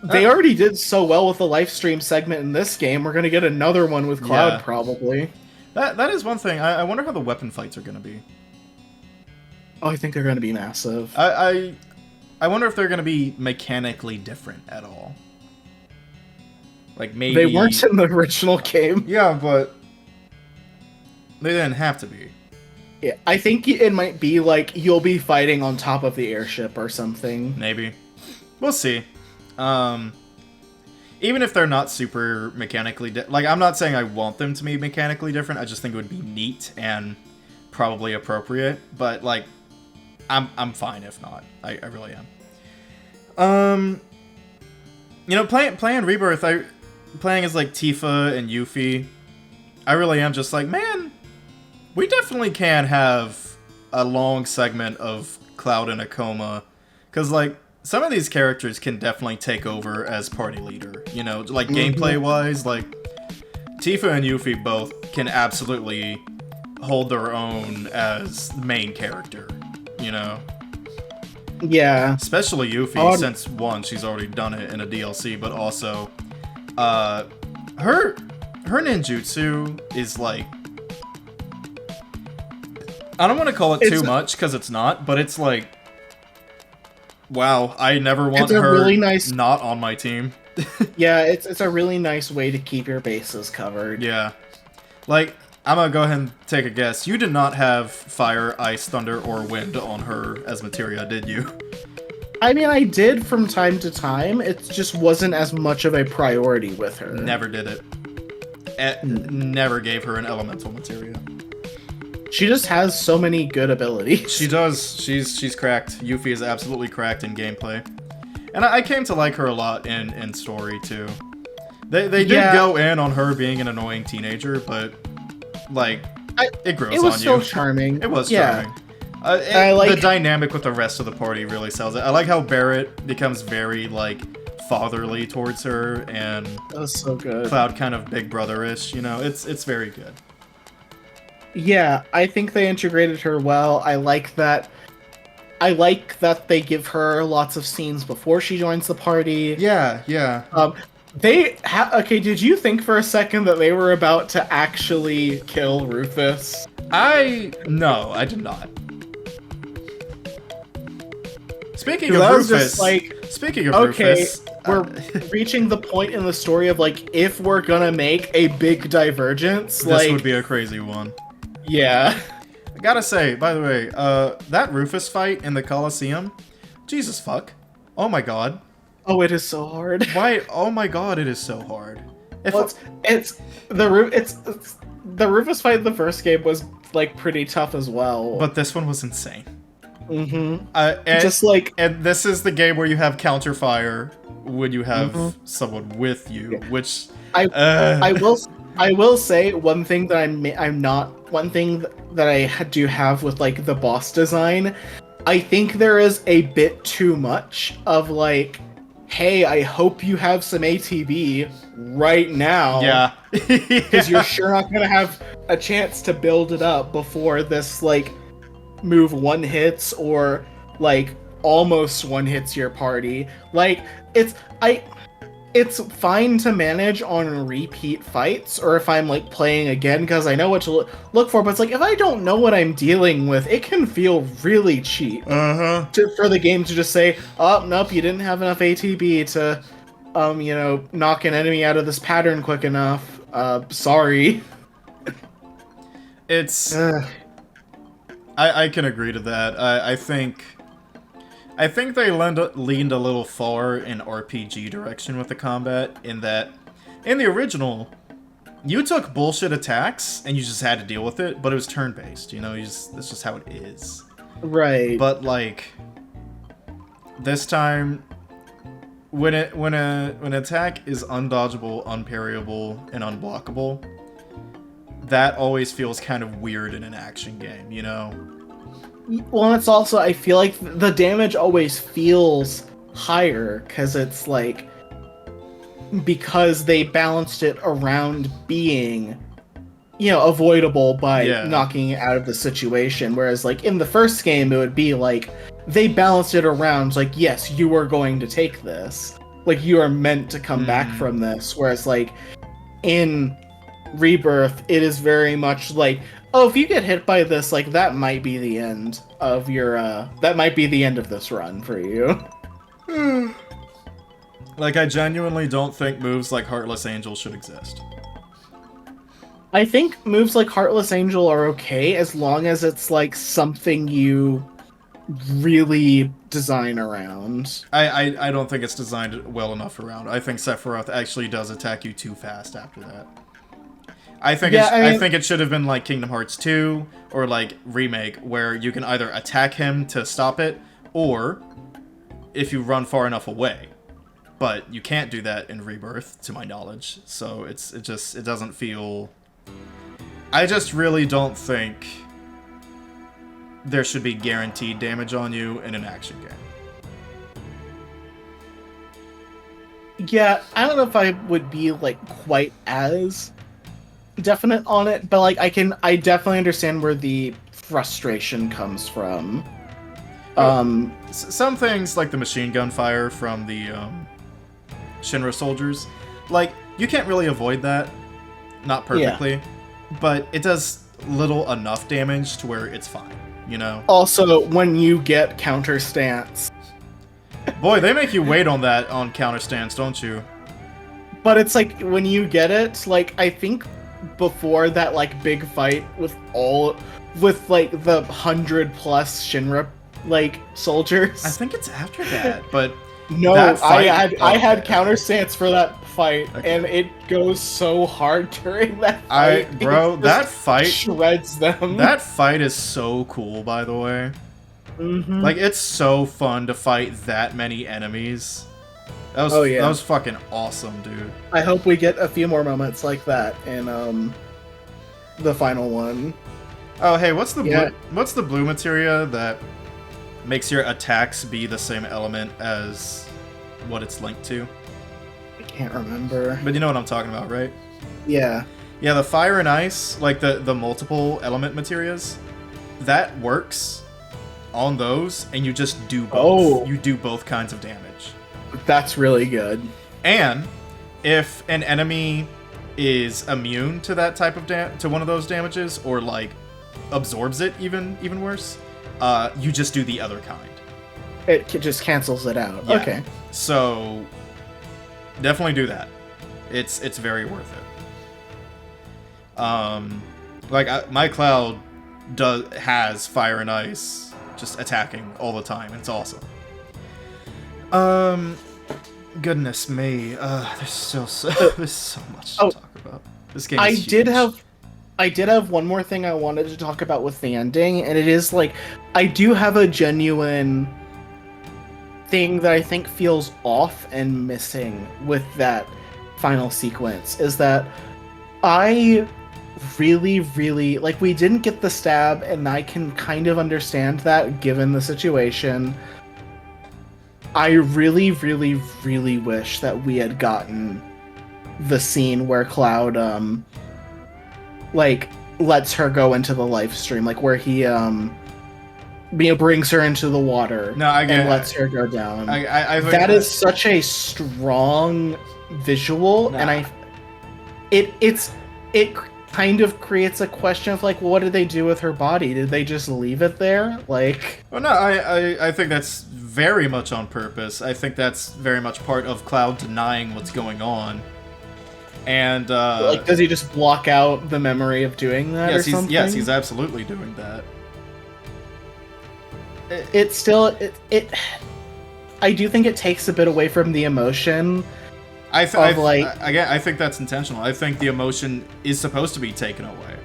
They already did so well with the live stream segment in this game. We're gonna get another one with Cloud, probably. That is one thing. I wonder how the weapon fights are gonna be. Oh, I think they're gonna be massive. I wonder if they're gonna be mechanically different at all. Like maybe they weren't in the original game. Yeah, but they didn't have to be. Yeah, I think it might be like you'll be fighting on top of the airship or something. Maybe. We'll see. Even if they're not super mechanically like, I'm not saying I want them to be mechanically different, I just think it would be neat and probably appropriate, but, like, I'm fine if not. I really am. You know, playing Rebirth, playing as, like, Tifa and Yuffie, I really am just like, man, we definitely can have a long segment of Cloud in a coma, because, like, some of these characters can definitely take over as party leader, you know, like gameplay-wise, like, Tifa and Yuffie both can absolutely hold their own as the main character, you know? Yeah. Especially Yuffie, since, one, she's already done it in a DLC, but also, her ninjutsu is, like, I don't want to call it too much, because it's not, but it's, like, wow, I never want her really not on my team. Yeah, it's a really nice way to keep your bases covered. Yeah. Like, I'm gonna go ahead and take a guess. You did not have fire, ice, thunder, or wind on her as materia, did you? I mean, I did from time to time. It just wasn't as much of a priority with her. Never did it. Never gave her an elemental materia. She just has so many good abilities. She does. She's cracked. Yuffie is absolutely cracked in gameplay. And I came to like her a lot in story, too. They did go in on her being an annoying teenager, but, like, it grows on you. It was still charming. It was charming. I like the dynamic with the rest of the party really sells it. I like how Barrett becomes very, like, fatherly towards her, and that was so good. Cloud kind of big brother-ish, you know? It's very good. Yeah, I think they integrated her well. I like that they give her lots of scenes before she joins the party. Yeah, yeah. Okay, did you think for a second that they were about to actually kill Rufus? No, I did not. Speaking of Rufus, we're reaching the point in the story of, like, if we're gonna make a big divergence, this would be a crazy one. Yeah. I gotta say, by the way, that Rufus fight in the Coliseum, Jesus fuck. Oh my god. Oh, it is so hard. Why? Oh my god, it is so hard. It's the Rufus fight in the first game was, like, pretty tough as well. But this one was insane. Mm-hmm. And this is the game where you have counter fire when you have someone with you, which I will say one thing that I do have with, like, the boss design. I think there is a bit too much of, like, hey, I hope you have some ATB right now. Yeah. Because you're sure not gonna have a chance to build it up before this, like, move one hits or, like, almost one hits your party. Like, it's fine to manage on repeat fights, or if I'm, like, playing again, because I know what to look for, but it's like, if I don't know what I'm dealing with, it can feel really cheap for the game to just say, oh, nope, you didn't have enough ATB to, you know, knock an enemy out of this pattern quick enough. Sorry. It's... I can agree to that. I think they leaned a little far in RPG direction with the combat, in that, in the original, you took bullshit attacks and you just had to deal with it, but it was turn-based, you know, that's just how it is. Right. But, like, this time, when an attack is undodgeable, unparryable, and unblockable, that always feels kind of weird in an action game, you know? Well, it's also, I feel like the damage always feels higher, because it's like, because they balanced it around being, you know, avoidable by knocking it out of the situation, whereas, like, in the first game, it would be like, they balanced it around, like, yes, you are going to take this. like you are meant to come back from this. Whereas like in Rebirth, it is very much like, oh, if you get hit by this, like that might be the end of your that might be the end of this run for you. Like, I genuinely don't think moves like Heartless Angel should exist. I think moves like Heartless Angel are okay as long as it's like something you really design around. I don't think it's designed well enough around. I think Sephiroth actually does attack you too fast after that. I think I think it should have been like Kingdom Hearts 2 or like Remake, where you can either attack him to stop it, or if you run far enough away. But you can't do that in Rebirth, to my knowledge. So it doesn't feel. I just really don't think there should be guaranteed damage on you in an action game. Yeah, I don't know if I would be like quite as definite on it, but like I definitely understand where the frustration comes from. Some things like the machine gun fire from the Shinra soldiers, like you can't really avoid that, not perfectly, but it does little enough damage to where it's fine, you know? Also, when you get counter stance. Boy, they make you wait on that on counter stance, don't you? But it's like, when you get it, like, I think before that, like, big fight with like, the 100+ Shinra, like, soldiers. I think it's after that, but... No, I had counter stance for that fight, and it goes so hard during that fight. Bro, that fight shreds them. That fight is so cool, by the way. Mm-hmm. Like, it's so fun to fight that many enemies. That was fucking awesome, dude. I hope we get a few more moments like that in the final one. Oh, hey, what's the blue materia that makes your attacks be the same element as what it's linked to? I can't remember. But you know what I'm talking about, right? Yeah. Yeah, the fire and ice, like the multiple element materias, that works on those, and you just do both. You do both kinds of damage. That's really good. And if an enemy is immune to that type of to one of those damages, or like absorbs it even worse, you just do the other kind. It just cancels it out. Yeah. Okay. So definitely do that. It's very worth it. My Cloud has fire and ice just attacking all the time. It's awesome. Goodness me. There's so much to talk about. This game is huge. I did have one more thing I wanted to talk about with the ending, and it is like, I do have a genuine thing that I think feels off and missing with that final sequence, is that I really, really, like, we didn't get the stab, and I can kind of understand that given the situation. I really, really, really wish that we had gotten the scene where Cloud, like, lets her go into the life stream, like, where he, brings her into the water and lets her go down. I that is such a strong visual, and it kind of creates a question of, like, what did they do with her body? Did they just leave it there? Like... Well, no, I think that's very much on purpose. I think that's very much part of Cloud denying what's going on. And, like, does he just block out the memory of doing that or something? Yes, he's absolutely doing that. I do think it takes a bit away from the emotion. I think that's intentional. I think the emotion is supposed to be taken away.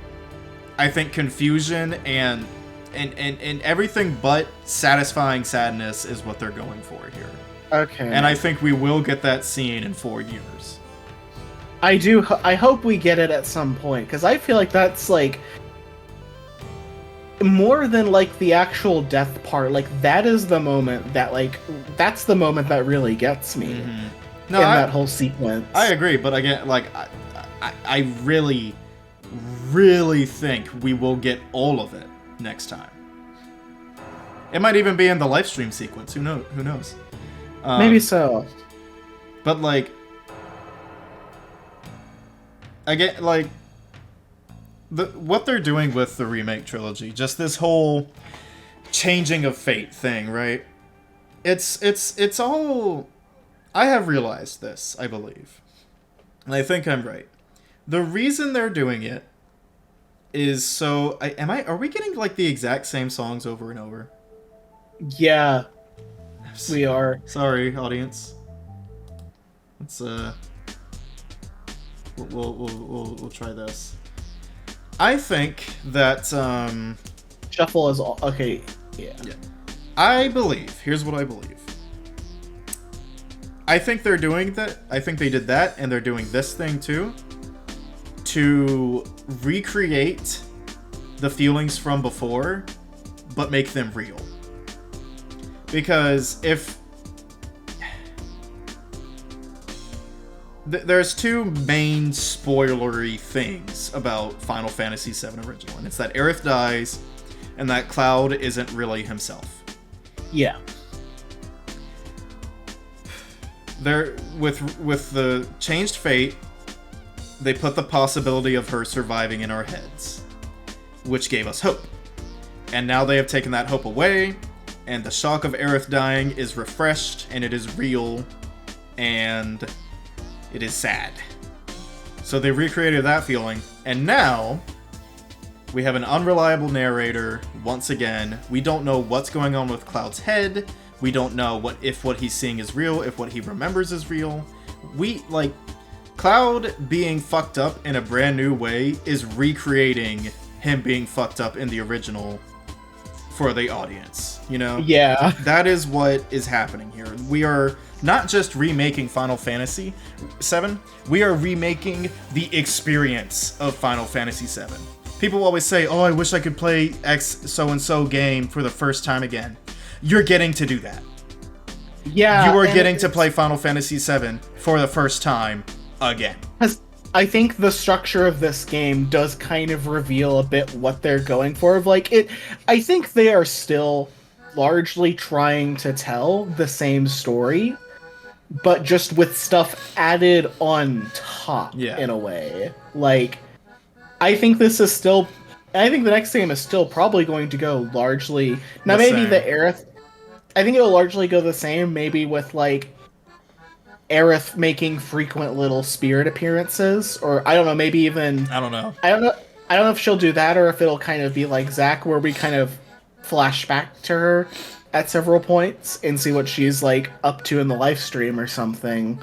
I think confusion and everything but satisfying sadness is what they're going for here. Okay. And I think we will get that scene in 4 years. I hope we get it at some point, because I feel like that's, like, more than, like, the actual death part. Like, that is the moment that, like, that's the moment that really gets me. Mm-hmm. No, that whole sequence. I agree, but again, like, I really, really think we will get all of it next time. It might even be in the live stream sequence. Who knows? Maybe so. But, like, I get, like, what they're doing with the remake trilogy, just this whole changing of fate thing, right? It's all... I have realized this, I believe. And I think I'm right. The reason they're doing it is so... Are we getting, like, the exact same songs over and over? Yeah, we are. Sorry, audience. Let's, we'll try this. I think that, Shuffle is all... Okay, yeah. I believe. Here's what I believe. I think they're doing that. I think they did that, and they're doing this thing too, to recreate the feelings from before, but make them real. Because if... There's two main spoilery things about Final Fantasy VII Original, and it's that Aerith dies, and that Cloud isn't really himself. Yeah. There, with the changed fate, they put the possibility of her surviving in our heads, which gave us hope. And now they have taken that hope away, and the shock of Aerith dying is refreshed, and it is real, and it is sad. So they recreated that feeling, and now we have an unreliable narrator once again. We don't know what's going on with Cloud's head. We don't know if what he's seeing is real, if what he remembers is real. Cloud being fucked up in a brand new way is recreating him being fucked up in the original for the audience, you know? Yeah. That is what is happening here. We are not just remaking Final Fantasy VII, we are remaking the experience of Final Fantasy VII. People always say, oh, I wish I could play X so-and-so game for the first time again. You're getting to do that. Yeah. You are getting to play Final Fantasy VII for the first time again. I think the structure of this game does kind of reveal a bit what they're going for. I think they are still largely trying to tell the same story, but just with stuff added on top in a way. Like, I think this is still... I think the next game is still probably going to go largely... Now, maybe the Aerith... I think it'll largely go the same, maybe with, like, Aerith making frequent little spirit appearances, or I don't know, maybe even... I don't know. I don't know if she'll do that, or if it'll kind of be like Zack, where we kind of flash back to her at several points and see what she's, like, up to in the live stream or something.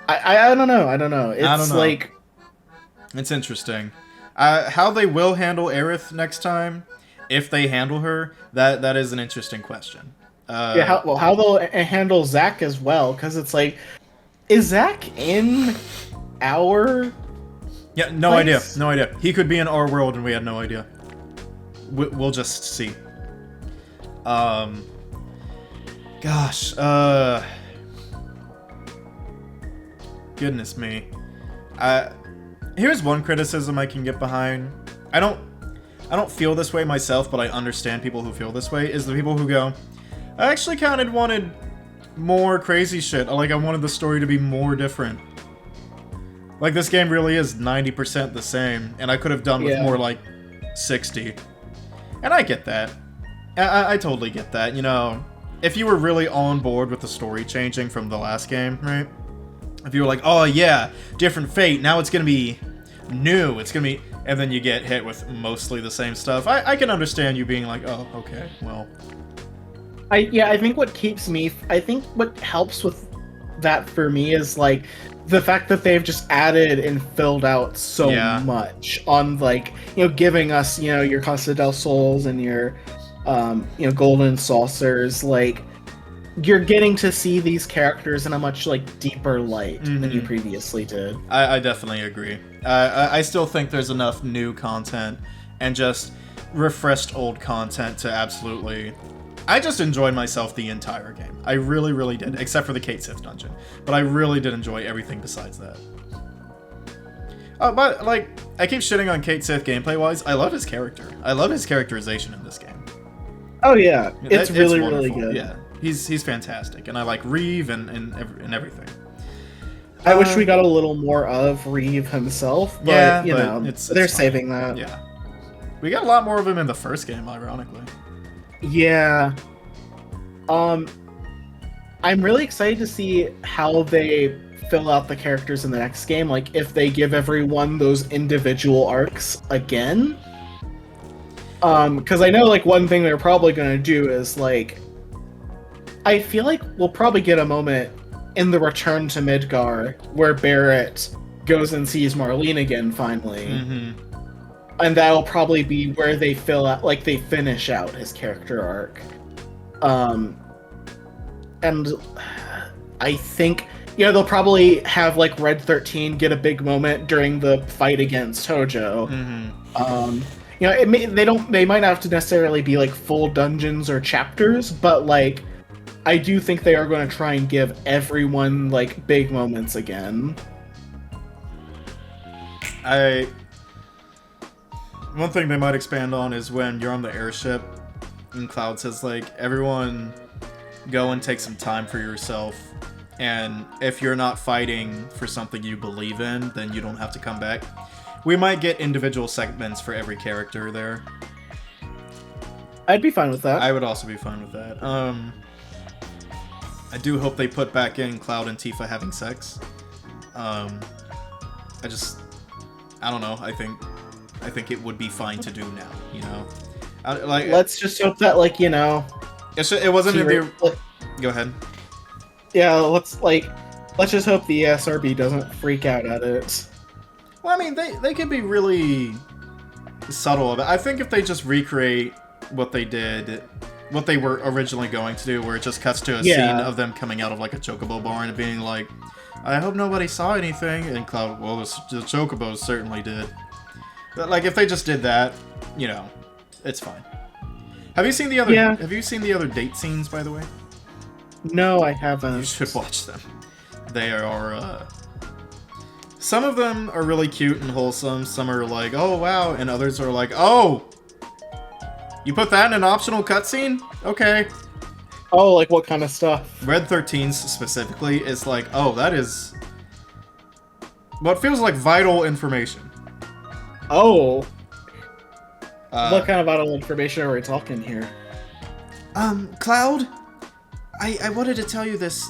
I don't know. It's I don't know. like... It's interesting. How they will handle Aerith next time, if they handle her, that is an interesting question. How they'll handle Zack as well, because it's like, is Zack in our... Yeah, no idea. He could be in our world and we had no idea. We'll just see. Gosh, goodness me. Here's one criticism I can get behind. I don't feel this way myself, but I understand people who feel this way, is the people who go, I actually kind of wanted more crazy shit. Like, I wanted the story to be more different. Like, this game really is 90% the same, and I could have done with more like 60. And I get that. I totally get that, you know. If you were really on board with the story changing from the last game, right? If you were like, oh yeah, different fate, now it's gonna be new, it's gonna be... And then you get hit with mostly the same stuff. I can understand you being like, oh, okay, well... I think what helps with that for me is, like, the fact that they've just added and filled out so much on, like, you know, giving us, you know, your Costa del Sols and your, you know, Golden Saucers. Like, you're getting to see these characters in a much, like, deeper light than you previously did. I definitely agree. I still think there's enough new content and just refreshed old content to absolutely... I just enjoyed myself the entire game. I really, really did, except for the Kate Sith dungeon. But I really did enjoy everything besides that. But, like, I keep shitting on Kate Sith gameplay-wise. I love his character. I love his characterization in this game. Oh, yeah. It's really, really good. Yeah, he's fantastic. And I like Reeve and everything. I wish we got a little more of Reeve himself, but yeah, you but know, it's they're fine. saving that. Yeah. We got a lot more of him in the first game, ironically. Yeah. I'm really excited to see how they fill out the characters in the next game. Like, if they give everyone those individual arcs again. Because I know, like, one thing they're probably going to do is, like, I feel like we'll probably get a moment in the Return to Midgar where Barrett goes and sees Marlene again, finally. Mm-hmm. And that'll probably be where they fill out, like, they finish out his character arc. And I think, you know, they'll probably have, like, Red 13 get a big moment during the fight against Hojo. Mm-hmm. You know, they might not have to necessarily be, like, full dungeons or chapters, but, like, I do think they are going to try and give everyone, like, big moments again. One thing they might expand on is when you're on the airship and Cloud says, like, everyone go and take some time for yourself, and if you're not fighting for something you believe in, then you don't have to come back. We might get individual segments for every character there. I'd be fine with that. I would also be fine with that. I do hope they put back in Cloud and Tifa having sex. I don't know. I think it would be fine to do now. You know, let's just hope that, like, you know, it wasn't in the. Go ahead. Yeah, let's just hope the ESRB doesn't freak out at it. Well, I mean, they could be really subtle about it. I think if they just recreate what they did, what they were originally going to do, where it just cuts to a scene of them coming out of, like, a chocobo barn and being like, I hope nobody saw anything, and Cloud, well, the chocobos certainly did. But, like, if they just did that, you know, it's fine. Have you seen the other? Yeah. Have you seen the other date scenes, by the way? No, I haven't. You should watch them. They are. Some of them are really cute and wholesome. Some are like, oh wow, and others are like, oh, you put that in an optional cutscene? Okay. Oh, like what kind of stuff? Red 13's specifically is like, oh, that is what feels like vital information. Oh. What kind of vital information are we talking here? Cloud? I wanted to tell you this.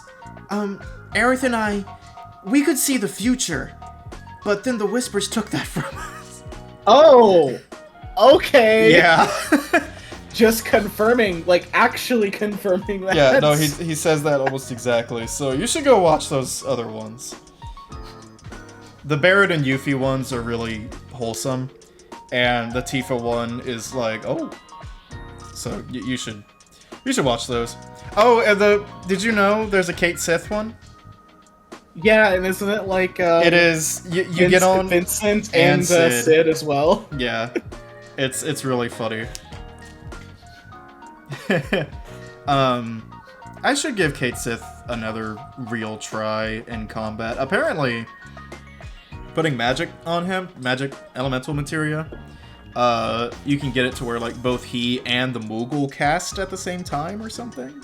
Aerith and I, we could see the future, but then the Whispers took that from us. Oh! Okay! Yeah. Just confirming, like, actually confirming that. Yeah, no, he says that almost exactly, so you should go watch those other ones. The Barrett and Yuffie ones are really wholesome, and the Tifa one is like, oh. So, you should watch those. Oh, and did you know there's a Kate Sith one? Yeah, and isn't it like, it is, you get on Vincent and Sid as well? Yeah. It's really funny. I should give Kate Sith another real try in combat. Apparently, putting magic on him, magic elemental materia, you can get it to where, like, both he and the Moogle cast at the same time or something.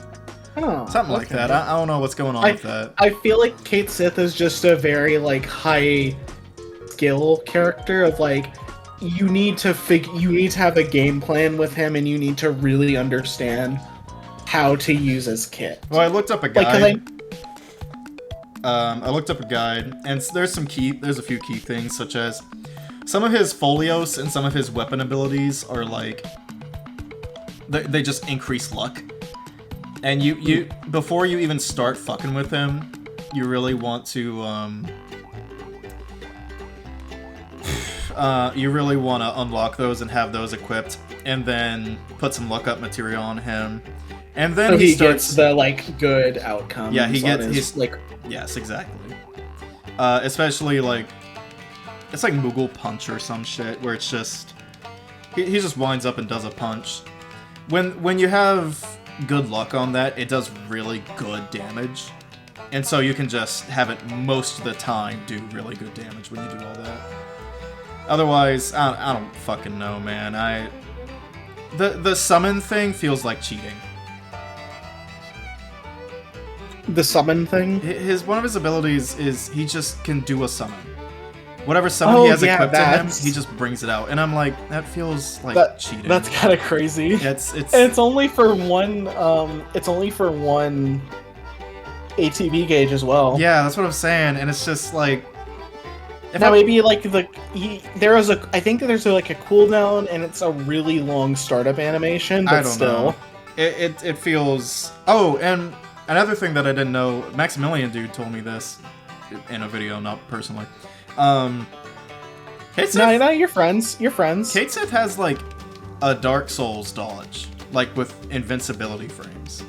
Oh, something like that. I don't know what's going on with that. I feel like Kate Sith is just a very, like, high skill character of, like, you need to have a game plan with him, and you need to really understand how to use his kit. Well, I looked up a guide. I looked up a guide, and there's a few key things, such as some of his folios and some of his weapon abilities are like they just increase luck. And you before you even start fucking with him, you really want to unlock those and have those equipped, and then put some luck up material on him, and then so he gets the, like, good outcomes. Yeah, he's like, yes, exactly. Especially, like, it's like Moogle Punch or some shit, where it's just he just winds up and does a punch. When you have good luck on that, it does really good damage, and so you can just have it most of the time do really good damage when you do all that. Otherwise, I don't fucking know, man. The summon thing feels like cheating. The summon thing? One of his abilities is he just can do a summon. Whatever summon he has equipped in him, he just brings it out. And I'm like, that feels like cheating. That's kind of crazy. It's only for one ATB gauge as well. Yeah, that's what I'm saying. And it's just like, maybe like I think there's like a cooldown and it's a really long startup animation, but still. It feels... Oh, and another thing that I didn't know, Maximilian dude told me this in a video, not personally. No, you're friends. Kate Sith has like a Dark Souls dodge, like with invincibility frames.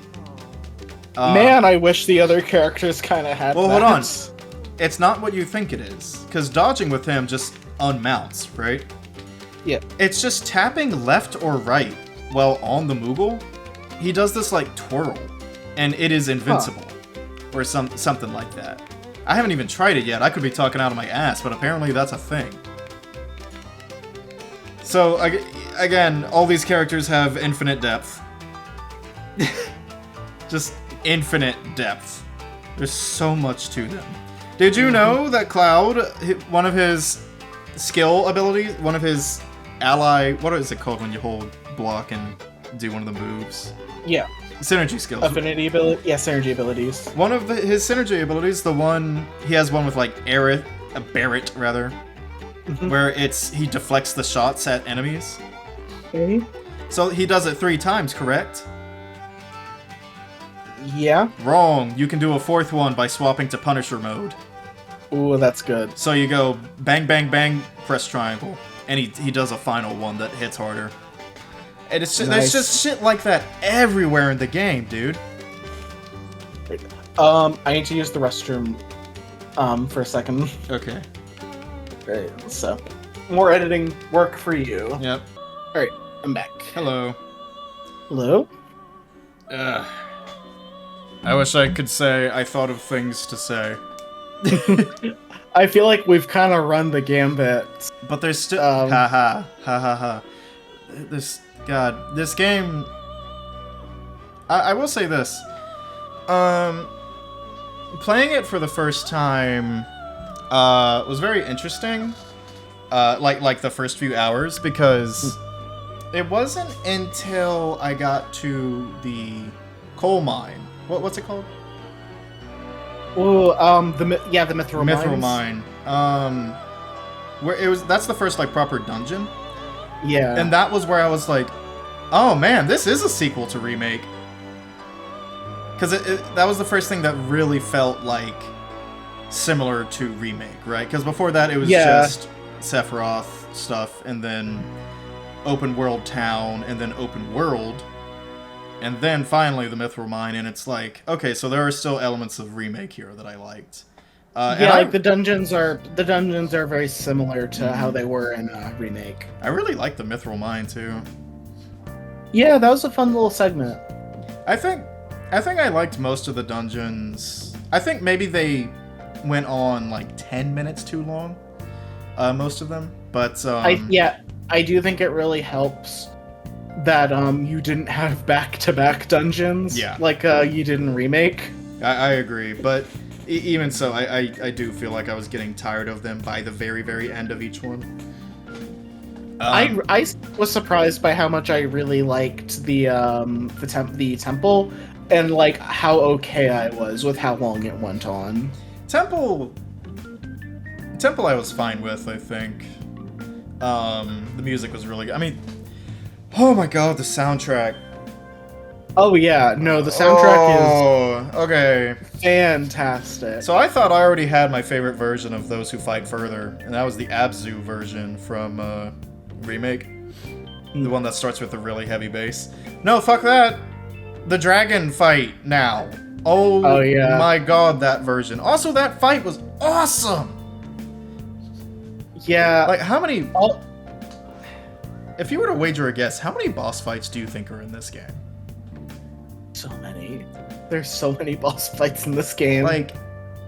Man, I wish the other characters kind of had that. Hold on. It's not what you think it is, because dodging with him just unmounts, right? Yeah. It's just tapping left or right while on the Moogle. He does this like twirl, and it is invincible, or something like that. I haven't even tried it yet. I could be talking out of my ass, but apparently that's a thing. So again, all these characters have infinite depth. Just infinite depth. There's so much to them. Did you know that Cloud, one of his skill abilities, one of his ally, what is it called when you hold block and do one of the moves? Yeah. Synergy skills. Affinity ability? Yeah, synergy abilities. One of his synergy abilities, he has one with like Barret rather, where he deflects the shots at enemies. Okay. So he does it 3 times, correct? Yeah. Wrong. You can do a 4th one by swapping to Punisher mode. Ooh, that's good. So you go bang, bang, bang, press triangle, and he does a final one that hits harder. And it's just, there's just shit like that everywhere in the game, dude. I need to use the restroom for a second. Okay. Alright, so more editing work for you. Yep. Alright, I'm back. Hello. Hello? I wish I could say I thought of things to say. I feel like we've kind of run the gambit. But there's still... ha. This game... I will say this. Playing it for the first time was very interesting. Like the first few hours, because it wasn't until I got to the coal mine. What's it called? Oh, the Mithril Mine. That's the first like proper dungeon. Yeah. And that was where I was like, oh man, this is a sequel to Remake. Because that was the first thing that really felt like similar to Remake, right? Because before that it was just Sephiroth stuff, and then open world town, and then open world, and then finally the Mithril Mine, and it's like, okay, so there are still elements of Remake here that I liked. The dungeons are very similar to how they were in Remake. I really like the Mithril Mine too. Yeah, that was a fun little segment. I think I liked most of the dungeons. I think maybe they went on like 10 minutes too long, most of them. But I do think it really helps that you didn't have back-to-back dungeons. Yeah. Like you did in Remake. I agree, but even so, I do feel like I was getting tired of them by the very, very end of each one. I was surprised by how much I really liked the temple, and like how okay I was with how long it went on. Temple I was fine with, I think. The music was really good. I mean, oh my god, the soundtrack. Oh yeah, no, the soundtrack is okay. Fantastic. So I thought I already had my favorite version of Those Who Fight Further, and that was the Abzu version from Remake. The one that starts with a really heavy bass. No, fuck that. The dragon fight now. Oh yeah. My god, that version. Also, that fight was awesome. Yeah. Like, how many... If you were to wager a guess, how many boss fights do you think are in this game? So many. There's so many boss fights in this game. Like,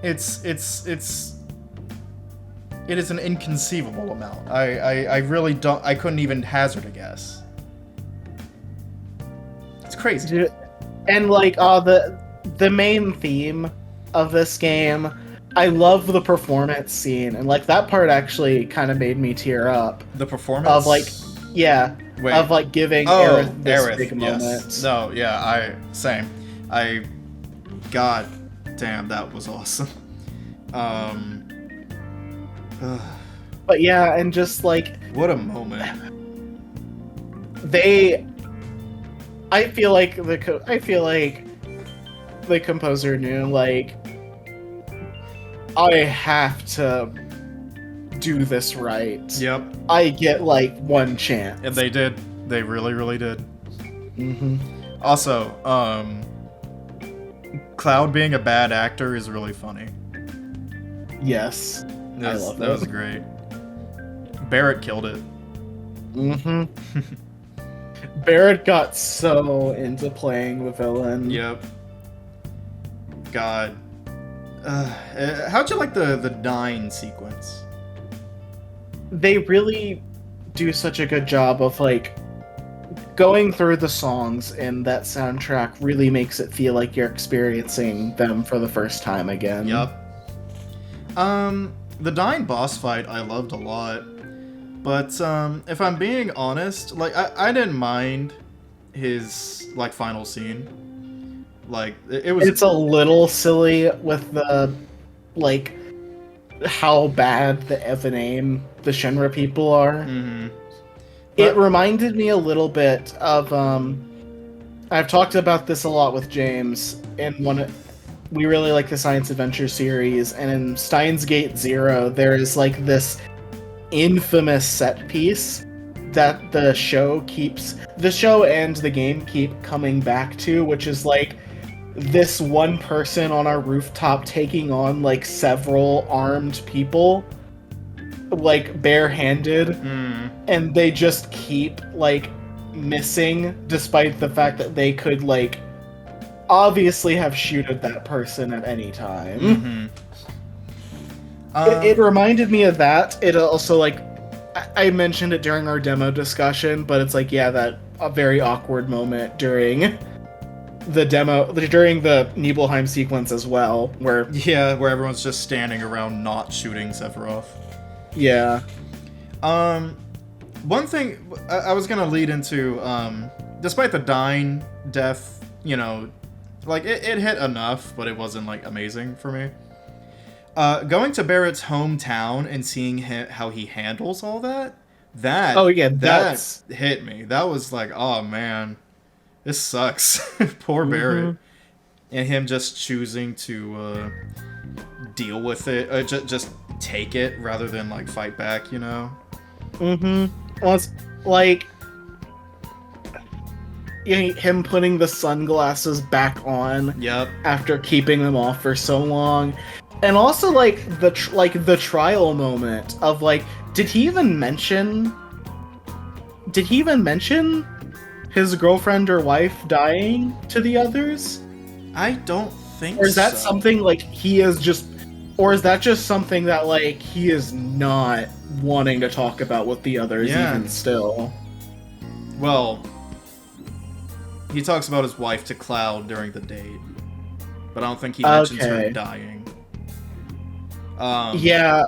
it is an inconceivable amount. I really don't... I couldn't even hazard a guess. It's crazy. Dude, and like, the main theme of this game, I love the performance scene, and like that part actually kind of made me tear up. The performance Of like, yeah, Wait. of like giving Oh, Aerith this Aerith, big yes. moment. No, yeah, same. God damn, that was awesome. But yeah, and just like what a moment. I feel like the composer knew, like, I have to do this right. Yep. I get like one chance. And they did. They really, really did. Mm-hmm. Also, Cloud being a bad actor is really funny. Yes. I love that. That was great. Barrett killed it. Mm-hmm. Barrett got so into playing the villain. Yep. God. How'd you like the Nine sequence? They really do such a good job of like going through the songs, and that soundtrack really makes it feel like you're experiencing them for the first time again. Yep. The Nine boss fight I loved a lot, but if I'm being honest, like I didn't mind his like final scene. Like it was. It's a little silly with the like how bad the Evan the Shinra people are. Mm-hmm. It reminded me a little bit of I've talked about this a lot with James in we really like the science adventure series, and in Steins Gate Zero there is like this infamous set piece that the show and the game keep coming back to, which is like this one person on our rooftop taking on like several armed people, like barehanded, and they just keep like missing, despite the fact that they could like obviously have shooted that person at any time. Mm-hmm. It reminded me of that. It also like I mentioned it during our demo discussion, but it's like, yeah, that a very awkward moment during the Nibelheim sequence as well, where everyone's just standing around not shooting Sephiroth. Yeah. One thing I was gonna lead into, despite the Dyne death, you know, like it hit enough, but it wasn't like amazing for me. Going to Barrett's hometown and seeing how he handles all that, that hit me. That was like, oh man, this sucks. Poor Barrett. And him just choosing to deal with it, just take it rather than like fight back, you know? Well, it's like him putting the sunglasses back on. Yep. After keeping them off for so long. And also like the trial moment of like, did he even mention his girlfriend or wife dying to the others? I don't think so. Or is that something like he is just, or is that just something that like he is not wanting to talk about with the others even still? Well, he talks about his wife to Cloud during the date, but I don't think he mentions her dying. Yeah.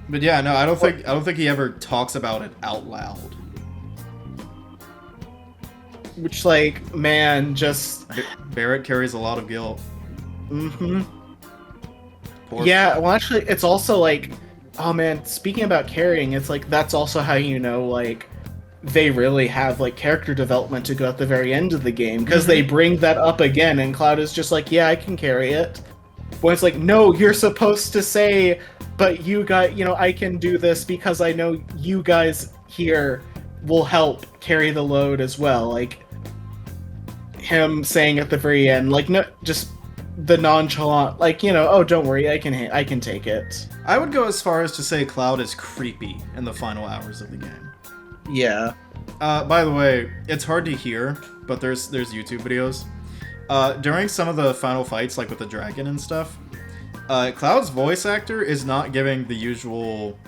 But yeah, no, I don't think he ever talks about it out loud. Which, like, man, just Barrett carries a lot of guilt. Yeah, well, actually, it's also like, oh man, speaking about carrying, it's like that's also how you know, like, they really have like character development to go at the very end of the game, because they bring that up again, and Cloud is just like, yeah, I can carry it. When it's like, no, you're supposed to say, but you guys, you know, I can do this because I know you guys here will help carry the load as well. Like, him saying at the very end, like, no, just the nonchalant, like, you know, oh, don't worry, I can take it. I would go as far as to say Cloud is creepy in the final hours of the game. Yeah. By the way, it's hard to hear, but there's YouTube videos. During some of the final fights, like with the dragon and stuff, Cloud's voice actor is not giving the usual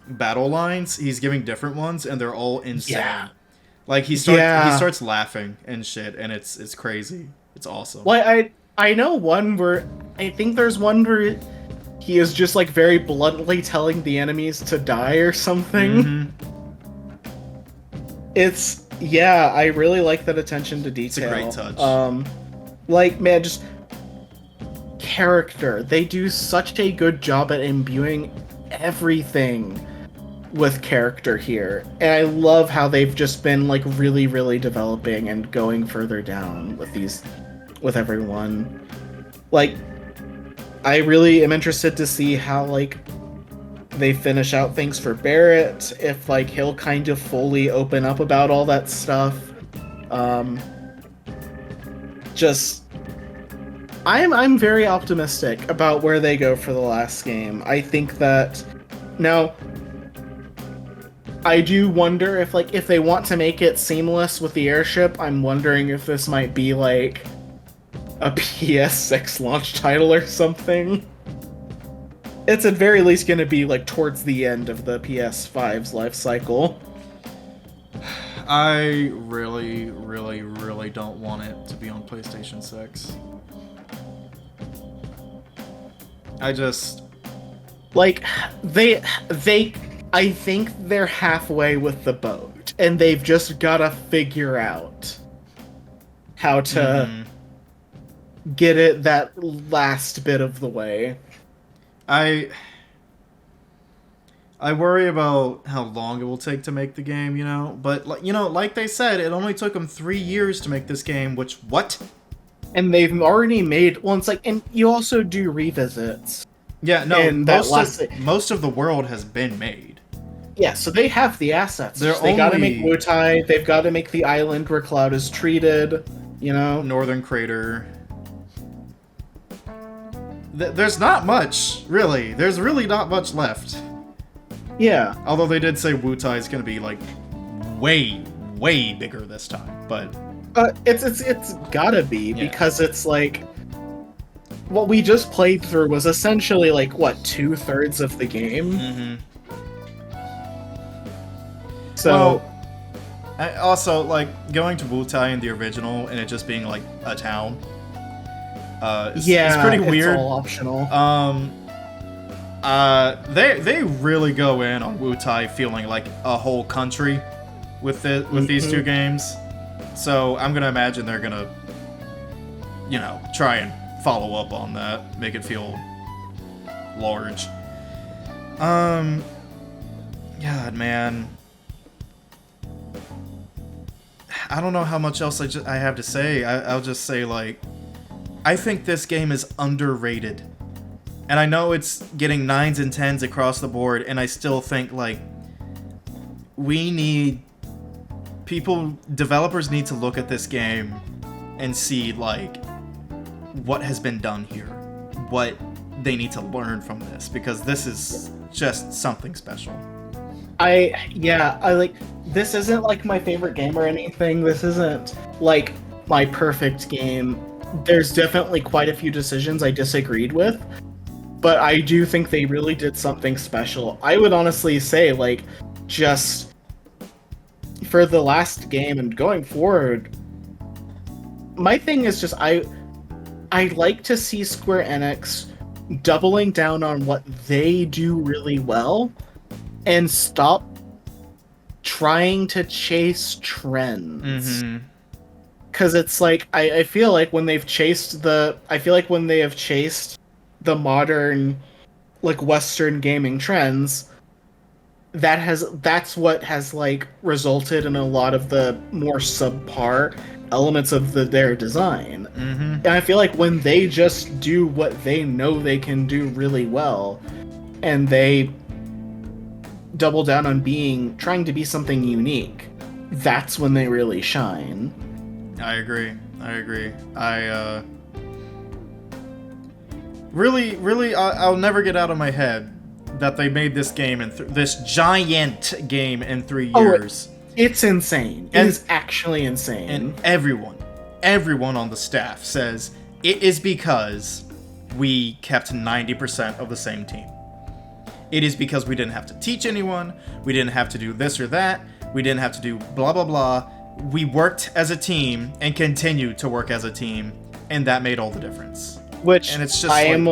battle lines. He's giving different ones, and they're all insane. Yeah. Like he starts laughing and shit, and it's crazy. It's awesome. Well, I know one where I think there's one where he is just like very bluntly telling the enemies to die or something. It's I really like that attention to detail. It's a great touch. Like, man, just character. They do such a good job at imbuing everything with character here. And I love how they've just been like really, really developing and going further down with everyone. Like, I really am interested to see how like they finish out things for Barrett, if like he'll kind of fully open up about all that stuff. Just I'm very optimistic about where they go for the last game. I think that now I do wonder if they want to make it seamless with the airship, I'm wondering if this might be like a PS6 launch title or something. It's at very least going to be like towards the end of the PS5's life cycle. I really, really, really don't want it to be on PlayStation 6. I just... Like, I think they're halfway with the boat, and they've just gotta figure out how to get it that last bit of the way. I worry about how long it will take to make the game, you know? But, like they said, it only took them 3 years to make this game, which, what? And they've already made... Well, it's like... And you also do revisits. Yeah, no, and most of the world has been made. Yeah, so they have the assets. They gotta make Wutai, they've gotta make the island where Cloud is treated, you know? Northern Crater. There's not much, really. There's really not much left. Yeah. Although they did say Wutai is gonna be, like, way, way bigger this time, but... It's gotta be, because it's like... What we just played through was essentially, like, what, 2/3 of the game? Mm-hmm. So... Well, also, like, going to Wutai in the original and it just being, like, a town... it's pretty weird. It's all optional. They really go in on Wutai feeling like a whole country with these two games. So I'm gonna imagine they're gonna, try and follow up on that, make it feel large. God, man. I don't know how much else I have to say. I'll just say, like, I think this game is underrated. And I know it's getting 9s and 10s across the board, and I still think, like, developers need to look at this game and see, like, what has been done here. What they need to learn from this, because this is just something special. This isn't, like, my favorite game or anything. This isn't, like, my perfect game. There's definitely quite a few decisions I disagreed with, but I do think they really did something special. I would honestly say, like, just for the last game and going forward, my thing is just I like to see Square Enix doubling down on what they do really well and stop trying to chase trends. Because it's like, I feel like when they have chased the modern, like, Western gaming trends, that's what has, like, resulted in a lot of the more subpar elements of their design. And I feel like when they just do what they know they can do really well, and they double down on trying to be something unique, that's when they really shine. I agree. I'll never get out of my head that they made this game this giant game in 3 years. It's insane. It is actually insane. And everyone on the staff says it is because we kept 90% of the same team. It is because we didn't have to teach anyone. We didn't have to do this or that. We didn't have to do blah, blah, blah. We worked as a team and continue to work as a team and that made all the difference. Which and it's just I'm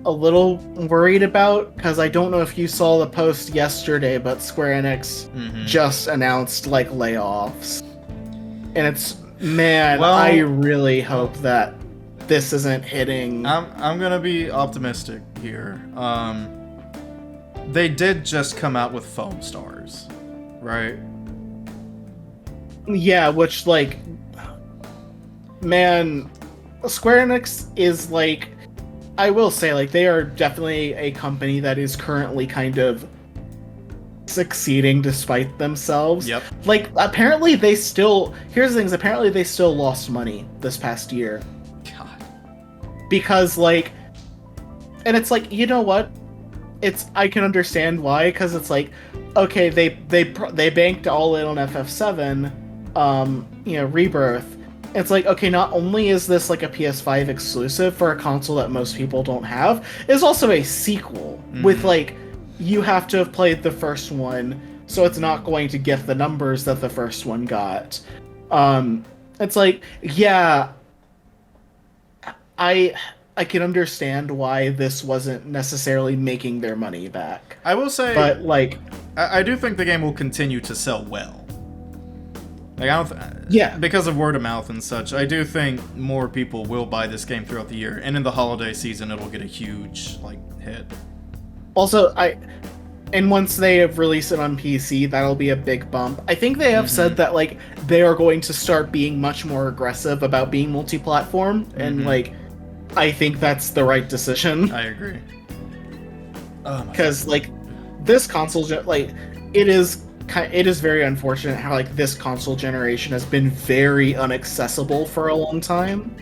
a little worried about, because I don't know if you saw the post yesterday, but Square Enix just announced like layoffs, and it's I really hope that this isn't hitting. I'm gonna be optimistic here. They did just come out with Foam Stars, right? Yeah, which like, man, Square Enix is like, I will say, like, they are definitely a company that is currently kind of succeeding despite themselves. Yep. Like, apparently they still... Here's the things, apparently they still lost money this past year. God. Because, like... And it's like, you know what? I can understand why, because it's like, okay, they banked all in on FF7, Rebirth. It's like, okay, not only is this like a PS5 exclusive for a console that most people don't have, it's also a sequel with like, you have to have played the first one, so it's not going to get the numbers that the first one got. It's like, yeah, I can understand why this wasn't necessarily making their money back. I will say, but like, I do think the game will continue to sell well. Like, yeah, because of word of mouth and such, I do think more people will buy this game throughout the year, and in the holiday season, it'll get a huge like hit. Also, and once they have released it on PC, that'll be a big bump. I think they have said that like they are going to start being much more aggressive about being multi-platform, and like, I think that's the right decision. I agree. Because like, this console, like, it is very unfortunate how like this console generation has been very inaccessible for a long time.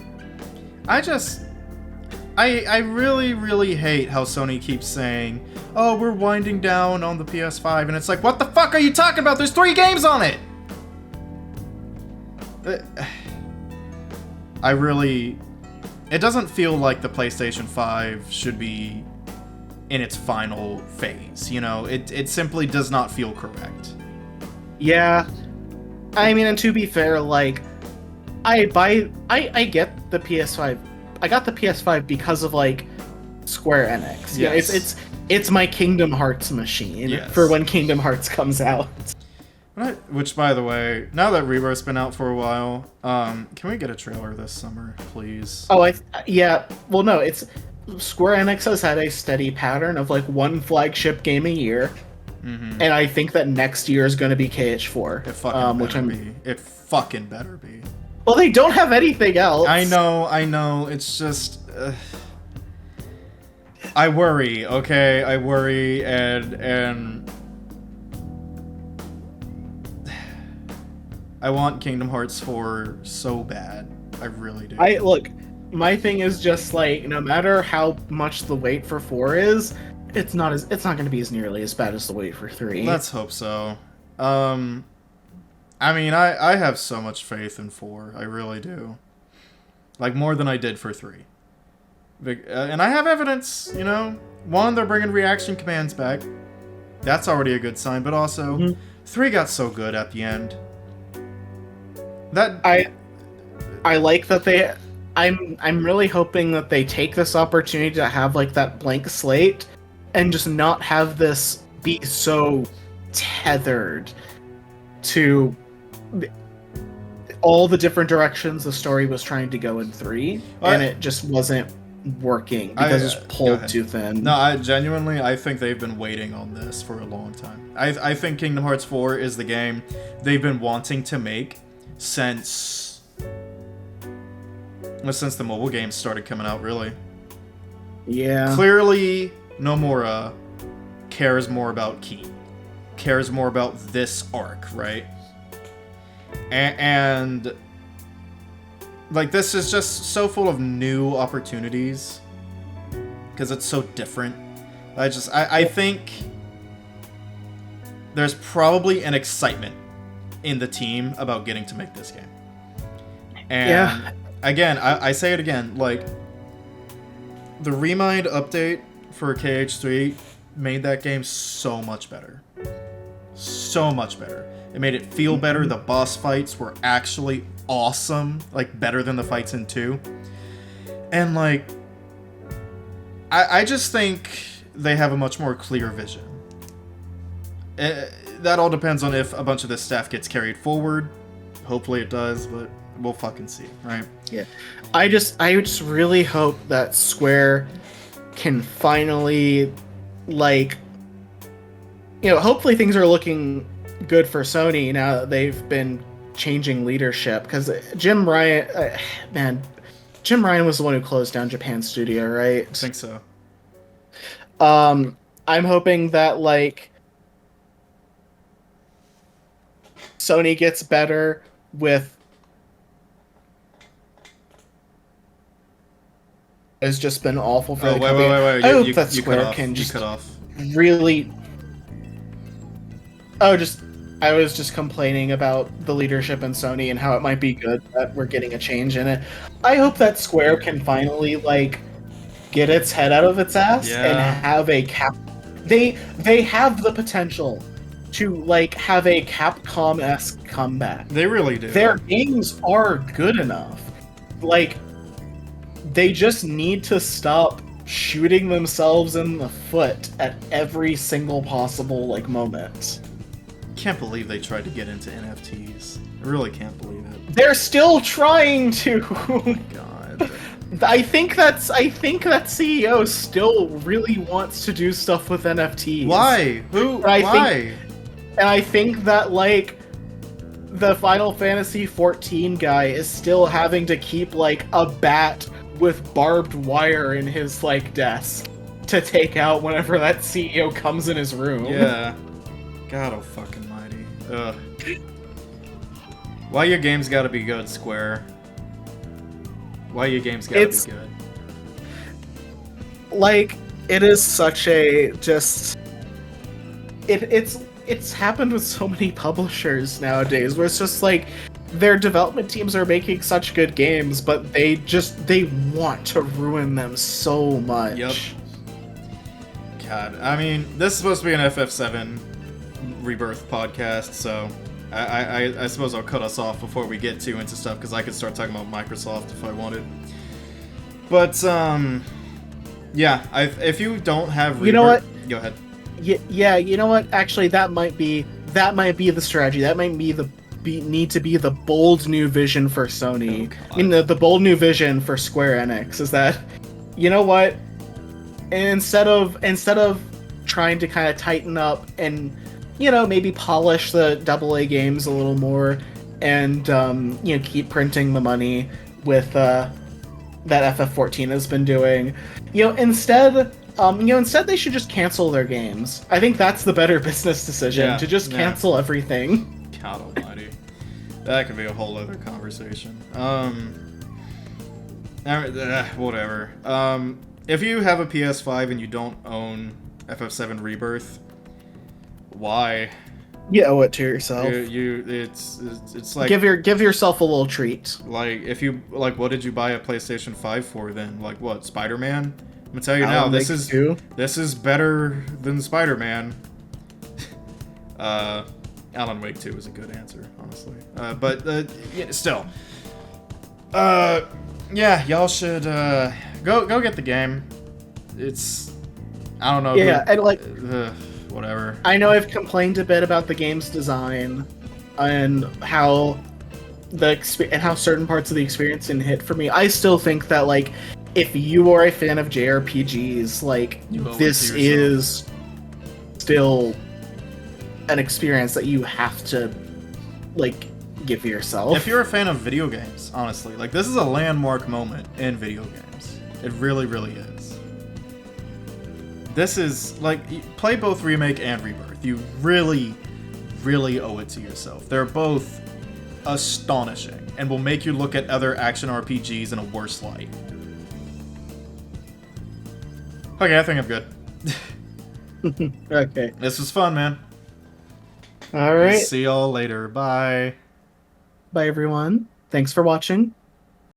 I really, really hate how Sony keeps saying, oh, we're winding down on the PS5, and it's like, what the fuck are you talking about? There's 3 games on it! It doesn't feel like the PlayStation 5 should be in its final phase, you know? It simply does not feel correct. Yeah. I mean, and to be fair, like, I get the PS5. I got the PS5 because of, like, Square Enix. Yeah, it's my Kingdom Hearts machine for when Kingdom Hearts comes out. Which, by the way, now that Rebirth's been out for a while, can we get a trailer this summer, please? Oh, yeah. Well, no, it's Square Enix has had a steady pattern of like one flagship game a year, and I think that next year is going to be KH4. It fucking better be. Well, they don't have anything else. I know. It's just... I worry, okay? I worry, and... I want Kingdom Hearts 4 so bad. I really do. Look, my thing is just like, no matter how much the wait for 4 is, it's not going to be as nearly as bad as the wait for 3. Let's hope so. I mean, I have so much faith in 4. I really do. Like, more than I did for 3. And I have evidence, you know? 1, they're bringing reaction commands back. That's already a good sign, but also, 3 got so good at the end. I like that they... I'm really hoping that they take this opportunity to have, like, that blank slate and just not have this be so tethered to all the different directions the story was trying to go in 3, and it just wasn't working because it's pulled too thin. No, I think they've been waiting on this for a long time. I think Kingdom Hearts 4 is the game they've been wanting to make since the mobile games started coming out, really. Yeah. Clearly, Nomura cares more about Key. Cares more about this arc, right? And like, this is just so full of new opportunities because it's so different. I think there's probably an excitement in the team about getting to make this game. And again, I say it again, like, the Remind update for KH3 made that game so much better. So much better. It made it feel better. The boss fights were actually awesome, like better than the fights in 2. And like, I just think they have a much more clear vision. That all depends on if a bunch of this stuff gets carried forward. Hopefully it does, but we'll fucking see, right? Yeah. I just really hope that Square can finally, like, hopefully things are looking good for Sony now that they've been changing leadership, because Jim Ryan was the one who closed down Japan Studio, right? I think so. I'm hoping that, like, Sony gets better with... It's just been awful for the company. Wait. I hope that Square can just really... I was just complaining about the leadership in Sony and how it might be good that we're getting a change in it. I hope that Square can finally, like, get its head out of its ass and have a They have the potential to, like, have a Capcom-esque comeback. They really do. Their games are good enough. Like, they just need to stop shooting themselves in the foot at every single possible, like, moment. Can't believe they tried to get into NFTs. I really can't believe it. They're still trying to. Oh my god. I think that CEO still really wants to do stuff with NFTs. Why? Why? And I think that, like, the Final Fantasy XIV guy is still having to keep, like, a bat with barbed wire in his, like, desk to take out whenever that CEO comes in his room. Yeah. God, oh fucking mighty. Ugh. Why your games gotta be good, Square? Why your games gotta be good? Like, it is such a just... It's happened with so many publishers nowadays, where it's just like, their development teams are making such good games, but they want to ruin them so much. Yep. God, I mean, this is supposed to be an FF7 Rebirth podcast, so I suppose I'll cut us off before we get too into stuff, because I could start talking about Microsoft if I wanted. But, yeah, if you don't have Rebirth... You know what? Go ahead. Yeah, you know what? Actually, that might be the strategy. That might be need to be the bold new vision for Sony. Oh, I mean, the bold new vision for Square Enix is that, you know what? Instead of trying to kind of tighten up and, maybe polish the AA games a little more and, keep printing the money with that FF14 has been doing, instead they should just cancel their games. I think that's the better business decision, to just cancel everything. God almighty. That could be a whole other conversation. Whatever. If you have a PS5 and you don't own FF7 Rebirth, why? You owe it to yourself. It's like, give yourself a little treat. Like, if you, like, what did you buy a PlayStation 5 for then? Like, what, Spider-Man? I'm gonna tell you now, this is better than Spider-Man. Alan Wake 2 is a good answer, honestly. Still. Yeah, y'all should go get the game. It's, I don't know. Yeah, and like, whatever. I know I've complained a bit about the game's design and how certain parts of the experience didn't hit for me. I still think that, like, if you are a fan of JRPGs, like, this is still an experience that you have to, like, give yourself. If you're a fan of video games, honestly, like, this is a landmark moment in video games. It really, really is. This is, like, play both Remake and Rebirth. You really, really owe it to yourself. They're both astonishing and will make you look at other action RPGs in a worse light. Okay, I think I'm good. Okay. This was fun, man. All right. See y'all later. Bye. Bye, everyone. Thanks for watching.